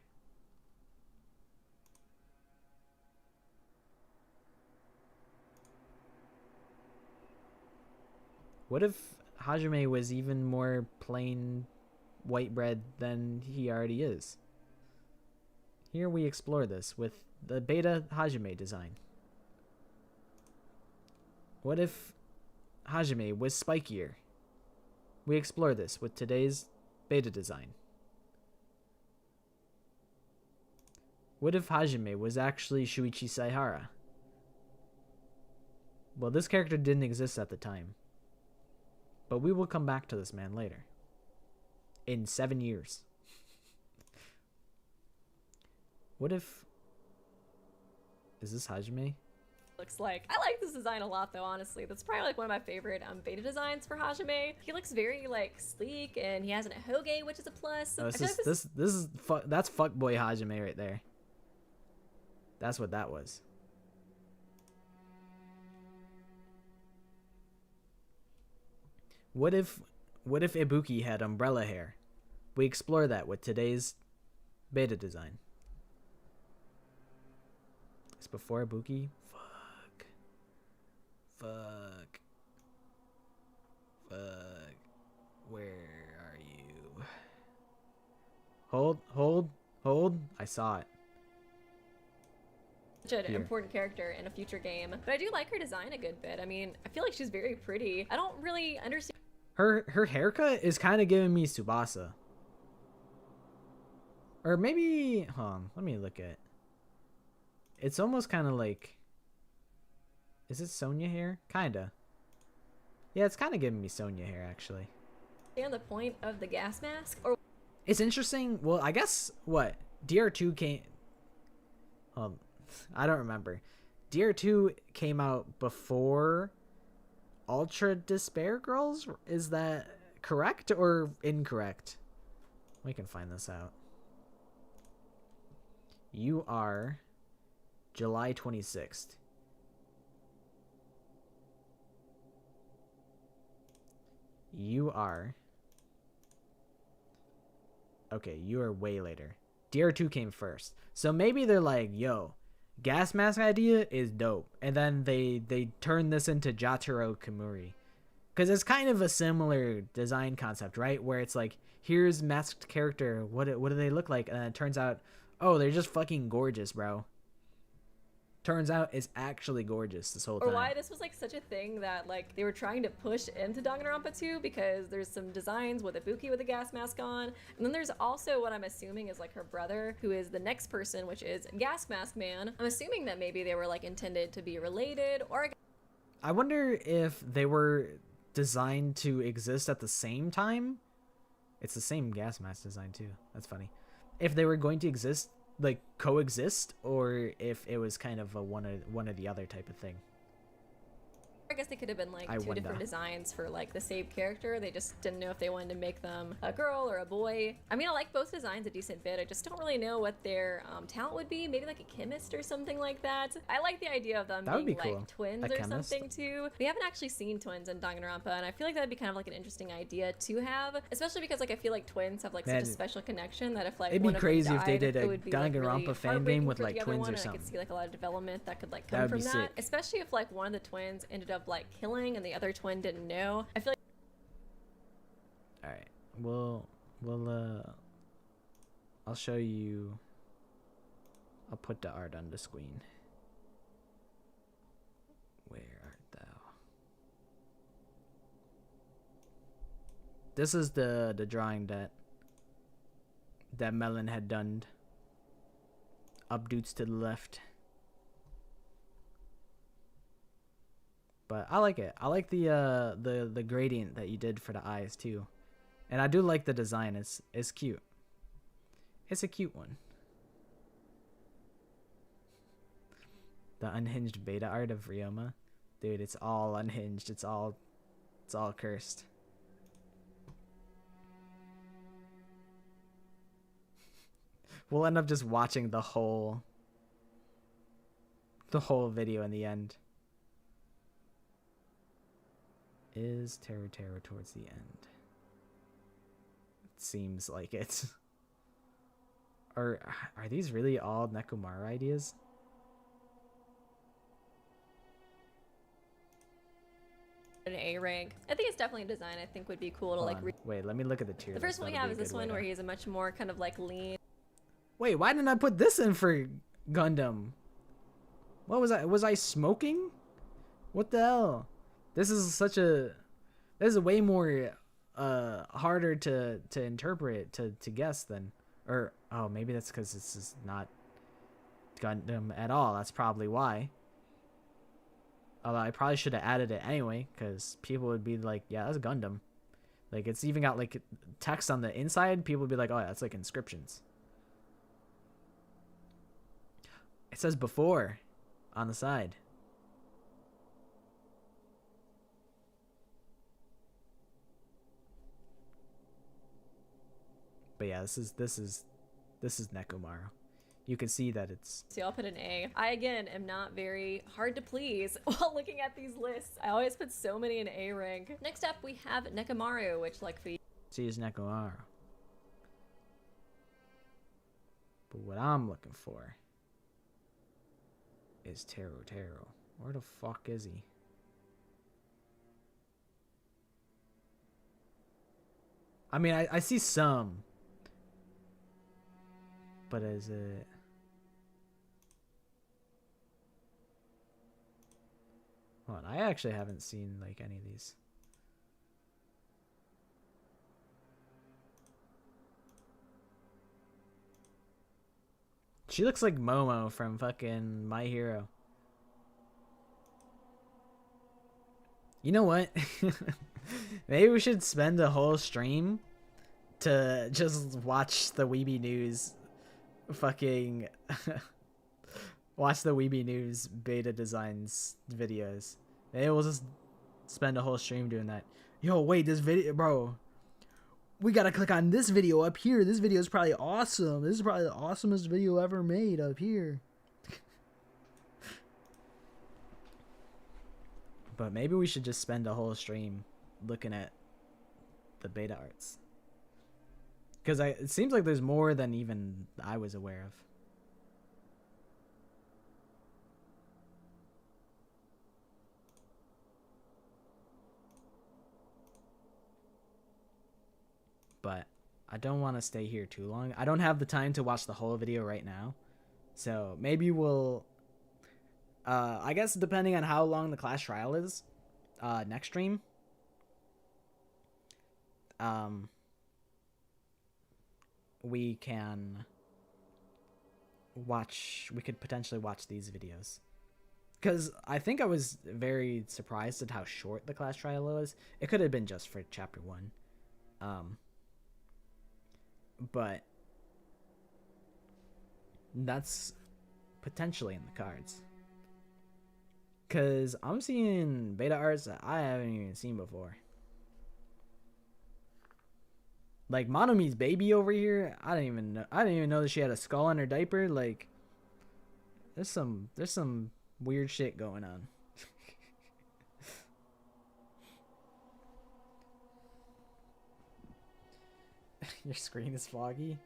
What if Hajime was even more plain white bread than he already is? Here we explore this with the beta Hajime design. What if Hajime was spikier? We explore this with today's beta design. What if Hajime was actually Shuichi Saihara? Well, this character didn't exist at the time. But we will come back to this man later. In 7 years. What if... Is this Hajime? Looks like. I like this design a lot though, honestly. That's probably like one of my favorite beta designs for Hajime. He looks very like sleek and he has an hoge, which is a plus. Oh, that's fuckboy Hajime right there. That's what that was. What if Ibuki had umbrella hair? We explore that with today's beta design. It's before Ibuki. Fuck. Where are you? Hold. I saw it. Such an important character in a future game. But I do like her design a good bit. I mean, I feel like she's very pretty. I don't really understand. Her haircut is kind of giving me Tsubasa. Or maybe, hold on, let me look at it. It's almost kind of like, is it Sonya hair? Kinda. Yeah, it's kind of giving me Sonya hair, actually. And the point of the gas mask? Or it's interesting. Well, I guess, what? DR2 came... I don't remember. DR2 came out before Ultra Despair Girls? Is that correct or incorrect? We can find this out. You are July 26th. You are... Okay, you are way later. DR2 came first. So maybe they're like, yo, gas mask idea is dope. And then they turn this into Jataro Kamuri. Because it's kind of a similar design concept, right? Where it's like, here's masked character. What do they look like? And then it turns out, oh, they're just fucking gorgeous, bro. Turns out it's actually gorgeous this whole time. Or why this was like such a thing that like they were trying to push into Danganronpa 2, because there's some designs with Ibuki with a gas mask on, and then there's also what I'm assuming is like her brother, who is the next person, which is Gas Mask Man. I'm assuming that maybe they were like intended to be related, or I wonder if they were designed to exist at the same time. It's the same gas mask design too. That's funny. If they were going to exist, like coexist, or if it was kind of a one or the other type of thing. I guess they could have been like two different designs for like the same character. They just didn't know if they wanted to make them a girl or a boy. I mean, I like both designs a decent bit. I just don't really know what their talent would be. Maybe like a chemist or something like that. I like the idea of them being cool. Like twins or something too. We haven't actually seen twins in Danganronpa, and I feel like that'd be kind of like an interesting idea to have, especially because like I feel like twins have like such a special connection that if like it'd one be crazy of them died, if they did a Danganronpa like, really fan game with like twins or something. I could see like a lot of development that could like come from that, sick. Especially if like one of the twins ended up like killing and the other twin didn't know. I feel like... Alright, I'll show you. I'll put the art on the screen. Where art thou? This is the drawing that Melon had done. Updates to the left. But I like it. I like the gradient that you did for the eyes too. And I do like the design. It's cute. It's a cute one. The unhinged beta art of Ryoma. Dude, it's all unhinged. It's all cursed. We'll end up just watching the whole video in the end. Is Terror towards the end? It seems like it. Or are these really all Nekomaru ideas? an A rank. I think it's definitely a design I think would be cool to Hold like. on. Wait, let me look at the tier The list. first one we That'll have be is a this good way one where to- he's a much more kind of like lean. Wait, why didn't I put this in for Gundam? What was I? Was I smoking? What the hell? This is such a. This is way more harder to interpret to guess than, or oh, maybe that's because this is not Gundam at all. That's probably why. Although I probably should have added it anyway, because people would be like, yeah, that's Gundam. Like, it's even got like text on the inside. People would be like, oh, that's like inscriptions. It says before on the side. But yeah, this is Nekomaru. You can see that it's. See, I'll put an A. I again am not very hard to please while looking at these lists. I always put so many in A rank. Next up we have Nekomaru, which like for See, is Nekomaru. But what I'm looking for is Taro Taro. Where the fuck is he? I mean, I see some. But is it... Hold on, I actually haven't seen like any of these. She looks like Momo from fucking My Hero. You know what? Maybe we should spend a whole stream to just watch the Weeby News fucking watch the Weeby News beta designs videos. Maybe we'll just spend a whole stream doing that. Yo, wait, this video, bro. We gotta click on this video up here. This video is probably awesome. This is probably the awesomest video ever made up here. But maybe we should just spend a whole stream looking at the beta arts. Because it seems like there's more than even I was aware of. But I don't want to stay here too long. I don't have the time to watch the whole video right now. So maybe we'll... I guess depending on how long the class trial is, next stream, we could potentially watch these videos. Because I think I was very surprised at how short the class trial was. It could have been just for chapter 1. But that's potentially in the cards. Because I'm seeing beta arts that I haven't even seen before. Like Monomi's baby over here, I didn't even know that she had a skull on her diaper. Like, there's some weird shit going on. Your screen is foggy.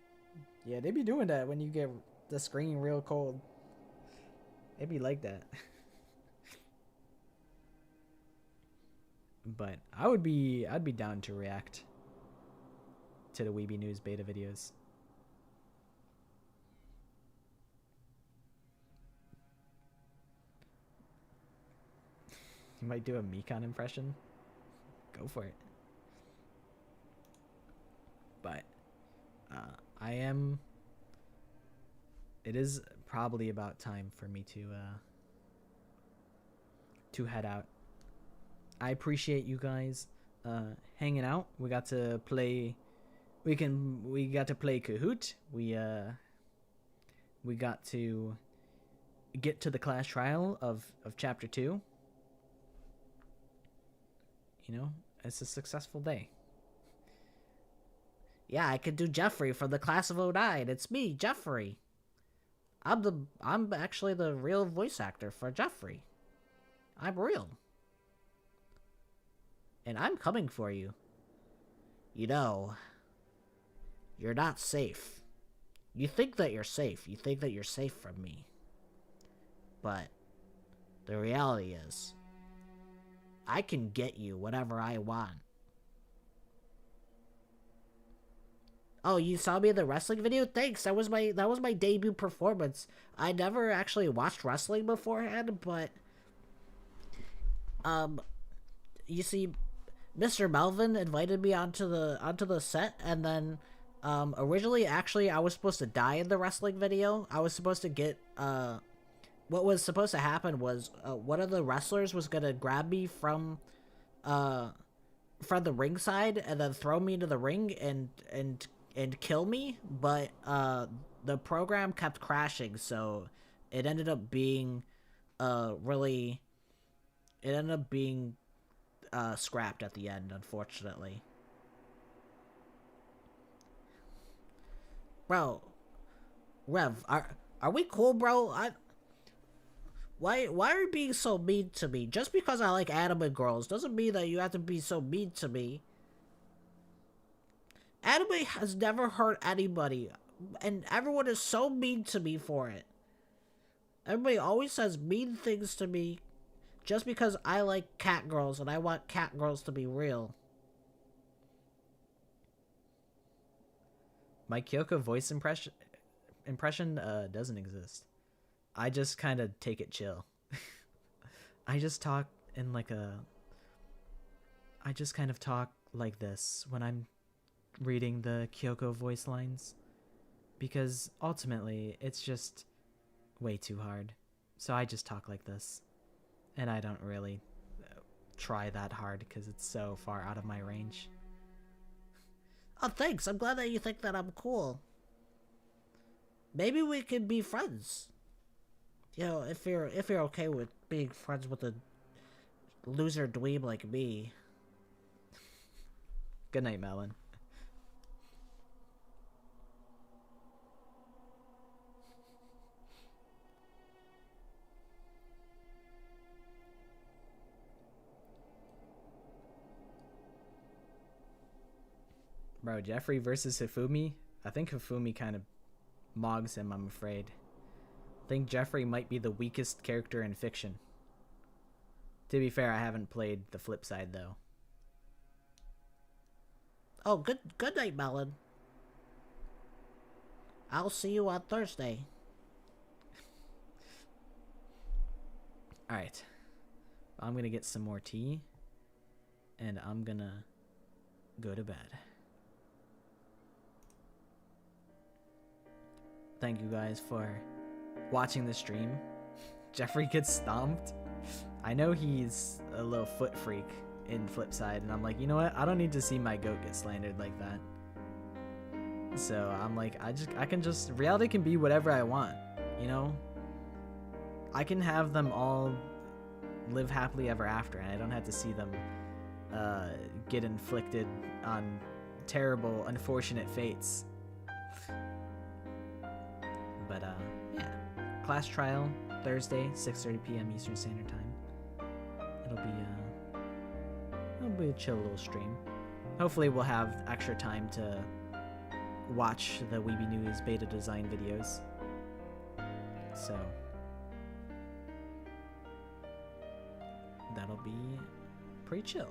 Yeah, they be doing that when you get the screen real cold. They be like that. But I'd be down to react to the Weeby News beta videos. You might do a Mikon impression. Go for it. But it is probably about time for me to head out. I appreciate you guys hanging out. We got to play Kahoot. We got to get to the class trial of chapter 2. You know, it's a successful day. Yeah, I could do Jeffrey from the class of '09. It's me, Jeffrey. I'm actually the real voice actor for Jeffrey. I'm real. And I'm coming for you. You know, you're not safe. You think that you're safe. You think that you're safe from me. But the reality is, I can get you whatever I want. Oh, you saw me in the wrestling video? Thanks. That was my debut performance. I never actually watched wrestling beforehand, but you see, Mr. Melvin invited me onto the set, and then originally, actually, I was supposed to die in the wrestling video. I was supposed to get what was supposed to happen was one of the wrestlers was gonna grab me from the ringside and then throw me into the ring and kill me, but the program kept crashing, so it ended up being scrapped at the end, unfortunately. Bro, Rev, are we cool, bro? Why are you being so mean to me? Just because I like anime girls doesn't mean that you have to be so mean to me. Anime has never hurt anybody, and everyone is so mean to me for it. Everybody always says mean things to me just because I like cat girls and I want cat girls to be real. My Kyoko voice impression doesn't exist. I just kind of take it chill. I just talk in like I just kind of talk like this when I'm reading the Kyoko voice lines, because ultimately it's just way too hard. So I just talk like this, and I don't really try that hard because it's so far out of my range. Oh, thanks. I'm glad that you think that I'm cool. Maybe we could be friends. You know, if you're okay with being friends with a loser dweeb like me. Good night, Melon. Bro, Jeffrey versus Hifumi? I think Hifumi kind of mogs him, I'm afraid. I think Jeffrey might be the weakest character in fiction. To be fair, I haven't played the flip side, though. Oh, good night, Melon. I'll see you on Thursday. Alright. I'm gonna get some more tea. And I'm gonna go to bed. Thank you guys for watching the stream. Jeffrey gets stomped. I know he's a little foot freak in Flipside, and I'm like, you know what? I don't need to see my goat get slandered like that. So I'm like, reality can be whatever I want, you know? I can have them all live happily ever after, and I don't have to see them get inflicted on terrible, unfortunate fates. But yeah, class trial Thursday, 6:30 p.m. Eastern Standard Time. It'll be a chill little stream. Hopefully we'll have extra time to watch the Weeby News beta design videos. So that'll be pretty chill.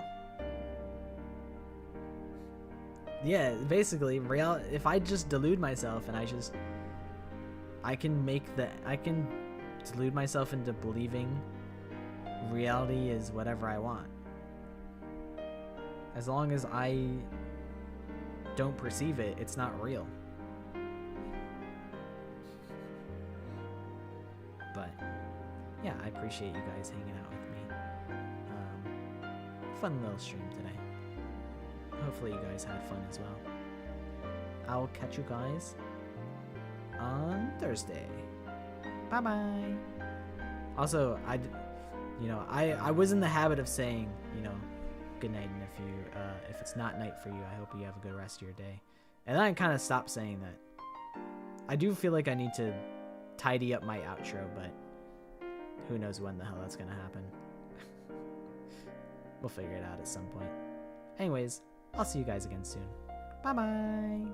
Yeah, basically, if I just delude myself and I can delude myself into believing reality is whatever I want. As long as I don't perceive it, it's not real. But yeah, I appreciate you guys hanging out with me. Fun little stream today. Hopefully you guys had fun as well. I'll catch you guys on Thursday. Bye bye. Also, I was in the habit of saying, good night, and if it's not night for you, I hope you have a good rest of your day. And then I kind of stopped saying that. I do feel like I need to tidy up my outro, but who knows when the hell that's gonna happen. We'll figure it out at some point. Anyways, I'll see you guys again soon. Bye bye.